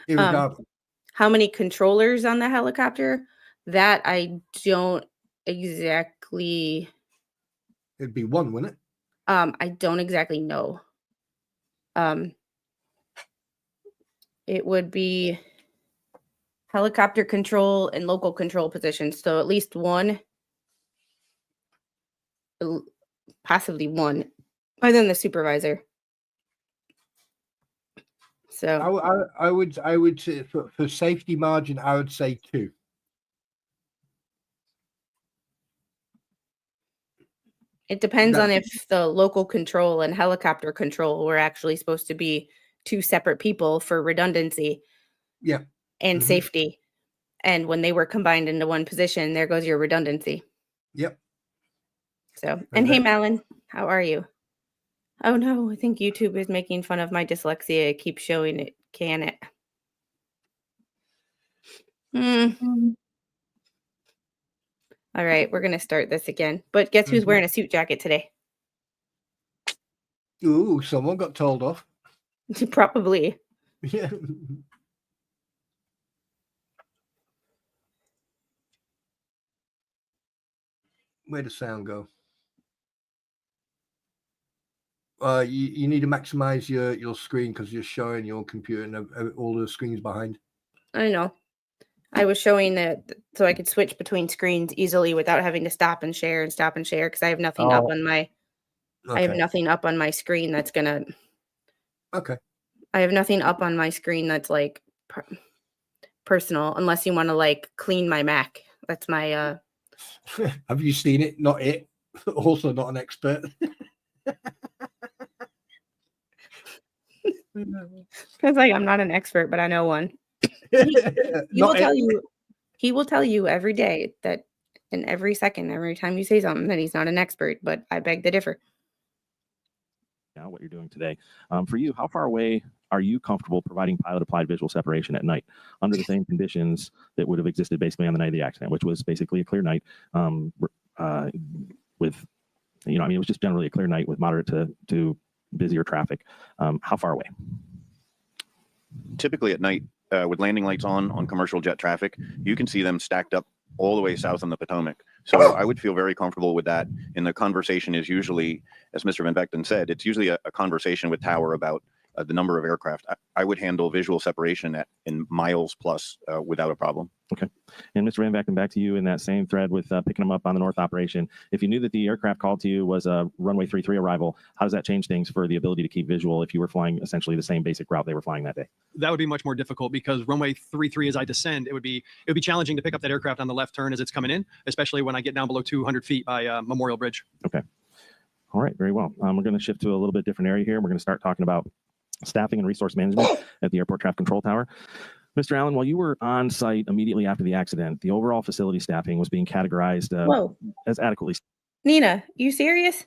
irregardless. How many controllers on the helicopter? That I don't exactly. It'd be 1, wouldn't it? I don't exactly know. It would be helicopter control and local control positions. So at least 1, possibly 1, other than the supervisor. So I would say for safety margin, I would say 2. It depends on if the local control and helicopter control were actually supposed to be 2 separate people for redundancy. Yeah. And safety. And when they were combined into one position, there goes your redundancy. Yep. So, and hey, Malin, how are you? Oh no, I think YouTube is making fun of my dyslexia. It keeps showing it. Can it? All right, we're going to start this again. But guess who's wearing a suit jacket today? Ooh, someone got told off. Probably. Yeah. Where'd the sound go? You need to maximize your screen because you're showing your computer and all the screens behind. I know. I was showing it so I could switch between screens easily without having to stop and share because I have nothing up on my. I have nothing up on my screen that's gonna. Okay. I have nothing up on my screen that's like personal, unless you want to like clean my Mac. That's my. Have you seen it? Not it. Also, not an expert. Because like I'm not an expert, but I know one. He will tell you every day that And every time you say something, that he's not an expert, but I beg to differ. What you're doing today. For you, how far away are you comfortable providing pilot applied visual separation at night under the same conditions that would have existed basically on the night of the accident, which was basically a clear night with, it was just generally a clear night with moderate to busier traffic. How far away? Typically at night, with landing lights on commercial jet traffic, you can see them stacked up all the way south on the Potomac. So I would feel very comfortable with that. And the conversation is usually, as Mr. Van Vechten said, it's usually a conversation with Tower about the number of aircraft. I would handle visual separation in miles plus without a problem. Okay. And Mr. Van Vechten, back to you in that same thread with picking them up on the north operation. If you knew that the aircraft called to you was a runway 33 arrival, how does that change things for the ability to keep visual if you were flying essentially the same basic route they were flying that day? That would be much more difficult because runway 33 as I descend, it would be challenging to pick up that aircraft on the left turn as it's coming in, especially when I get down below 200 feet by Memorial Bridge. Okay. All right. Very well. We're going to shift to a little bit different area here. We're going to start talking about staffing and resource management at the Airport Traffic Control Tower. Mr. Allen, while you were on site immediately after the accident, the overall facility staffing was being categorized as adequately. Nina, you serious?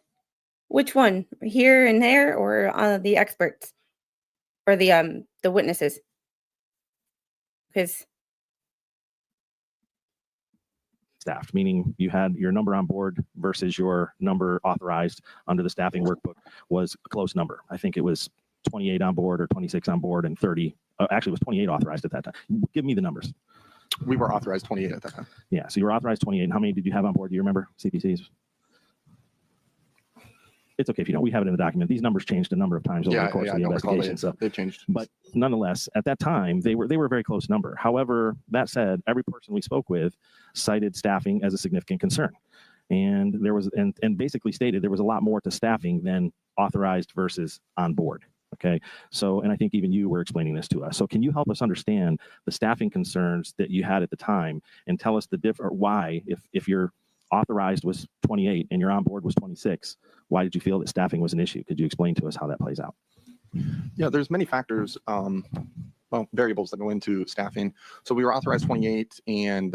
Which one? Here and there, or the experts, or the witnesses? Because staffed, meaning you had your number on board versus your number authorized under the staffing workbook was a close number. I think it was 28 on board or 26 on board and 30. Actually, it was 28 authorized at that time. Give me the numbers. We were authorized 28 at that time. Yeah, so you were authorized 28. And how many did you have on board? Do you remember CPCs? It's okay if you don't. We have it in the document. These numbers changed a number of times over the course of the investigation. So they've changed. But nonetheless, at that time, they were a very close number. However, that said, every person we spoke with cited staffing as a significant concern. And there was, and basically stated there was a lot more to staffing than authorized versus on board. Okay. So, and I think even you were explaining this to us. So can you help us understand the staffing concerns that you had at the time and tell us why, if your authorized was 28 and your on board was 26, why did you feel that staffing was an issue? Could you explain to us how that plays out? Yeah, there's many factors, variables that go into staffing. So we were authorized 28 and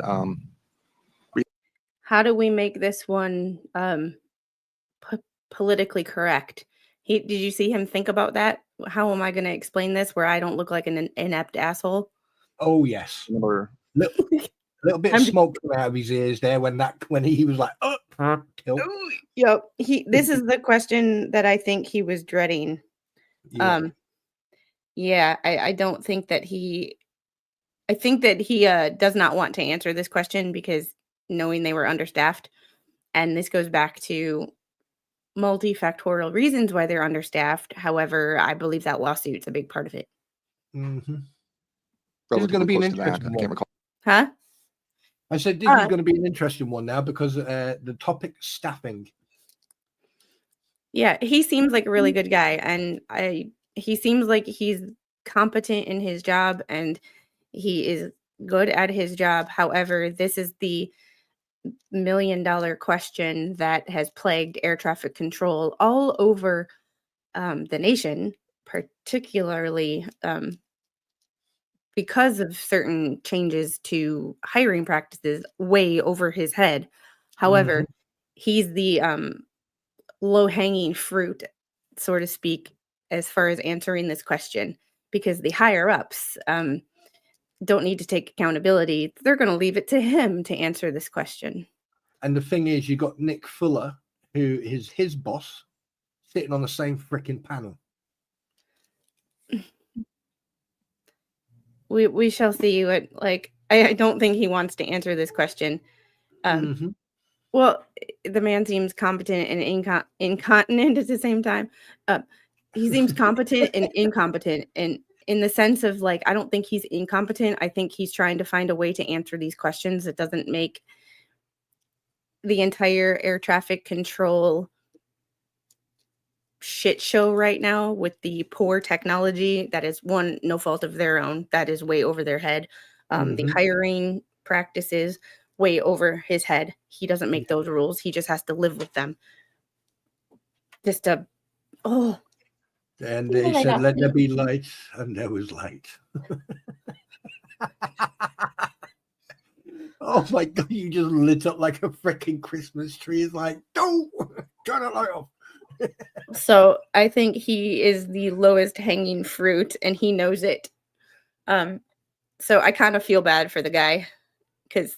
how do we make this one politically correct? Did you see him think about that? How am I going to explain this where I don't look like an inept asshole? Oh, yes. Little bit of smoke came out of his ears there when he was like, tilt. Yep. This is the question that I think he was dreading. Yeah. I don't think that I think that he does not want to answer this question because knowing they were understaffed. And this goes back to multifactorial reasons why they're understaffed. However, I believe that lawsuit's a big part of it. Mm-hmm. This is going to be an interesting one. Huh? I said this is going to be an interesting one now because the topic staffing. Yeah, he seems like a really good guy, and he seems like he's competent in his job and he is good at his job. However, this is the $1 million question that has plagued air traffic control all over the nation, particularly because of certain changes to hiring practices way over his head. However, he's the low-hanging fruit, so to speak, as far as answering this question, because the higher-ups don't need to take accountability. They're going to leave it to him to answer this question. And the thing is, you got Nick Fuller, who is his boss, sitting on the same freaking panel. We shall see. I don't think he wants to answer this question. Well, the man seems competent and incontinent at the same time. He seems competent and incompetent, and in the sense of I don't think he's incompetent. I think he's trying to find a way to answer these questions that doesn't make the entire air traffic control shit show right now with the poor technology that is no fault of their own. That is way over their head. The hiring practices way over his head. He doesn't make those rules. He just has to live with them. And they said, let there be light, and there was light. Oh my God, you just lit up like a freaking Christmas tree. It's like, don't turn the light off. So I think he is the lowest hanging fruit and he knows it. So I kind of feel bad for the guy because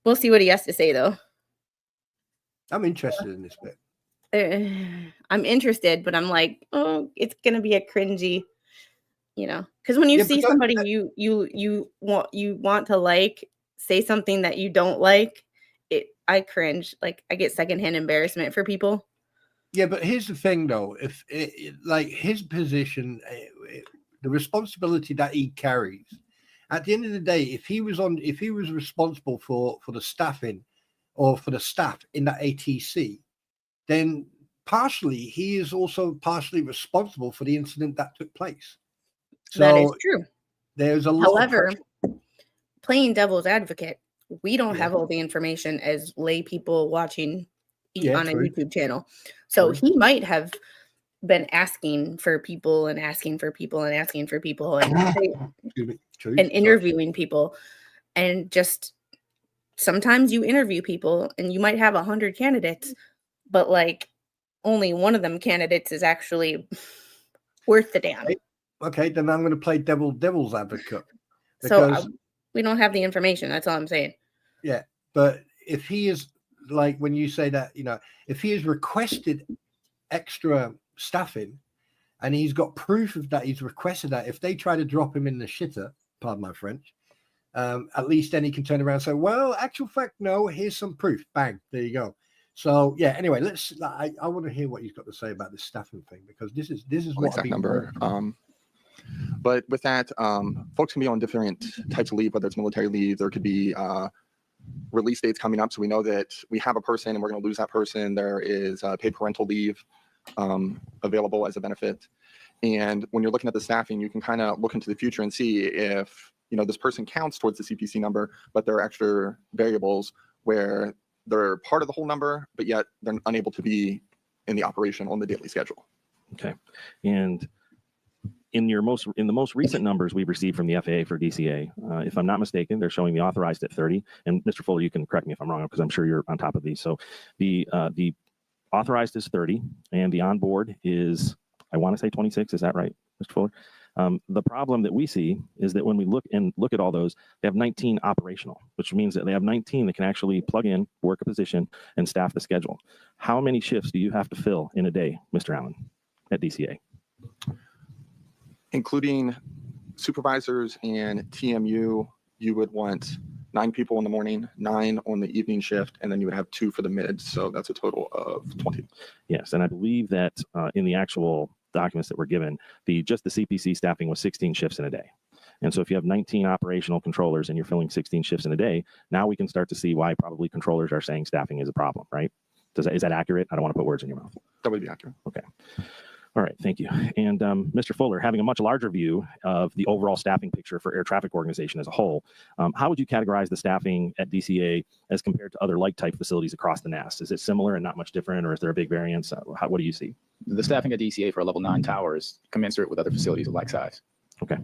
we'll see what he has to say though. I'm interested in this bit. I'm interested, but I'm like, oh, it's gonna be a cringy, because when you see somebody you want to like say something that you don't like, I cringe. Like I get secondhand embarrassment for people. Yeah, but here's the thing, though. If like his position, the responsibility that he carries, at the end of the day, if he was responsible for the staffing or for the staff in that ATC, then partially he is also partially responsible for the incident that took place. So that is true. There's a lot. However, playing devil's advocate, we don't have all the information as lay people watching on a YouTube channel. So he might have been asking for people and asking for people and asking for people and interviewing people. And just sometimes you interview people and you might have 100 candidates, but like only one of them candidates is actually worth the damn. Okay, then I'm going to play devil's advocate. So we don't have the information. That's all I'm saying. Yeah, but if he is like when you say that, if he has requested extra staffing and he's got proof of that, he's requested that. If they try to drop him in the shitter, pardon my French, at least then he can turn around and say, well, actual fact, no, here's some proof. Bang, there you go. So yeah, anyway, I want to hear what he's got to say about this staffing thing, because this is what exact number. But with that, folks can be on different types of leave, whether it's military leave, there could be release dates coming up. So we know that we have a person and we're going to lose that person. There is paid parental leave available as a benefit. And when you're looking at the staffing, you can kind of look into the future and see if, this person counts towards the CPC number, but there are extra variables where they're part of the whole number, but yet they're unable to be in the operation on the daily schedule. Okay. And in the most recent numbers we've received from the FAA for DCA, if I'm not mistaken, they're showing the authorized at 30. And Mr. Fuller, you can correct me if I'm wrong, because I'm sure you're on top of these. So the authorized is 30, and the onboard is, I want to say 26. Is that right, Mr. Fuller? The problem that we see is that when we look at all those, they have 19 operational, which means that they have 19 that can actually plug in, work a position, and staff the schedule. How many shifts do you have to fill in a day, Mr. Allen, at DCA? Including supervisors and TMU, you would want 9 people in the morning, 9 on the evening shift, and then you would have 2 for the mid. So that's a total of 20. Yes, and I believe that in the actual documents that were given, just the CPC staffing was 16 shifts in a day. And so if you have 19 operational controllers and you're filling 16 shifts in a day, now we can start to see why probably controllers are saying staffing is a problem, right? Is that accurate? I don't want to put words in your mouth. That would be accurate. Okay. All right, thank you. And Mr. Fuller, having a much larger view of the overall staffing picture for air traffic organization as a whole, how would you categorize the staffing at DCA as compared to other like-type facilities across the NAS? Is it similar and not much different, or is there a big variance? What do you see? The staffing at DCA for a level 9 tower is commensurate with other facilities of like size. Okay.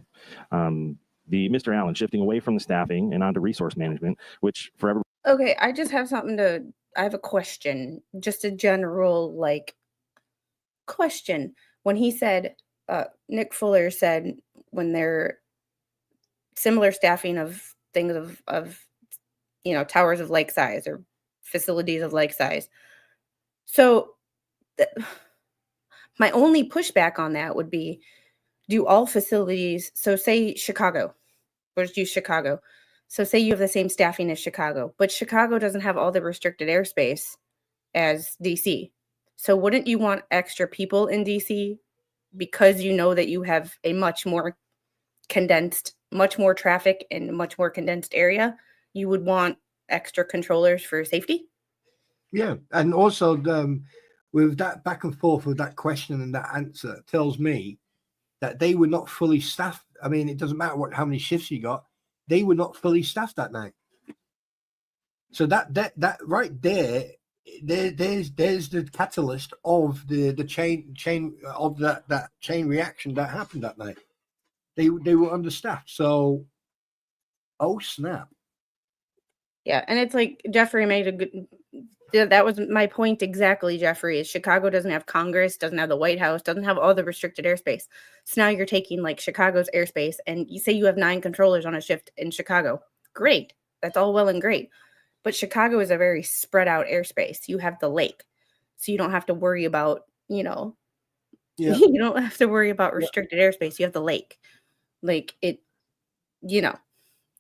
Mr. Allen, shifting away from the staffing and onto resource management, which for every. Okay, I just have I have a question, just a general question. When he said, Nick Fuller said, when they're similar staffing of things of towers of like size or facilities of like size. So my only pushback on that would be, do all facilities, so say Chicago, let's use Chicago. So say you have the same staffing as Chicago, but Chicago doesn't have all the restricted airspace as DC. So wouldn't you want extra people in DC because you know that you have a much more traffic and much more condensed area? You would want extra controllers for safety? Yeah, and also with that back and forth with that question and that answer tells me that they were not fully staffed. I mean, it doesn't matter how many shifts you got, they were not fully staffed that night. So that right there, there's the catalyst of the chain of that chain reaction that happened that night. They were understaffed. So, oh snap! Yeah, and it's like Jeffrey made a good. That was my point exactly, Jeffrey. Is Chicago doesn't have Congress, doesn't have the White House, doesn't have all the restricted airspace. So now you're taking like Chicago's airspace, and you say you have 9 controllers on a shift in Chicago. Great, that's all well and great, but Chicago is a very spread out airspace. You have the lake, so you don't have to worry about you don't have to worry about restricted airspace. You have the lake, like it.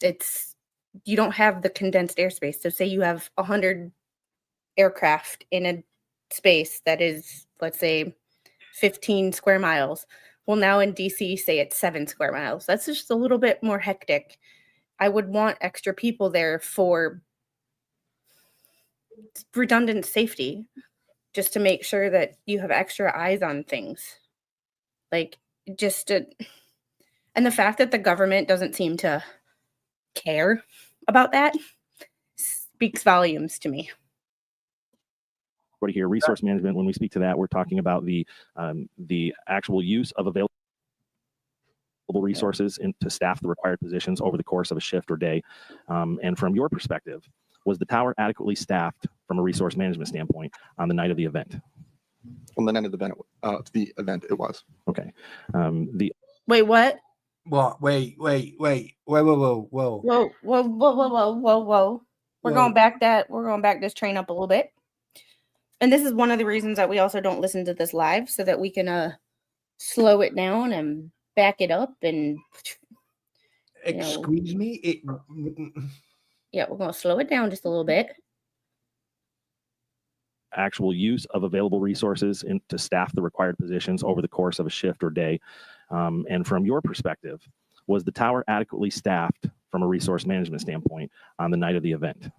It's you don't have the condensed airspace. So say you have 100 aircraft in a space that is, let's say, 15 square miles. Well, now in DC, say it's 7 square miles. That's just a little bit more hectic. I would want extra people there for redundant safety, just to make sure that you have extra eyes on things. Like, and the fact that the government doesn't seem to care about that speaks volumes to me. Here, resource management. When we speak to that, we're talking about the actual use of available resources to staff the required positions over the course of a shift or day. And from your perspective, was the tower adequately staffed from a resource management standpoint on the night of the event? On the night of the event, it was. Okay. Wait, what? What? Wait. Whoa. We're going back this train up a little bit. And this is one of the reasons that we also don't listen to this live, so that we can slow it down and back it up and excuse me. Yeah, we're going to slow it down just a little bit. Actual use of available resources to staff the required positions over the course of a shift or day. And from your perspective, was the tower adequately staffed from a resource management standpoint on the night of the event?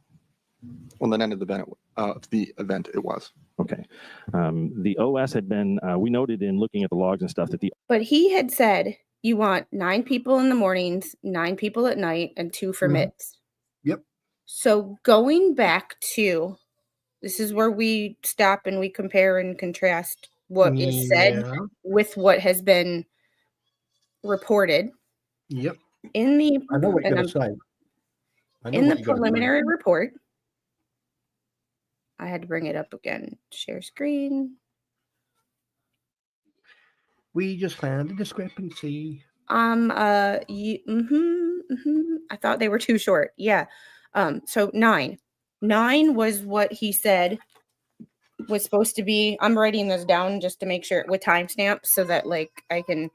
On the night of the event, it was. Okay. The OS had been, we noted in looking at the logs and stuff that But he had said you want 9 people in the mornings, 9 people at night, and 2 for mids. Yep. So going back to, this is where we stop and we compare and contrast what is said with what has been reported. Yep. In the I know what you're going to say. In the preliminary report, I had to bring it up again. Share screen. We just found a discrepancy. I thought they were too short. Yeah. So 9 was what he said was supposed to be. I'm writing this down just to make sure with timestamps so that like I can.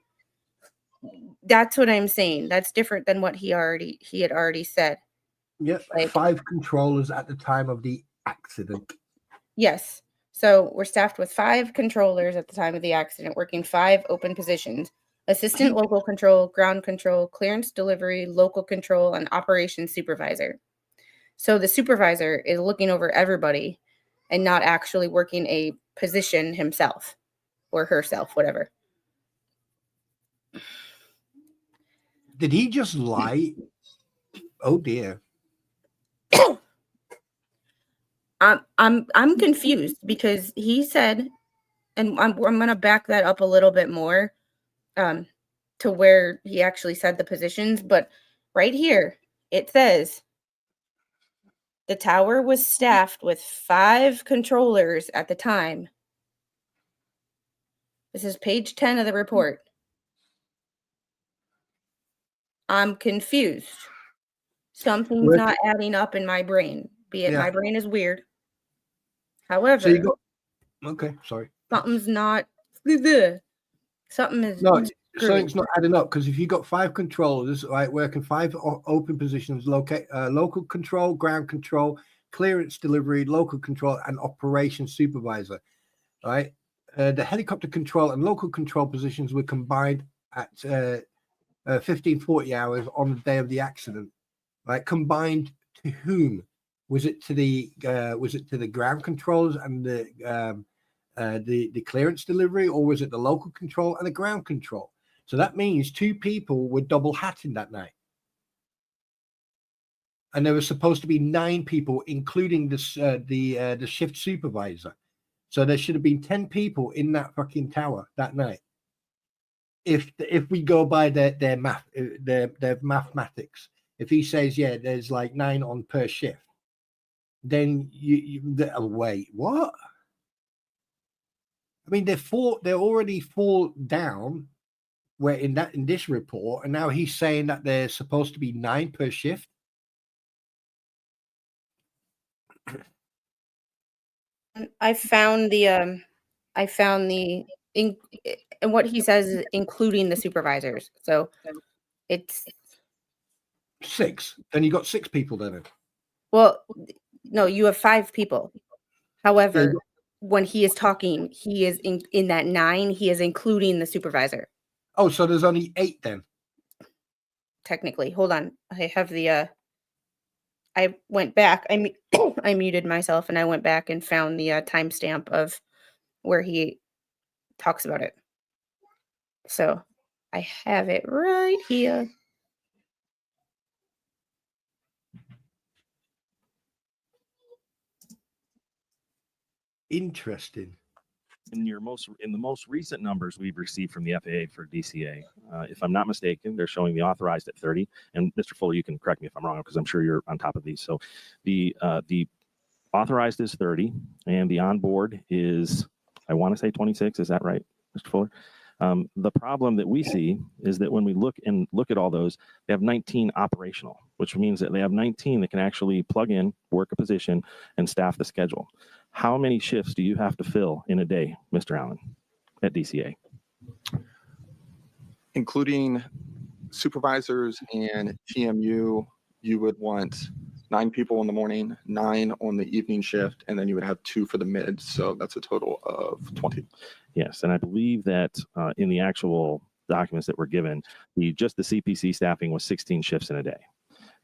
That's what I'm saying. That's different than what he had already said. Yep. Like, 5 controllers at the time of the accident. Yes. So we're staffed with 5 controllers at the time of the accident, working 5 open positions: assistant local control, ground control, clearance delivery, local control, and operations supervisor. So the supervisor is looking over everybody and not actually working a position himself or herself, whatever. Did he just lie? Oh dear. I'm confused because he said, and I'm going to back that up a little bit more to where he actually said the positions, but right here it says the tower was staffed with 5 controllers at the time. This is page 10 of the report. I'm confused. Something's not adding up in my brain. Be it my brain is weird. However, so you got, okay, sorry. Something's not. Something is. No, something's not adding up because if you got 5 controllers, right, working 5 open positions, local control, ground control, clearance delivery, local control, and operations supervisor, right? The helicopter control and local control positions were combined at 1540 hours on the day of the accident, right? Combined to whom? Was it to the ground controllers and the clearance delivery, or was it the local control and the ground control? So that means 2 people were double hatting that night, and there was supposed to be 9 people, including the shift supervisor. So there should have been 10 people in that fucking tower that night. If we go by their mathematics, if he says there's like 9 on per shift, then wait, what? I mean, they're already fall down where in this report, and now he's saying that there's supposed to be 9 per shift. I found the and what he says is including the supervisors. So it's 6. Then you got 6 people then. well, no, you have 5 people. However, Yeah. when he is talking, he is in that 9, he is including the supervisor. Oh, so there's only 8 then. Technically, hold on. I have the I went back. I muted myself and I went back and found the timestamp of where he talks about it. So I have it right here. Interesting. In the most recent numbers we've received from the FAA for DCA, if I'm not mistaken, they're showing the authorized at 30. And Mr. Fuller, you can correct me if I'm wrong because I'm sure you're on top of these. So the authorized is 30, and the onboard is, I want to say 26. Is that right, Mr. Fuller? The problem that we see is that when we look at all those, they have 19 operational, which means that they have 19 that can actually plug in, work a position, and staff the schedule. How many shifts do you have to fill in a day, Mr. Allen, at DCA? Including supervisors and TMU, you would want 9 people in the morning, 9 on the evening shift, and then you would have 2 for the mid. So that's a total of 20. Yes, and I believe that in the actual documents that were given, just the CPC staffing was 16 shifts in a day.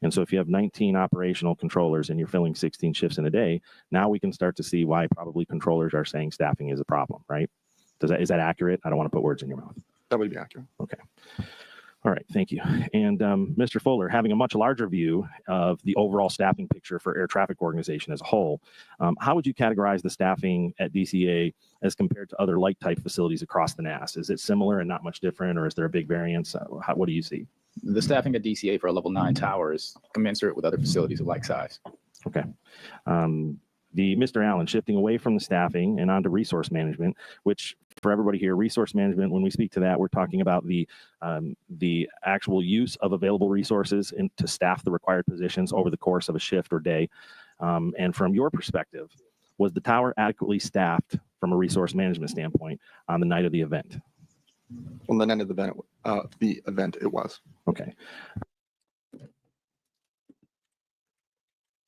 And so if you have 19 operational controllers and you're filling 16 shifts in a day, now we can start to see why probably controllers are saying staffing is a problem, right? Is that accurate? I don't want to put words in your mouth. That would be accurate. Okay. All right, thank you. And Mr. Fuller, having a much larger view of the overall staffing picture for air traffic organization as a whole, how would you categorize the staffing at DCA as compared to other like type facilities across the NAS? Is it similar and not much different, or is there a big variance? What do you see? The staffing at DCA for a level 9 tower is commensurate with other facilities of like size. Okay. Mr. Allen, shifting away from the staffing and onto resource management, which for everybody here, resource management, when we speak to that, we're talking about the actual use of available resources to staff the required positions over the course of a shift or day. And from your perspective, was the tower adequately staffed from a resource management standpoint on the night of the event? On the night of the event, it was. Okay.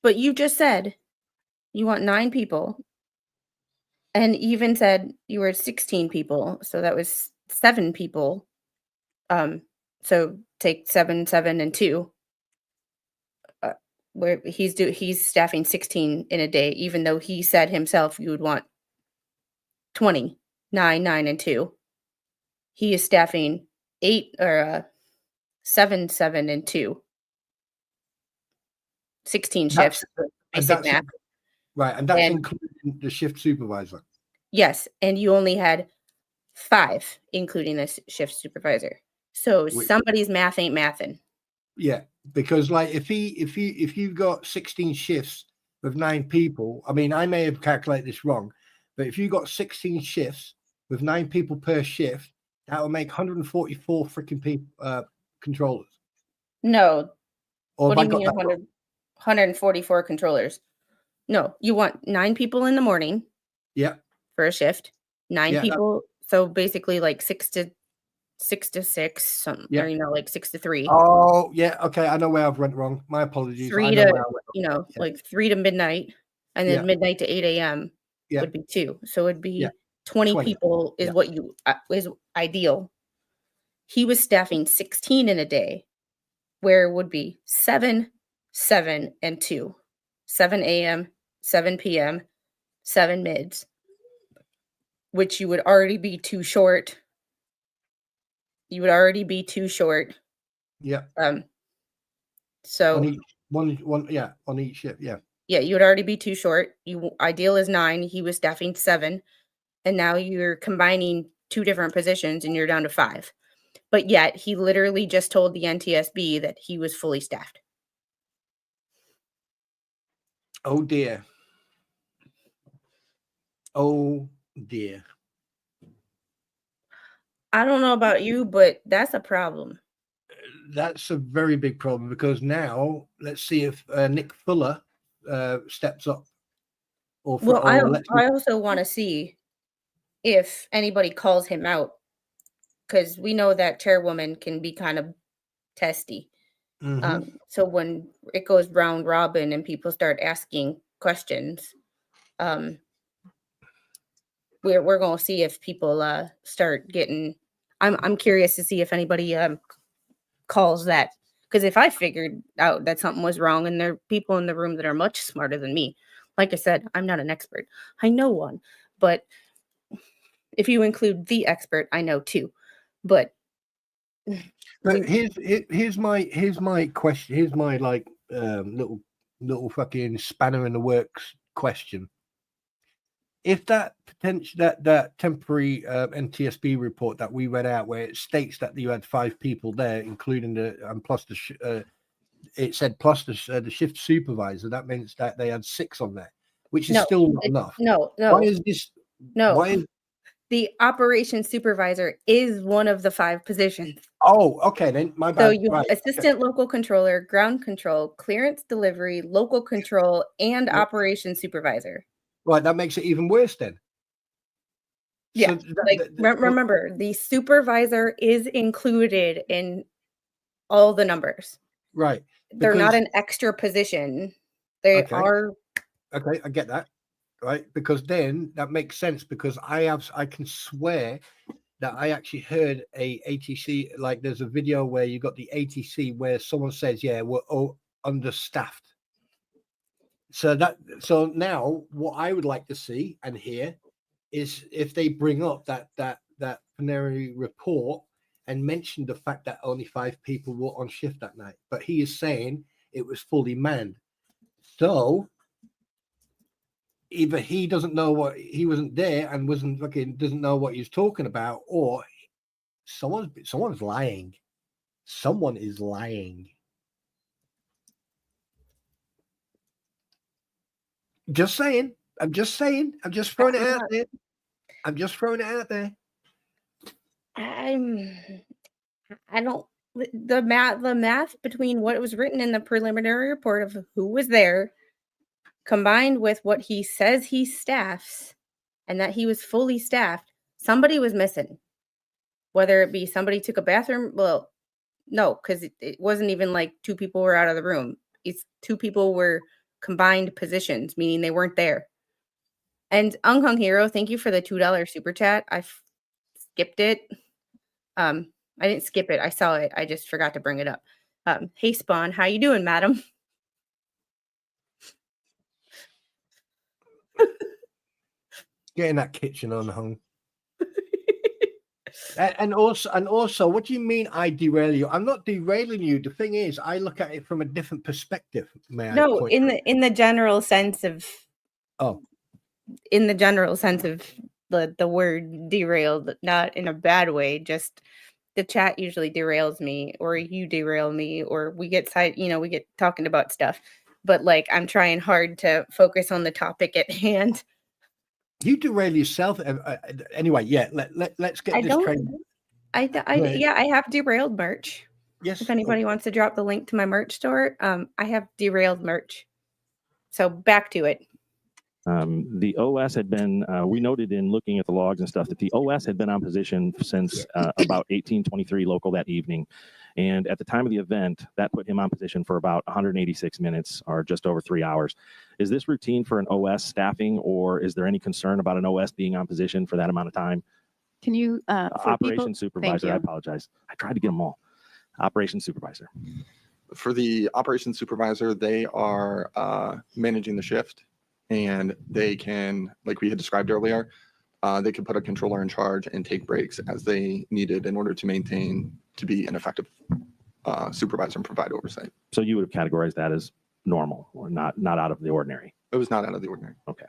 But you just said you want 9 people and even said you were 16 people. So that was 7 people. So take 7, 7, and 2. Where he's staffing 16 in a day, even though he said himself you would want 20, 9, 9, and 2. He is staffing 8 or 7, 7, and 2. 16 shifts. Basic math. Right, and that's including the shift supervisor. Yes, and you only had 5, including the shift supervisor. So somebody's math ain't mathing. Yeah, because like if you've got 16 shifts with 9 people, I mean, I may have calculated this wrong, but if you got 16 shifts with 9 people per shift, that will make 144 freaking people controllers. No. Or what do you mean 144 controllers? No, you want 9 people in the morning. Yeah. For a shift. 9 people. So basically like 6 to 6, something, or like 6 to 3. Oh, yeah. Okay, I know where I've went wrong. My apologies. 3 to like 3 to midnight, and then midnight to 8 a.m. would be 2. So it'd be 20 people is what you is ideal. He was staffing 16 in a day, where it would be 7, 7, and 2. 7 a.m., 7 p.m., 7 mids, which you would already be too short. You would already be too short. Yeah. So on each shift. Yeah. Yeah, you would already be too short. Ideal is 9. He was staffing 7, and now you're combining 2 different positions, and you're down to 5. But yet he literally just told the NTSB that he was fully staffed. Oh dear. Oh dear. I don't know about you, but that's a problem. That's a very big problem because now let's see if Nick Fuller steps up. Well, I also want to see if anybody calls him out, because we know that chairwoman can be kind of testy. So when it goes round robin and people start asking questions, we're going to see if people start getting. I'm curious to see if anybody calls that, because if I figured out that something was wrong and there are people in the room that are much smarter than me, like I said, I'm not an expert. I know one, but if you include the expert, I know two. But here's my question. Here's my like little fucking spanner in the works question. If that that temporary NTSB report that we read out, where it states that you had 5 people there, including the plus the it said plus the shift supervisor, that means that they had 6 on there, which is still not enough. No. Why is this? No. Why is the operations supervisor is one of the 5 positions? Oh, okay, then my bad. So you have assistant local controller, ground control, clearance delivery, local control, and operations supervisor. Right, that makes it even worse then. Yeah, remember, the supervisor is included in all the numbers. Right. They're not an extra position. They are. Okay, I get that. Right, because then that makes sense, because I can swear that I actually heard a ATC, like there's a video where you got the ATC where someone says, yeah, we're all understaffed. So now what I would like to see and hear is if they bring up that plenary report and mention the fact that only 5 people were on shift that night, but he is saying it was fully manned. So either he doesn't know what, he wasn't there and doesn't know what he's talking about, or someone's lying. Someone is lying. Just saying. I'm just saying. I'm just throwing it out there. I'm just throwing it out there. I don't. The math between what was written in the preliminary report of who was there, combined with what he says he staffs, and that he was fully staffed, somebody was missing. Whether it be somebody took a bathroom, well, no, because it wasn't even like 2 people were out of the room. It's 2 people were combined positions, meaning they weren't there. And Unhung Hero, thank you for the $2 super chat. I skipped it. I didn't skip it. I saw it. I just forgot to bring it up. Hey Spawn, how you doing, madam? Getting that kitchen unhung. and also, what do you mean I derail you? I'm not derailing you. The thing is, I look at it from a different perspective. No, in the general sense of in the general sense of the word derailed, not in a bad way. Just the chat usually derails me, or you derail me, or we get we get talking about stuff. But like, I'm trying hard to focus on the topic at hand. You derail yourself anyway. Yeah, let's get this train. I have derailed merch. Yes. If anybody wants to drop the link to my merch store, I have derailed merch. So back to it. The OS had been, we noted in looking at the logs and stuff that the OS had been on position since about 1823 local that evening. And at the time of the event, that put him on position for about 186 minutes, or just over 3 hours. Is this routine for an OS staffing, or is there any concern about an OS being on position for that amount of time? Can you, Operations supervisor, I apologize. I tried to get them all. Operations supervisor. For the operations supervisor, they are managing the shift, and they can, like we had described earlier, they can put a controller in charge and take breaks as they needed in order to be an effective supervisor and provide oversight. So you would have categorized that as normal, or not out of the ordinary? It was not out of the ordinary. Okay.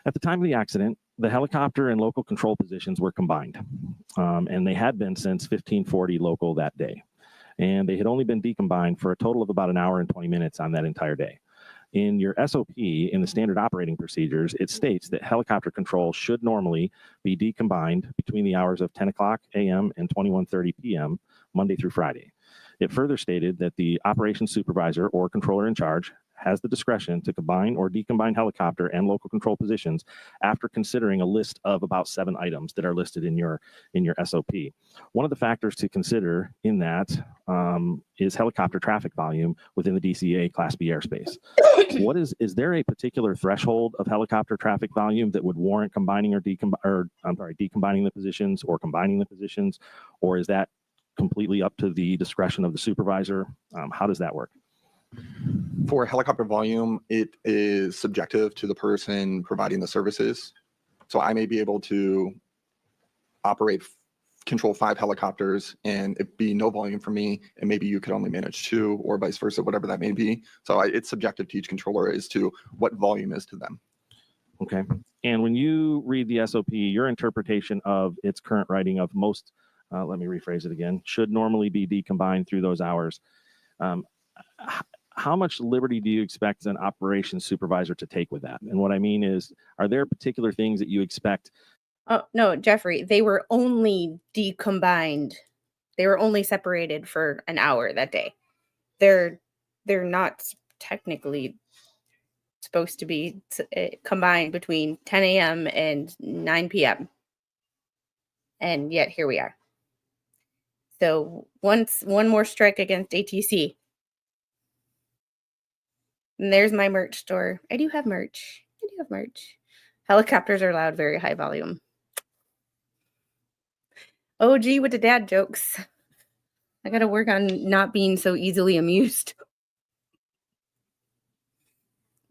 At the time of the accident, the helicopter and local control positions were combined, and they had been since 1540 local that day. And they had only been decombined for a total of about an hour and 20 minutes on that entire day. In your SOP, in the standard operating procedures, it states that helicopter control should normally be decombined between the hours of 10 o'clock a.m. and 21:30 p.m., Monday through Friday. It further stated that the operations supervisor or controller in charge has the discretion to combine or decombine helicopter and local control positions after considering a list of about 7 items that are listed in your SOP. One of the factors to consider in that is helicopter traffic volume within the DCA Class B airspace. Is there a particular threshold of helicopter traffic volume that would warrant combining or decombining the positions or combining the positions, or is that completely up to the discretion of the supervisor? How does that work? For helicopter volume, it is subjective to the person providing the services. So I may be able to control 5 helicopters and it be no volume for me, and maybe you could only manage 2 or vice versa, whatever that may be. So it's subjective to each controller as to what volume is to them. Okay. And when you read the SOP, your interpretation of its current writing of most, let me rephrase it again, should normally be decombined through those hours. How much liberty do you expect an operations supervisor to take with that? And what I mean is, are there particular things that you expect? Oh, no, Jeffrey, they were only decombined. They were only separated for an hour that day. They're not technically supposed to be combined between 10 a.m. and 9 p.m. And yet here we are. So one more strike against ATC. And there's my merch store. I do have merch. Helicopters are loud, very high volume. Oh, gee, with the dad jokes. I got to work on not being so easily amused.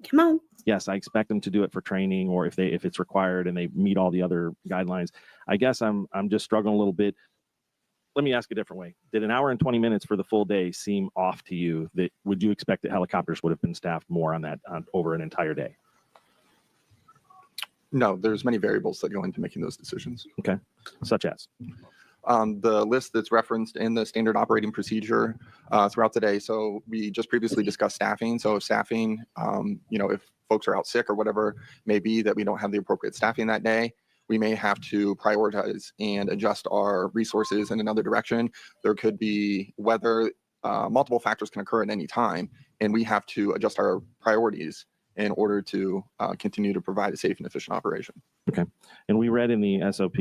Come on. Yes, I expect them to do it for training, or if it's required and they meet all the other guidelines. I guess I'm just struggling a little bit. Let me ask a different way. Did an hour and 20 minutes for the full day seem off to you? Would you expect that helicopters would have been staffed more on that over an entire day? No, there's many variables that go into making those decisions. Okay, such as? The list that's referenced in the standard operating procedure throughout the day. So we just previously discussed staffing. So if staffing, if folks are out sick or whatever may be that we don't have the appropriate staffing that day, we may have to prioritize and adjust our resources in another direction. There could be weather, multiple factors can occur at any time, and we have to adjust our priorities in order to continue to provide a safe and efficient operation. Okay. And we read in the SOP,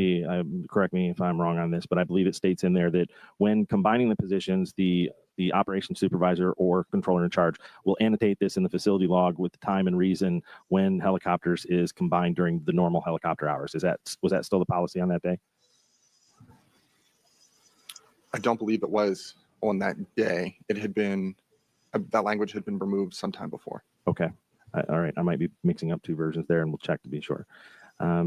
correct me if I'm wrong on this, but I believe it states in there that when combining the positions, the operations supervisor or controller in charge will annotate this in the facility log with the time and reason when helicopters is combined during the normal helicopter hours. Was that still the policy on that day? I don't believe it was on that day. It had been, that language had been removed sometime before. Okay. All right. I might be mixing up 2 versions there, and we'll check to be sure. How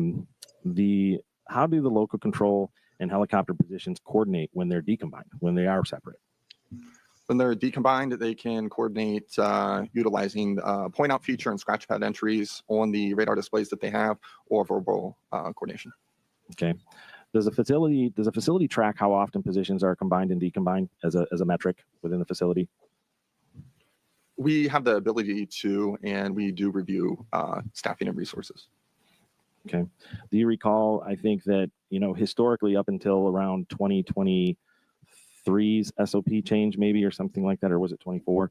do the local control and helicopter positions coordinate when they're decombined, when they are separate? When they're decombined, they can coordinate utilizing point out feature and scratch pad entries on the radar displays that they have, or verbal coordination. Okay. Does a facility track how often positions are combined and decombined as a metric within the facility? We have the ability to, and we do review staffing and resources. Okay. Do you recall, I think that, historically up until around 2023's SOP change maybe, or something like that, or was it 24,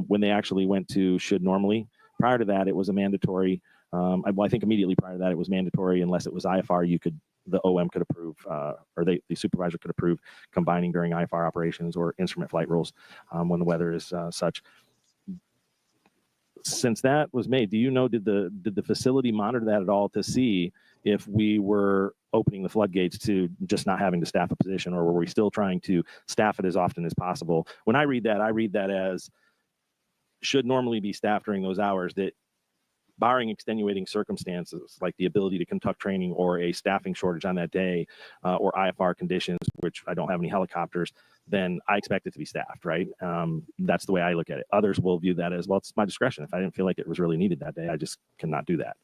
when they actually went to should normally? Prior to that, it was a mandatory, I think immediately prior to that, it was mandatory unless it was IFR, the OM could approve, or the supervisor could approve combining during IFR operations or instrument flight rules when the weather is such. Since that was made, do you know, did the facility monitor that at all to see if we were opening the floodgates to just not having to staff a position, or were we still trying to staff it as often as possible? When I read that as should normally be staffed during those hours, that barring extenuating circumstances like the ability to conduct training or a staffing shortage on that day, or IFR conditions, which I don't have any helicopters, then I expect it to be staffed, right? That's the way I look at it. Others will view that as, well, it's my discretion. If I didn't feel like it was really needed that day, I just cannot do that.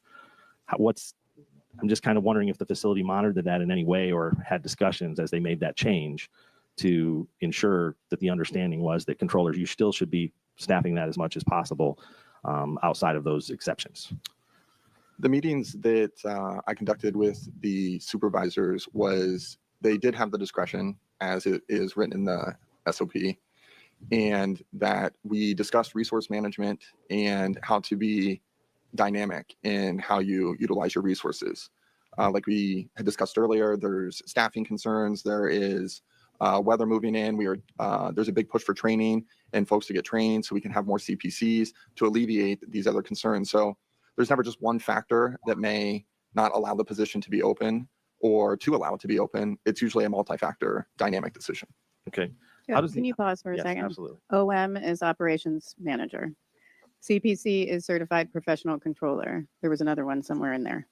I'm just kind of wondering if the facility monitored that in any way or had discussions as they made that change to ensure that the understanding was that controllers, you still should be staffing that as much as possible outside of those exceptions. The meetings that I conducted with the supervisors was they did have the discretion as it is written in the SOP, and that we discussed resource management and how to be dynamic in how you utilize your resources. Like we had discussed earlier, there's staffing concerns, there is weather moving in. There's a big push for training and folks to get trained so we can have more CPCs to alleviate these other concerns. So there's never just one factor that may not allow the position to be open or to allow it to be open. It's usually a multi-factor dynamic decision. Okay. Can you pause for a Yes, second? absolutely. OM is operations manager. CPC is certified professional controller. There was another one somewhere in there.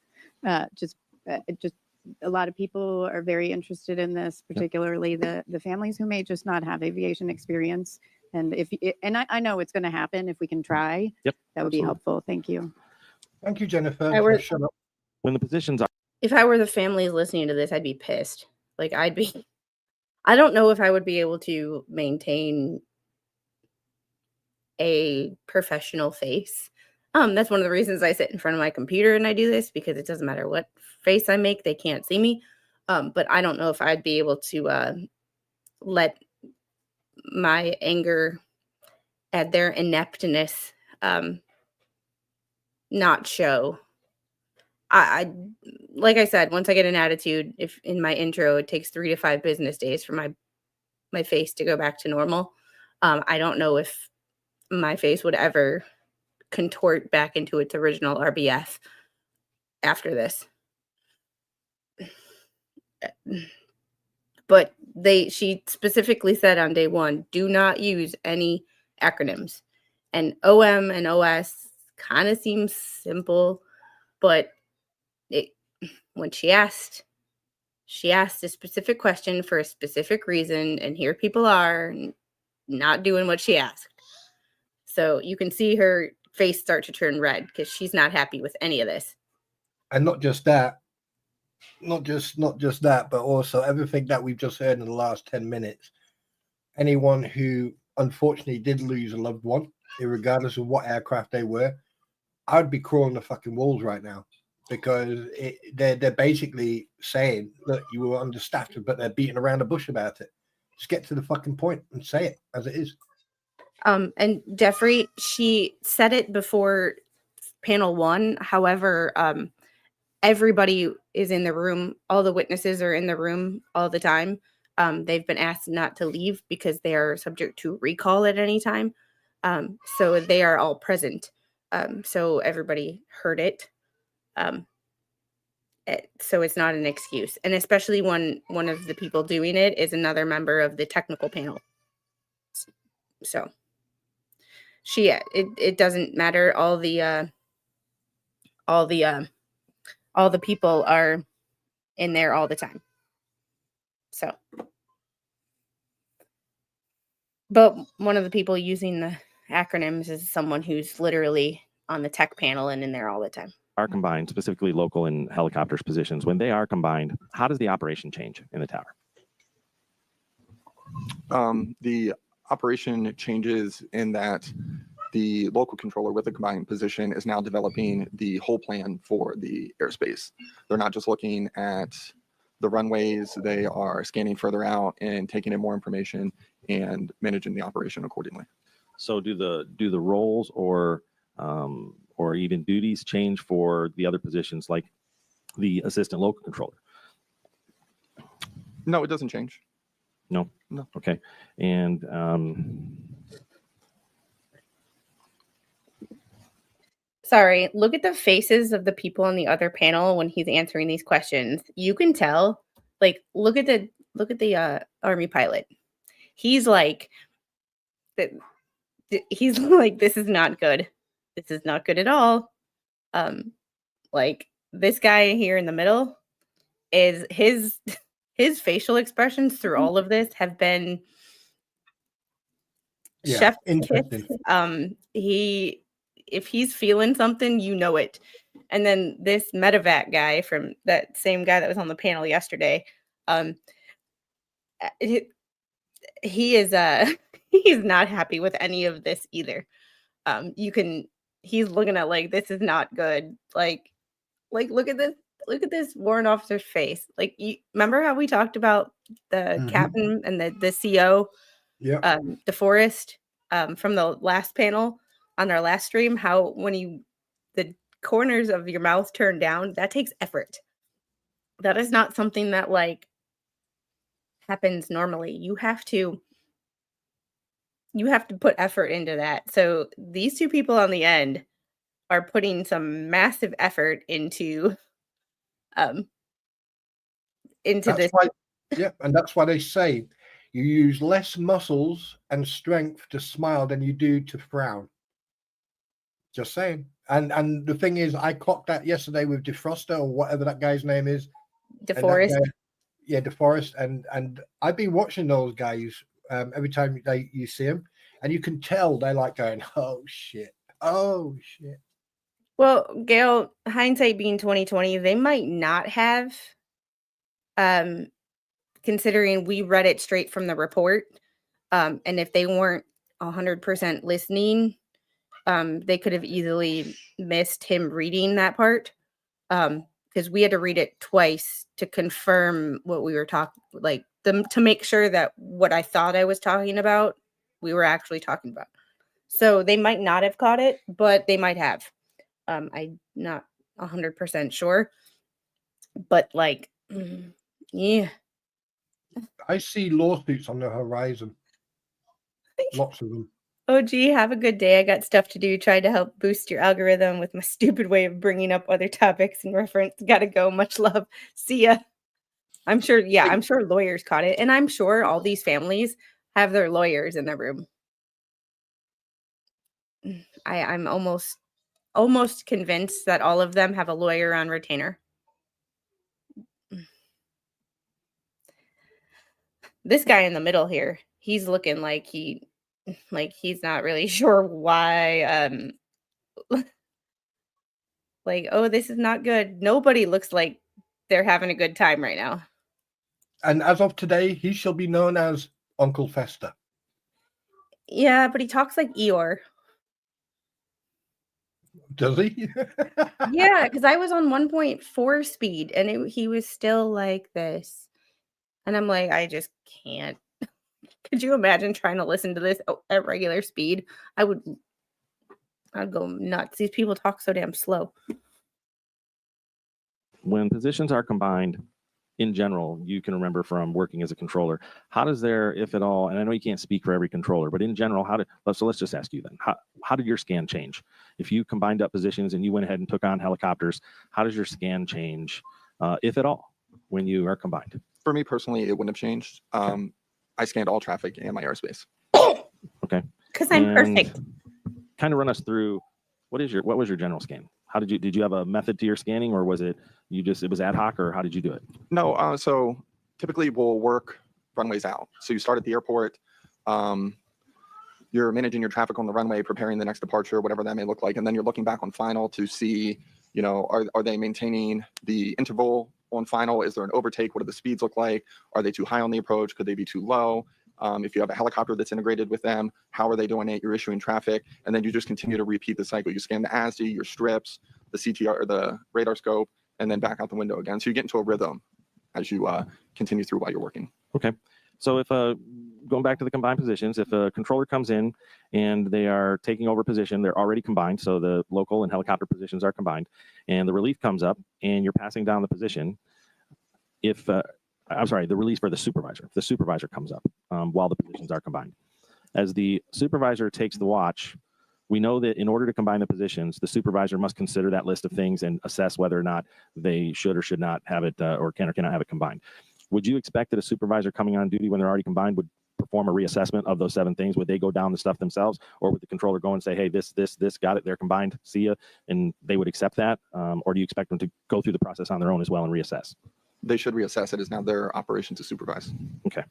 Just a lot of people are very interested in this, particularly the families who may just not have aviation experience. And I know it's going to happen if we can try. Yep. That would be helpful. Thank you. Thank you, Jennifer. When the positions are If I were the families listening to this, I'd be pissed. Like I don't know if I would be able to maintain a professional face. That's one of the reasons I sit in front of my computer and I do this, because it doesn't matter what face I make, they can't see me. But I don't know if I'd be able to let my anger at their ineptness not show. I like I said, once I get an attitude, if in my intro, it takes 3 to 5 business days for my face to go back to normal. I don't know if my face would ever contort back into its original RBF after this. But she specifically said on day 1, do not use any acronyms. And OM and OS kind of seems simple, but when she asked a specific question for a specific reason, and here people are not doing what she asked. So you can see her face start to turn red because she's not happy with any of this. And not just that, not just that, but also everything that we've just heard in the last 10 minutes. Anyone who unfortunately did lose a loved one, regardless of what aircraft they were, I would be crawling the fucking walls right now, because they're basically saying, look, you were understaffed, but they're beating around the bush about it. Just get to the fucking point and say it as it is. And Jeffrey, she said it before panel 1. However, everybody is in the room. All the witnesses are in the room all the time. They've been asked not to leave because they are subject to recall at any time. So they are all present. So everybody heard it. So it's not an excuse. And especially when one of the people doing it is another member of the technical panel. So it doesn't matter. All the people are in there all the time. So, but one of the people using the acronyms is someone who's literally on the tech panel and in there all the time. Are combined, specifically local and helicopters positions, when they are combined, how does the operation change in the tower? The operation changes in that the local controller with the combined position is now developing the whole plan for the airspace. They're not just looking at the runways, they are scanning further out and taking in more information and managing the operation accordingly. So do the roles or even duties change for the other positions, like the assistant local controller? No, it doesn't change. No. Okay. And sorry, look at the faces of the people on the other panel when he's answering these questions. You can tell, like, look at the Army pilot. He's like, this is not good. This is not good at all. Like, this guy here in the middle is his facial expressions through all of this have been chef's kiss. If he's feeling something, you know it. And then this medevac guy from that same guy that was on the panel yesterday, he is not happy with any of this either. You can he's looking at like, this is not good. Like look at this warrant officer's face. Like, you remember how we talked about the captain and the CO, DeForest, from the last panel on our last stream, how when the corners of your mouth turn down, that takes effort. That is not something that like happens normally. You have to put effort into that. So these two people on the end are putting some massive effort into this. Why, yeah, and that's why they say you use less muscles and strength to smile than you do to frown. Just saying. And the thing is, I clocked that yesterday with DeFroster or whatever that guy's name is. DeForest. Yeah, DeForest. And I've been watching those guys every time you see them, and you can tell they're like going, oh shit. Well, Gail, hindsight being 2020, they might not have, considering we read it straight from the report. And if they weren't 100% listening, they could have easily missed him reading that part. Because we had to read it twice to confirm what we were talking, like to make sure that what I thought I was talking about, we were actually talking about. So they might not have caught it, but they might have. I'm not 100% sure, but like, yeah. I see lawsuits on the horizon. Lots of them. Oh, gee, have a good day. I got stuff to do. Tried to help boost your algorithm with my stupid way of bringing up other topics and reference. Gotta go. Much love. See ya. I'm sure lawyers caught it. And I'm sure all these families have their lawyers in their room. I'm almost convinced that all of them have a lawyer on retainer. This guy in the middle here, he's looking like he's not really sure why. Like, oh, this is not good. Nobody looks like they're having a good time right now. And as of today, he shall be known as Uncle Fester. Yeah, but he talks like Eeyore. Does he? Yeah, because I was on 1.4 speed and he was still like this. And I'm like, I just can't. Could you imagine trying to listen to this at regular speed? I'd go nuts. These people talk so damn slow. When positions are combined, in general, you can remember from working as a controller, how does there, if at all, and I know you can't speak for every controller, but in general, so let's just ask you then, how did your scan change? If you combined up positions and you went ahead and took on helicopters, how does your scan change, if at all, when you are combined? For me personally, it wouldn't have changed. I scanned all traffic in my airspace. Okay. Because I'm perfect. Kind of run us through what was your general scan? How did you have a method to your scanning, or was it it was ad hoc, or how did you do it? No, so typically we'll work runways out. So you start at the airport, you're managing your traffic on the runway, preparing the next departure, whatever that may look like, and then you're looking back on final to see, are they maintaining the interval on final? Is there an overtake? What do the speeds look like? Are they too high on the approach? Could they be too low? If you have a helicopter that's integrated with them, how are they doing it? You're issuing traffic, and then you just continue to repeat the cycle. You scan the ASDI, your strips, the CTR, or the radar scope, and then back out the window again. So you get into a rhythm as you continue through while you're working. Okay. So if going back to the combined positions, if a controller comes in and they are taking over position, they're already combined. So the local and helicopter positions are combined, and the relief comes up and you're passing down the position. The release for the supervisor. If the supervisor comes up while the positions are combined. As the supervisor takes the watch, we know that in order to combine the positions, the supervisor must consider that list of things and assess whether or not they should or should not have it or can or cannot have it combined. Would you expect that a supervisor coming on duty when they're already combined would perform a reassessment of those 7 things? Would they go down the stuff themselves, or would the controller go and say, hey, this, got it, they're combined, see ya, and they would accept that? Or do you expect them to go through the process on their own as well and reassess? They should reassess. It is now their operation to supervise. Okay.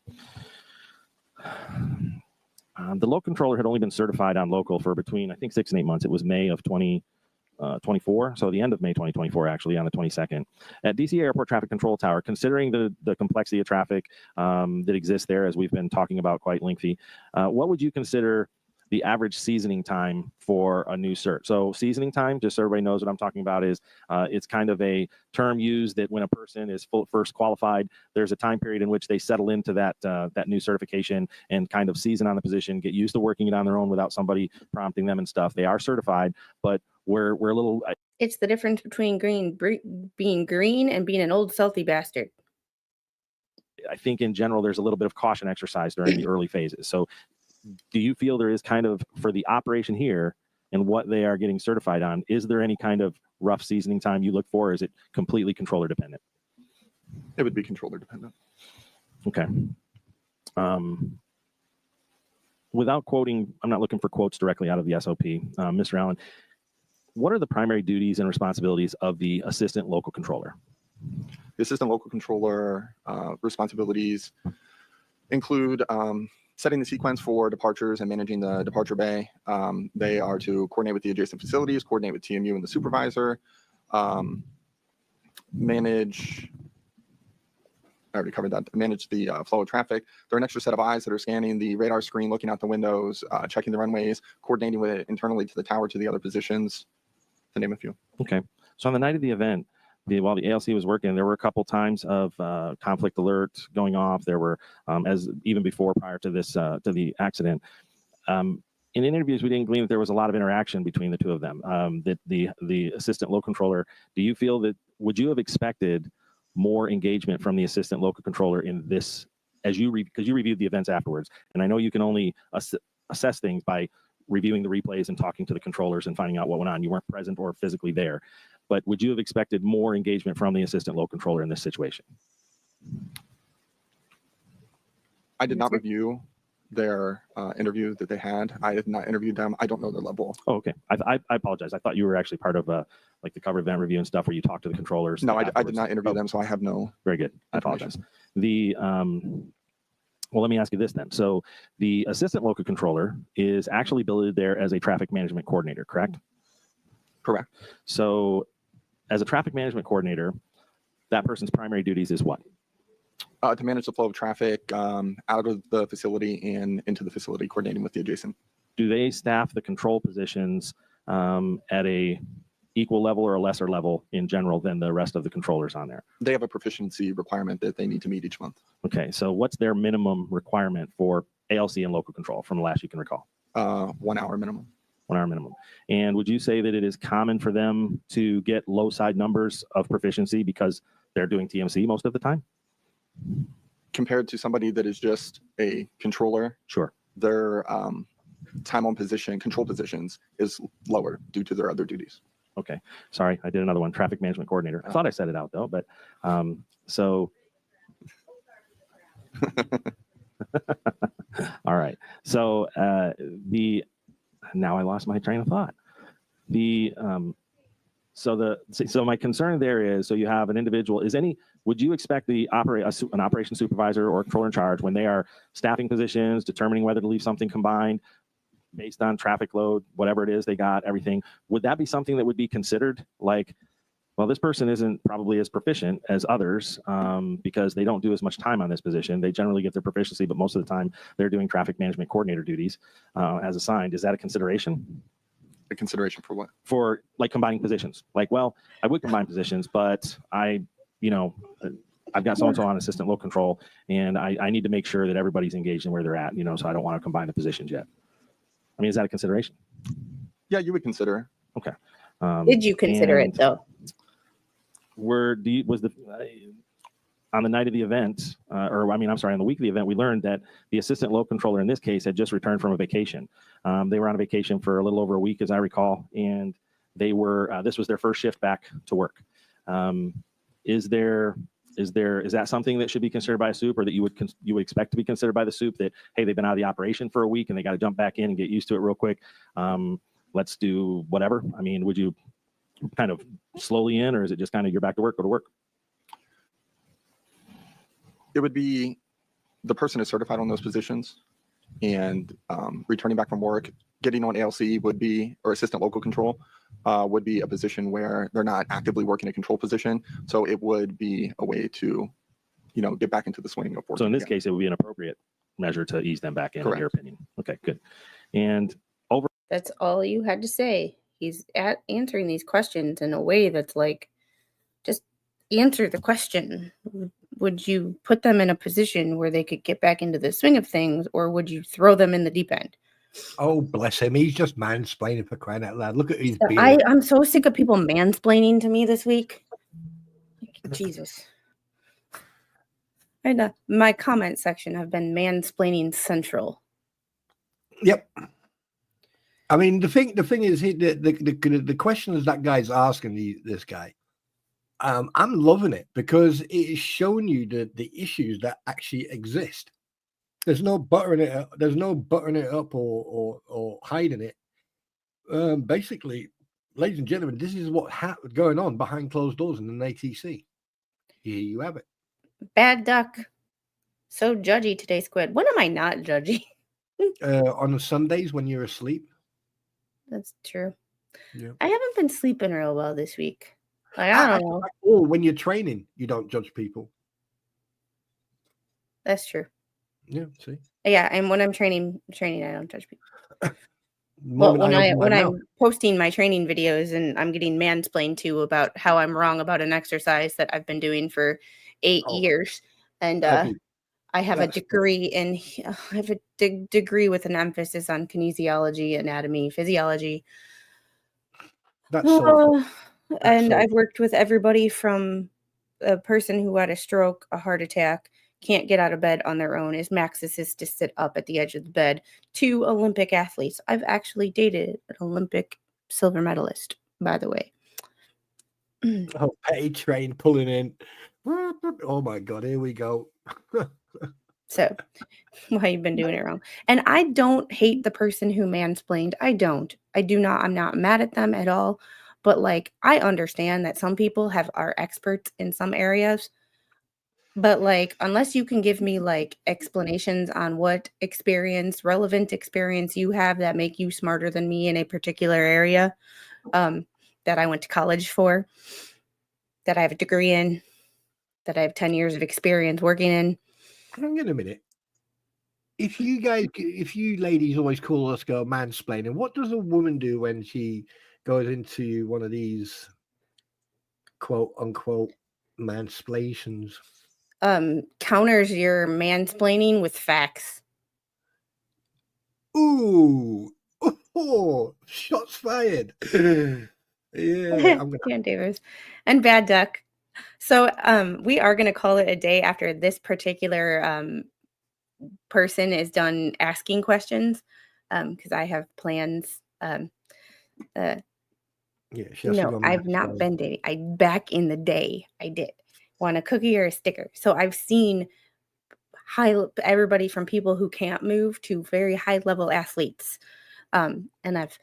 The local controller had only been certified on local for between, I think, 6 and 8 months. It was May of 2024, so the end of May 2024, actually, on the 22nd. At DCA Airport Traffic Control Tower, considering the complexity of traffic that exists there, as we've been talking about quite lengthy, what would you consider the average seasoning time for a new cert. So seasoning time, just so everybody knows what I'm talking about, is it's kind of a term used that when a person is first qualified, there's a time period in which they settle into that new certification and kind of season on the position, get used to working it on their own without somebody prompting them and stuff. They are certified, but we're a little. It's the difference between being green and being an old salty bastard. I think in general, there's a little bit of caution exercise during the early phases. So do you feel there is kind of, for the operation here and what they are getting certified on, is there any kind of rough seasoning time you look for? Or is it completely controller dependent? It would be controller dependent. Okay. Without quoting, I'm not looking for quotes directly out of the SOP. Mr. Allen, what are the primary duties and responsibilities of the assistant local controller? The assistant local controller responsibilities include setting the sequence for departures and managing the departure bay. They are to coordinate with the adjacent facilities, coordinate with TMU and the supervisor, manage, I already covered that, manage the flow of traffic. There are an extra set of eyes that are scanning the radar screen, looking out the windows, checking the runways, coordinating with it internally to the tower, to the other positions, to name a few. Okay. So on the night of the event, while the ALC was working, there were a couple times of conflict alert going off. There were, as even before, prior to this, to the accident. In interviews, we didn't glean that there was a lot of interaction between the two of them. That the assistant local controller, do you feel that, would you have expected more engagement from the assistant local controller in this, as you because you reviewed the events afterwards, and I know you can only assess things by reviewing the replays and talking to the controllers and finding out what went on. You weren't present or physically there. But would you have expected more engagement from the assistant local controller in this situation? I did not review their interview that they had. I have not interviewed them. I don't know their level. Oh, okay. I apologize. I thought you were actually part of like the cover event review and stuff where you talked to the controllers. No, I did not interview them, so I have no. Very good. I apologize. Well, let me ask you this then. So the assistant local controller is actually billeted there as a traffic management coordinator, correct? Correct. So as a traffic management coordinator, that person's primary duties is what? To manage the flow of traffic out of the facility and into the facility, coordinating with the adjacent. Do they staff the control positions at a equal level or a lesser level in general than the rest of the controllers on there? They have a proficiency requirement that they need to meet each month. Okay, so what's their minimum requirement for ALC and local control from the last you can recall? 1 hour minimum. 1 hour minimum. And would you say that it is common for them to get low side numbers of proficiency because they're doing TMC most of the time? Compared to somebody that is just a controller, sure, their time on position, control positions is lower due to their other duties. Okay, sorry, I did another one, traffic management coordinator. I thought I said it out though, but so. All right, so now I lost my train of thought. So my concern there is, so you have an individual, would you expect an operation supervisor or controller in charge when they are staffing positions, determining whether to leave something combined based on traffic load, whatever it is they got, everything, would that be something that would be considered like, well, this person isn't probably as proficient as others because they don't do as much time on this position. They generally get their proficiency, but most of the time they're doing traffic management coordinator duties as assigned. Is that a consideration? A consideration for what? For like combining positions. Like, well, I would combine positions, but I've got so-and-so on assistant local control and I need to make sure that everybody's engaged in where they're at, so I don't want to combine the positions yet. I mean, is that a consideration? Yeah, you would consider. Okay. Did you consider it though? On the night of the event, on the week of the event, we learned that the assistant local controller in this case had just returned from a vacation. They were on a vacation for a little over a week, as I recall, and they were. This was their first shift back to work. Is that something that should be considered by a soup, or that you would expect to be considered by the soup? That hey, they've been out of the operation for a week and they got to jump back in and get used to it real quick. Let's do whatever. I mean, would you kind of slowly in, or is it just kind of you're back to work, go to work? It would be the person is certified on those positions and returning back from work, getting on ALC would be, or assistant local control would be a position where they're not actively working a control position. So it would be a way to, get back into the swing of work. So in this case, it would be an appropriate measure to ease them back in your opinion. Okay, good. And That's all you had to say. He's answering these questions in a way that's like, just answer the question. Would you put them in a position where they could get back into the swing of things, or would you throw them in the deep end? Oh, bless him. He's just mansplaining, for crying out loud. Look at his beard. I'm so sick of people mansplaining to me this week. Jesus. And my comment section have been mansplaining central. Yep. I mean, the thing is, the questions that guy's asking this guy, I'm loving it because it is showing you the issues that actually exist. There's no buttering it up. There's no buttering it up or hiding it. Basically, ladies and gentlemen, this is what going on behind closed doors in an ATC. Here you have it. Bad duck. So judgy today, Squid. When am I not judgy? On Sundays when you're asleep. That's true. Yeah. I haven't been sleeping real well this week. Like, I don't know. Or when you're training, you don't judge people. That's true. Yeah, see. Yeah, and when I'm training, I don't judge people. Well, when I'm posting my training videos and I'm getting mansplained to about how I'm wrong about an exercise that I've been doing for 8 years, and I have a degree in degree with an emphasis on kinesiology, anatomy, physiology. And I've worked with everybody from a person who had a stroke, a heart attack, can't get out of bed on their own, is maxis to sit up at the edge of the bed, to Olympic athletes. I've actually dated an Olympic silver medalist, by the way. Oh, petty train pulling in. Oh my God, here we go. So, why you've been doing it wrong. And I don't hate the person who mansplained. I do not. I'm not mad at them at all. But like, I understand that some people are experts in some areas. But like, unless you can give me like explanations on what relevant experience you have that make you smarter than me in a particular area that I went to college for, that I have a degree in, that I have 10 years of experience working in. Hang on a minute. If you ladies always call us girl mansplaining, what does a woman do when she goes into one of these quote unquote mansplainations? Counters your mansplaining with facts. Ooh, oh, shots fired. Yeah, I'm gonna. Dan Davis and Bad Duck. So we are going to call it a day after this particular person is done asking questions, because I have plans. Yeah, no, I've not been dating. Back in the day, I did want a cookie or a sticker. So I've seen everybody from people who can't move to very high level athletes, and I've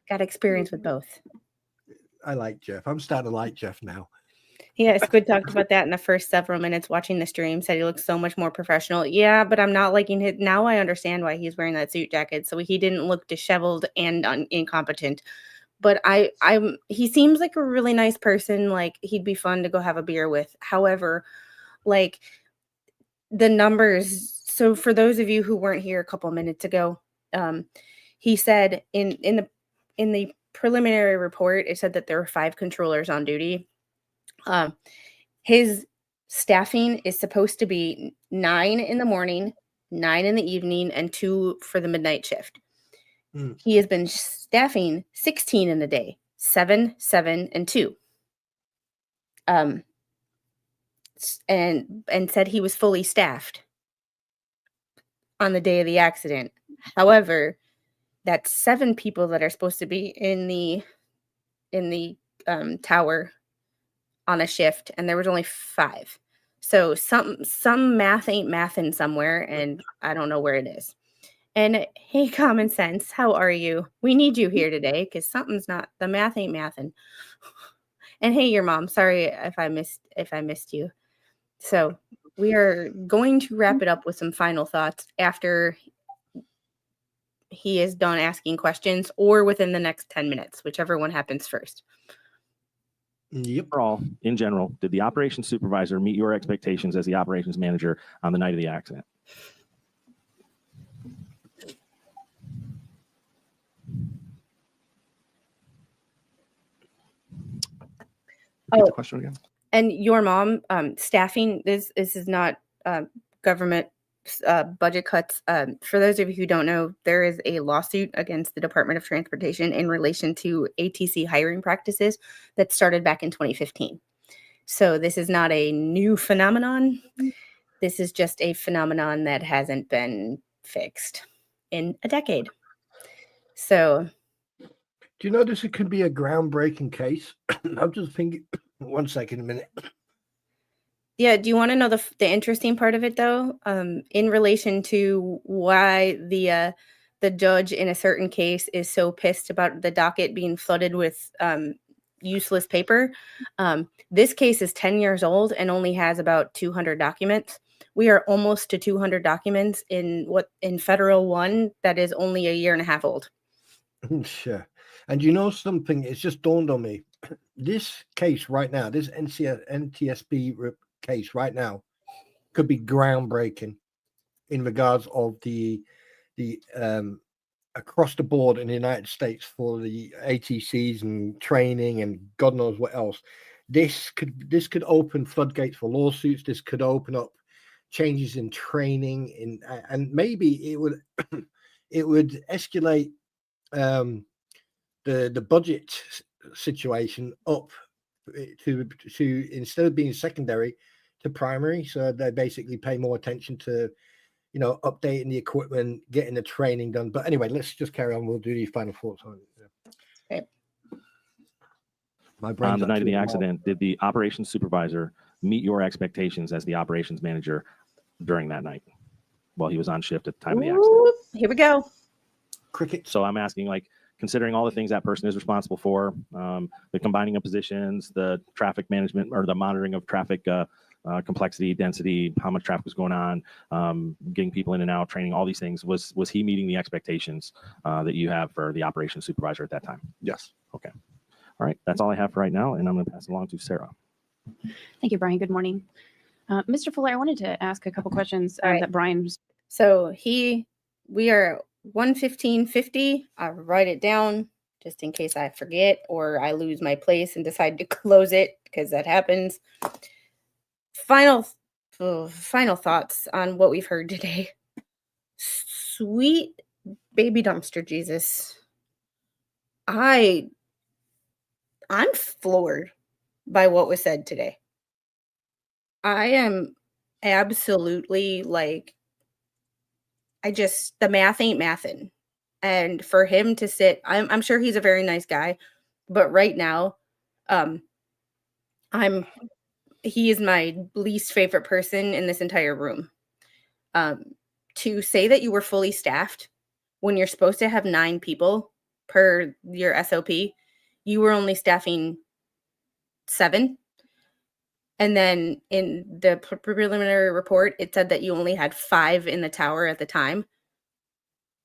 got experience with both. I like Jeff. I'm starting to like Jeff now. Yeah, Squid talked about that in the first several minutes watching the stream. Said he looks so much more professional. Yeah, but I'm not liking it. Now I understand why he's wearing that suit jacket. So he didn't look disheveled and incompetent. But he seems like a really nice person. Like, he'd be fun to go have a beer with. However, like, the numbers. So for those of you who weren't here a couple of minutes ago, he said in the preliminary report, it said that there were 5 controllers on duty. His staffing is supposed to be 9 in the morning, 9 in the evening, and 2 for the midnight shift. He has been staffing 16 in the day, 7, 7, and 2. And said he was fully staffed on the day of the accident. However, that's 7 people that are supposed to be in the tower on a shift, and there was only 5. So some math ain't mathin' somewhere, and I don't know where it is. And hey, common sense, how are you? We need you here today because the math ain't mathin'. And hey, your mom. Sorry if I missed you. So we are going to wrap it up with some final thoughts after he is done asking questions, or within the next 10 minutes, whichever one happens first. Yep. Overall, in general, did the operations supervisor meet your expectations as the operations manager on the night of the accident? repeat the question again? And your mom, staffing, this is not government budget cuts. For those of you who don't know, there is a lawsuit against the Department of Transportation in relation to ATC hiring practices that started back in 2015. So this is not a new phenomenon. This is just a phenomenon that hasn't been fixed in a decade. So, do you know this could be a groundbreaking case? I'm just thinking. One second, a minute. yeah, do you want to know the interesting part of it though? In relation to why the judge in a certain case is so pissed about the docket being flooded with useless paper. This case is 10 years old and only has about 200 documents. We are almost to 200 documents in federal one that is only a year and a half old. Sure. And you know something? It's just dawned on me. This case right now, this NTSB case right now, could be groundbreaking in regards of the across the board in the United States for the ATCs and training and God knows what else. This could open floodgates for lawsuits. This could open up changes in training, and maybe it would it would escalate the budget situation up to instead of being secondary to primary. So they basically pay more attention to, updating the equipment, getting the training done. But anyway, let's just carry on. We'll do these final thoughts on it. Yeah. Okay. On the night of the accident, did the operations supervisor meet your expectations as the operations manager during that night while he was on shift at the time of the accident? Here we go. Cricket. So I'm asking, considering all the things that person is responsible for, the combining of positions, the traffic management or the monitoring of traffic complexity, density, how much traffic was going on, getting people in and out, training, all these things, was he meeting the expectations that you have for the operations supervisor at that time? Yes. Okay. All right. That's all I have for right now, and I'm going to pass it along to Sarah. Thank you, Brian. Good morning. Mr. Fuller, I wanted to ask a couple questions All right. that Brian was. So we are 1:15:50. I'll write it down just in case I forget or I lose my place and decide to close it, because that happens. Final thoughts on what we've heard today. Sweet baby dumpster Jesus. I'm floored by what was said today. I am absolutely the math ain't mathin'. And for him to sit, I'm sure he's a very nice guy, but right now, he is my least favorite person in this entire room. To say that you were fully staffed when you're supposed to have 9 people per your SOP, you were only staffing 7. And then in the preliminary report, it said that you only had 5 in the tower at the time.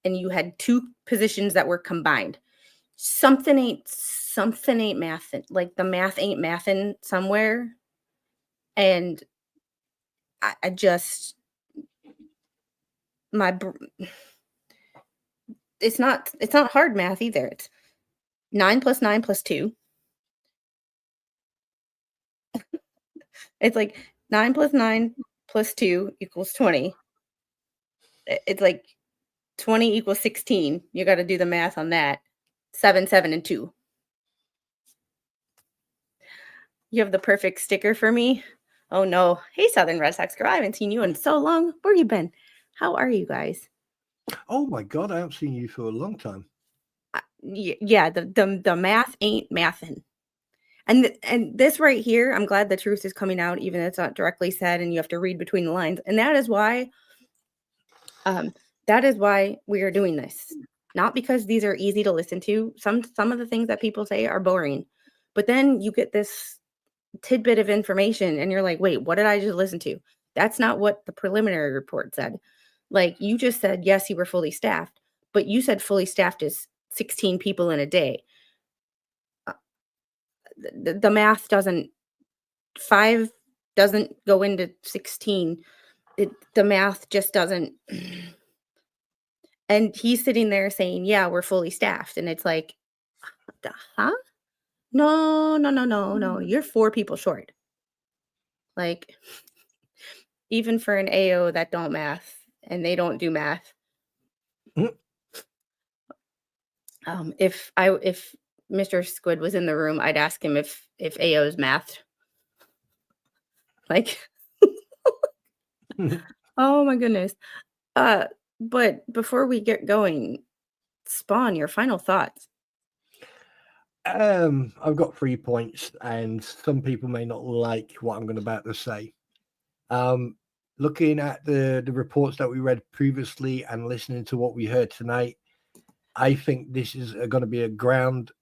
And you had 2 positions that were combined. Something ain't mathin'. The math ain't mathin' somewhere. And I just, it's not hard math either. It's 9 + 9 + 2. It's 9 + 9 + 2 = 20. It's 20 = 16. You got to do the math on that. 7, 7, and 2. You have the perfect sticker for me. Oh no. Hey, Southern Red Sox girl. I haven't seen you in so long. Where you been? How are you guys? Oh my God, I haven't seen you for a long time. Yeah, the math ain't mathin'. And this right here, I'm glad the truth is coming out, even if it's not directly said and you have to read between the lines. And that is why we are doing this. Not because these are easy to listen to. Some of the things that people say are boring. But then you get this tidbit of information and you're like, wait, what did I just listen to? That's not what the preliminary report said. You just said, yes, you were fully staffed, but you said fully staffed is 16 people in a day. The math doesn't, 5 doesn't go into 16. The math just doesn't. And he's sitting there saying, yeah, we're fully staffed. And it's huh? No. You're 4 people short. Like, even for an AO that don't math and they don't do math. Mm. If Mr. Squid was in the room, I'd ask him if AO's mathed. Like, oh my goodness. But before we get going, Spawn, your final thoughts. I've got 3 points, and some people may not like what I'm about to say. Looking at the reports that we read previously and listening to what we heard tonight, I think this is going to be a ground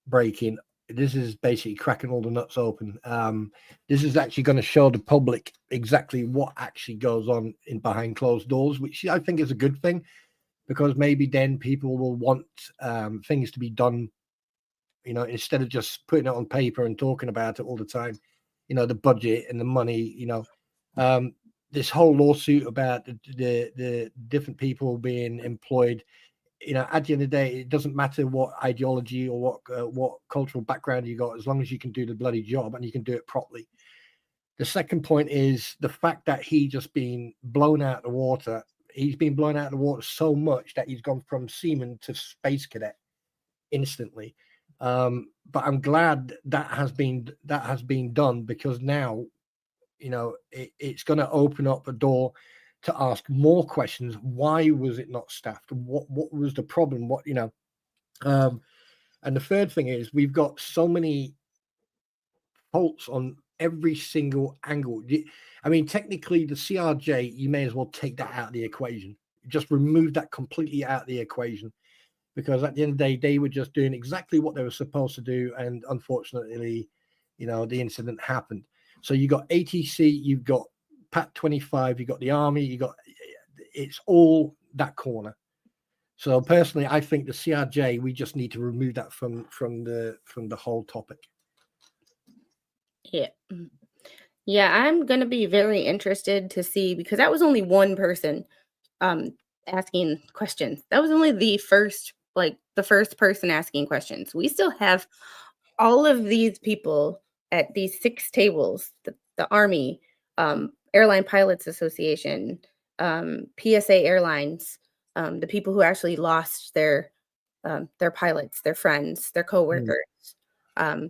breaking. This is basically cracking all the nuts open. This is actually going to show the public exactly what actually goes on behind closed doors, which I think is a good thing, because maybe then people will want things to be done, instead of just putting it on paper and talking about it all the time. The budget and the money. This whole lawsuit about the different people being employed. At the end of the day, it doesn't matter what ideology or what cultural background you got, as long as you can do the bloody job and you can do it properly. The second point is the fact that he just been blown out of the water. He's been blown out of the water so much that he's gone from seaman to space cadet instantly. But I'm glad that has been done, because now, it's going to open up a door to ask more questions. Why was it not staffed? What was the problem? And the third thing is, we've got so many faults on every single angle. I mean, technically, the CRJ, you may as well take that out of the equation. Just remove that completely out of the equation, because at the end of the day, they were just doing exactly what they were supposed to do. And unfortunately, the incident happened. So you got ATC, you've got Pat 25, you got the Army, it's all that corner. So personally, I think the CRJ, we just need to remove that from the whole topic. Yeah, I'm gonna be very interested to see, because that was only one person asking questions. That was only the first person asking questions. We still have all of these people at these 6 tables: the Army, Airline Pilots Association, PSA Airlines, the people who actually lost their pilots, their friends, their coworkers. Yeah,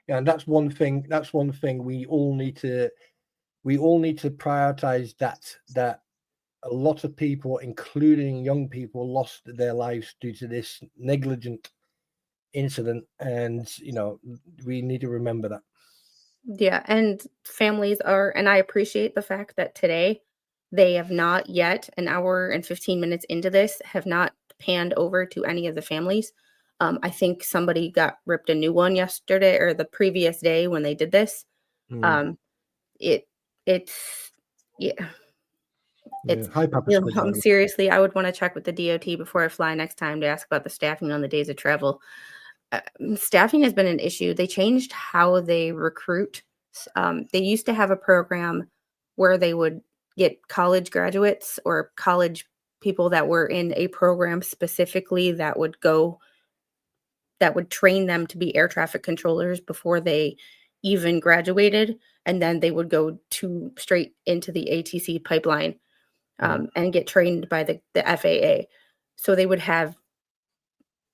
and that's one thing. We all need to prioritize that a lot of people, including young people, lost their lives due to this negligent incident, and we need to remember that. Yeah, and families and I appreciate the fact that today they have not yet, an hour and 15 minutes into this, have not panned over to any of the families. I think somebody got ripped a new one yesterday or the previous day when they did this. Seriously, I would want to check with the DOT before I fly next time to ask about the staffing on the days of travel. Staffing has been an issue. They changed how they recruit. They used to have a program where they would get college graduates or college people that were in a program specifically that would train them to be air traffic controllers before they even graduated. And then they would go straight into the ATC pipeline and get trained by the FAA. So they would have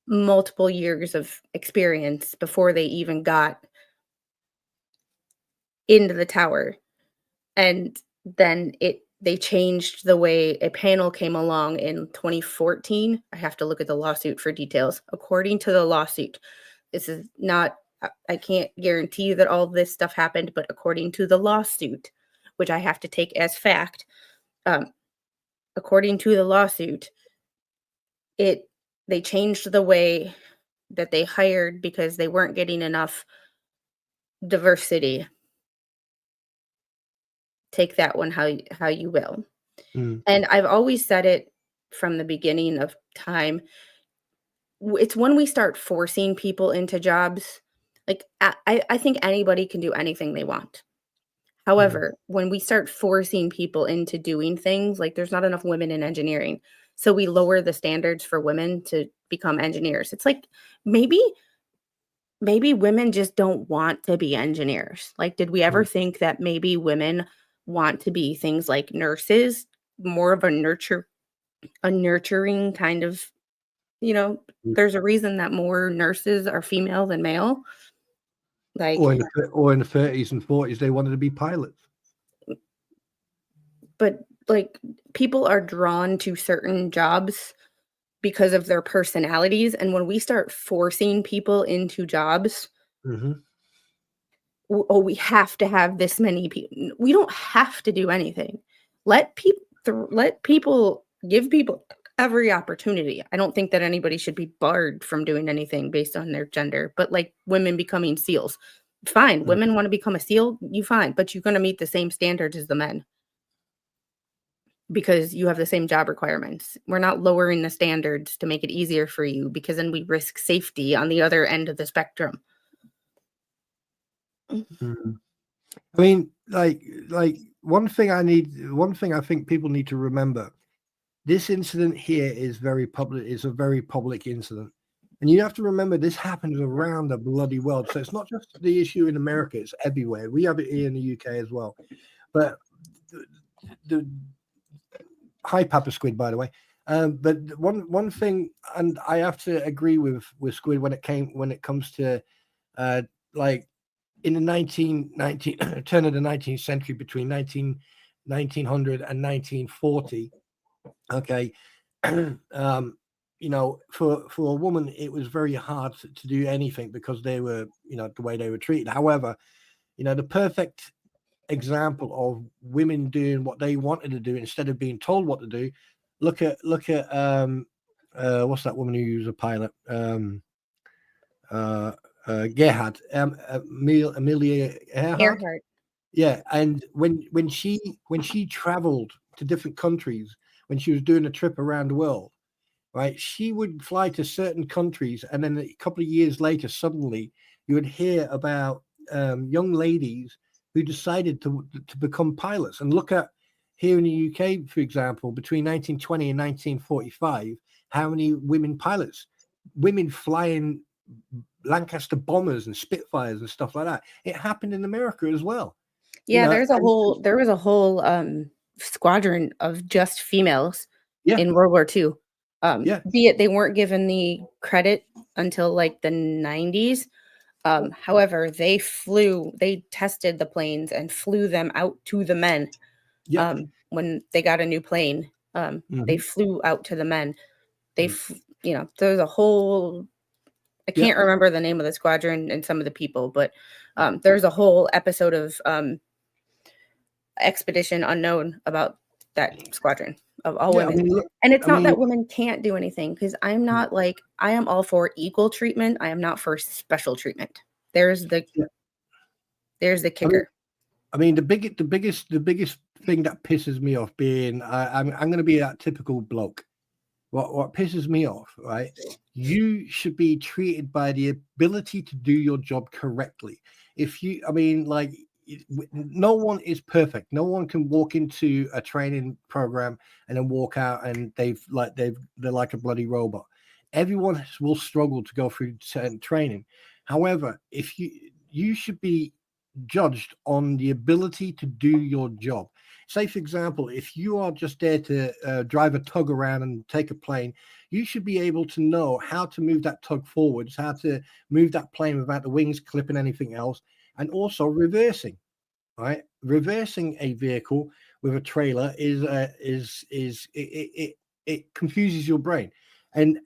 multiple years of experience before they even got into the tower. And then they changed the way a panel came along in 2014. I have to look at the lawsuit for details. According to the lawsuit, this is not, I can't guarantee that all this stuff happened, but according to the lawsuit, which I have to take as fact, according to the lawsuit, they changed the way that they hired because they weren't getting enough diversity. Take that one how you will. And I've always said it from the beginning of time. It's when we start forcing people into jobs. Like, I think anybody can do anything they want. However, when we start forcing people into doing things, like there's not enough women in engineering, so we lower the standards for women to become engineers. It's like maybe women just don't want to be engineers. Like, did we ever think that maybe women want to be things like nurses, more of a nurturing kind of, there's a reason that more nurses are female than male. Like, or in the 30s and 40s, they wanted to be pilots. but like people are drawn to certain jobs because of their personalities. And when we start forcing people into jobs, we have to have this many people. We don't have to do anything. Let people give people every opportunity. I don't think that anybody should be barred from doing anything based on their gender, but like women becoming SEALs, fine. Women want to become a SEAL, you fine, but you're going to meet the same standards as the men because you have the same job requirements. We're not lowering the standards to make it easier for you because then we risk safety on the other end of the spectrum. I mean, like one thing I think people need to remember, this incident here is very public. It's a very public incident. And you have to remember this happens around the bloody world. So it's not just the issue in America, it's everywhere. We have it here in the UK as well. But the hi, Papa Squid, by the way. But one thing, and I have to agree with Squid when it comes to like in the 19 turn of the 19th century, between 1900 and 1940. Okay. You know, for a woman, it was very hard to do anything because they were, the way they were treated. However, the perfect example of women doing what they wanted to do instead of being told what to do. Look at what's that woman who was a pilot? Gerhard, Amelia Earhart. Yeah, and when she traveled to different countries, when she was doing a trip around the world, right, she would fly to certain countries, and then a couple of years later, suddenly you would hear about young ladies who decided to become pilots. And look at here in the UK, for example, between 1920 and 1945, how many women pilots, women flying Lancaster bombers and Spitfires and stuff like that. It happened in America as well. Yeah, there was a whole squadron of just females in World War II. Be it they weren't given the credit until like the 90s. However, they tested the planes and flew them out to the men. When they got a new plane, they flew out to the men. There's a whole, I can't remember the name of the squadron and some of the people, but there's a whole episode of Expedition Unknown about that squadron of all women. And it's not that women can't do anything, because I'm not like, I am all for equal treatment. I am not for special treatment. There's the kicker. I mean, the biggest thing that pisses me off being, I'm going to be that typical bloke. What pisses me off, right? You should be treated by the ability to do your job correctly. No one is perfect. No one can walk into a training program and then walk out and they're like a bloody robot. Everyone will struggle to go through certain training. However, if you should be judged on the ability to do your job. Say, for example, if you are just there to drive a tug around and take a plane, you should be able to know how to move that tug forwards, how to move that plane without the wings clipping anything else, and also reversing. Right, reversing a vehicle with a trailer it confuses your brain, and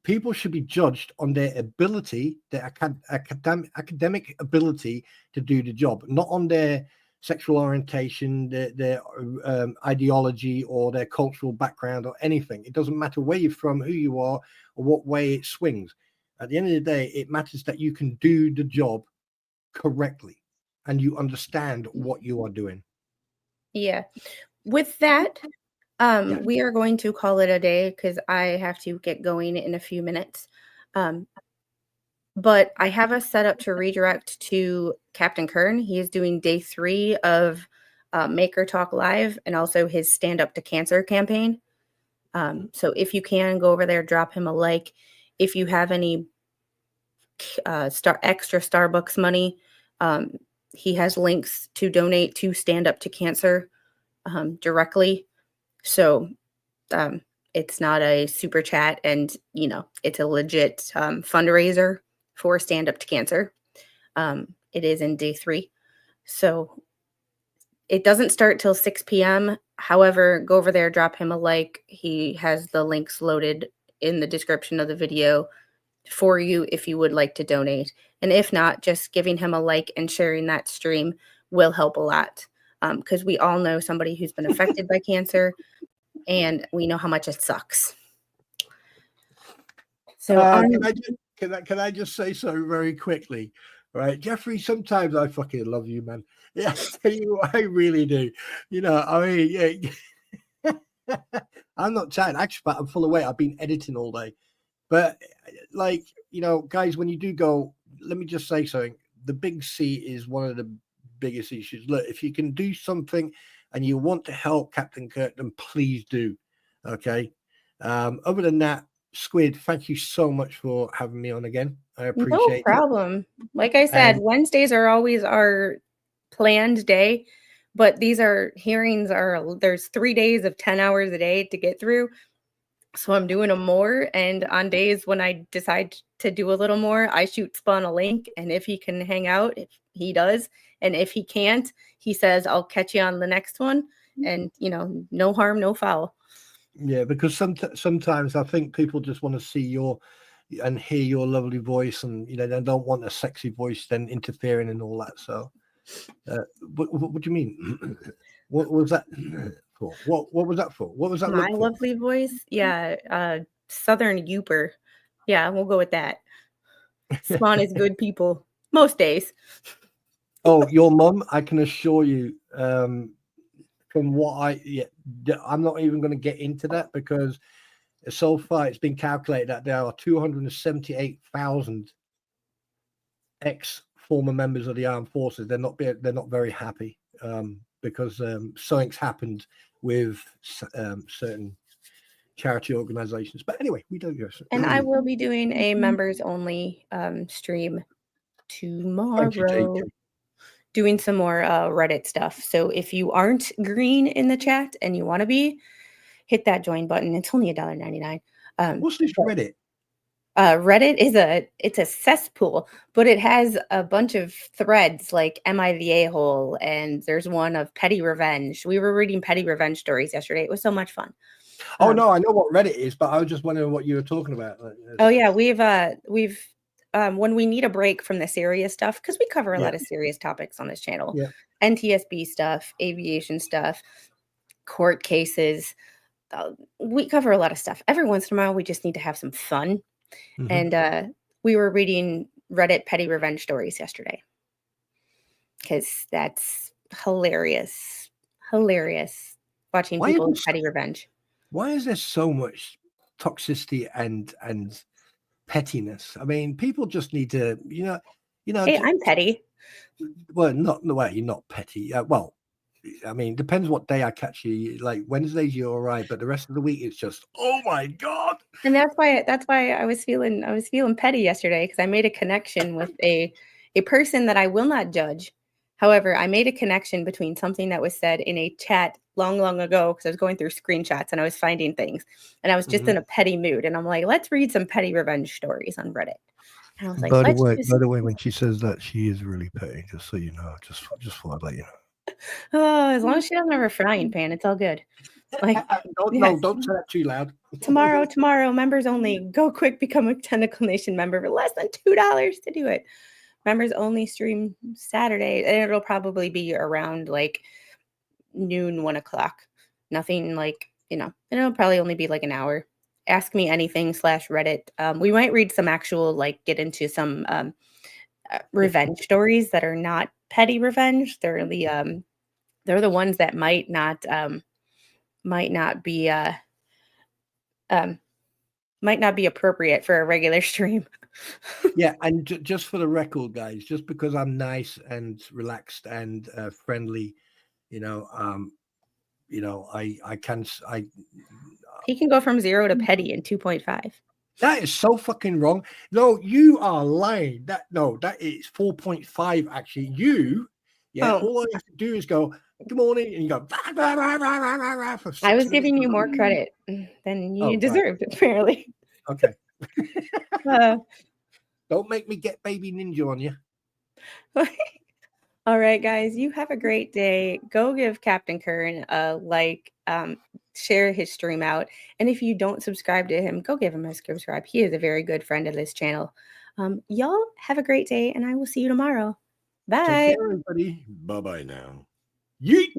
people should be judged on their ability, their academic ability to do the job, not on their sexual orientation, their ideology, or their cultural background, or anything. It doesn't matter where you're from, who you are, or what way it swings. At the end of the day, it matters that you can do the job correctly and you understand what you are doing. Yeah. With that, we are going to call it a day because I have to get going in a few minutes. But I have us set up to redirect to Captain Kern. He is doing day 3 of Maker Talk Live and also his Stand Up to Cancer campaign. So if you can, go over there, drop him a like. if you have any extra Starbucks money, he has links to donate to Stand Up to Cancer directly. So it's not a super chat, and it's a legit fundraiser for Stand Up to Cancer. It is in day 3, so it doesn't start till 6 p.m. However, go over there, drop him a like. He has the links loaded in the description of the video for you if you would like to donate. And if not, just giving him a like and sharing that stream will help a lot, because we all know somebody who's been affected by cancer, and we know how much it sucks. So can I just say so very quickly? Right, Jeffrey, sometimes I fucking love you, man. Yeah, I tell you what, I really do. I mean, yeah. I'm not chatting. Actually, I'm full of weight. I've been editing all day. But guys, when you do go, let me just say something. The big C is one of the biggest issues. Look, if you can do something and you want to help Captain Kirk, then please do. Okay. Other than that, Squid, thank you so much for having me on again. I appreciate no problem. Like I said, Wednesdays are always our planned day, but these are hearings there's 3 days of 10 hours a day to get through. So I'm doing them more, and on days when I decide to do a little more, I shoot Spawn a link, and if he can hang out, if he does, and if he can't, he says, I'll catch you on the next one, and no harm, no foul. Yeah, because sometimes I think people just want to see and hear your lovely voice, and they don't want a sexy voice then interfering and all that. So, what do you mean? What was that for? What was that for? What was that? My lovely voice, yeah, Southern Youper. Yeah, we'll go with that. Spawn is good people most days. Oh, your mom, I can assure you. From what I'm not even going to get into that, because so far it's been calculated that there are 278,000 ex-former members of the armed forces. They're not very happy because something's happened with certain charity organizations. But anyway, we don't go. And I will be doing a members only stream tomorrow. Doing some more Reddit stuff. So if you aren't green in the chat and you want to be, hit that join button. It's only $1.99. What's this Reddit? Reddit is it's a cesspool, but it has a bunch of threads like "Am I the a-hole?" and there's one of petty revenge. We were reading petty revenge stories yesterday. It was so much fun. Oh no, I know what Reddit is, but I was just wondering what you were talking about. Oh yeah, we've when we need a break from the serious stuff, because we cover a lot of serious topics on this channel. Yeah. NTSB stuff, aviation stuff, court cases. We cover a lot of stuff. Every once in a while, we just need to have some fun. Mm-hmm. And we were reading Reddit petty revenge stories yesterday, because that's hilarious. Hilarious watching people with petty revenge. Why is there so much toxicity and pettiness? I mean, people just need to, Hey, I'm petty. Well, not the way you're not petty. Well, I mean, depends what day I catch you. Like Wednesdays, you're all right, but the rest of the week, it's just, oh my god. And that's why I was feeling petty yesterday, because I made a connection with a person that I will not judge. However, I made a connection between something that was said in a chat long ago, because I was going through screenshots and I was finding things, and I was just in a petty mood, and I'm like, let's read some petty revenge stories on Reddit. And I was like, by the way, when she says that, she is really petty. Just so you know, just thought I'd let you know. Oh, as long as she doesn't have a frying pan, it's all good. Like, don't say that too loud. Tomorrow, members only. Go quick, become a Tentacle Nation member for less than $2 to do it. Members only stream Saturday, and it'll probably be around like noon, 1 o'clock. Nothing like, it'll probably only be like an hour. Ask me anything /Reddit. We might read some actual, get into some revenge stories that are not petty revenge. They're the ones that might not be appropriate for a regular stream. Yeah, and just for the record, guys, just because I'm nice and relaxed and friendly, I can He can go from 0 to petty in 2.5. That is so fucking wrong. No, you are lying. That is 4.5 actually. All I have to do is go, good morning, and you go, "Rah, rah, rah, rah, rah, rah, rah," for 6 I was minutes. giving you more credit than you right. deserved, apparently. Okay. Uh, Don't make me get baby ninja on you. all right, guys, you have a great day. Go give Captain Kern a like, share his stream out. And if you don't subscribe to him, go give him a subscribe. He is a very good friend of this channel. Y'all have a great day, and I will see you tomorrow. Bye. Take care, everybody. Bye-bye now. Yeet.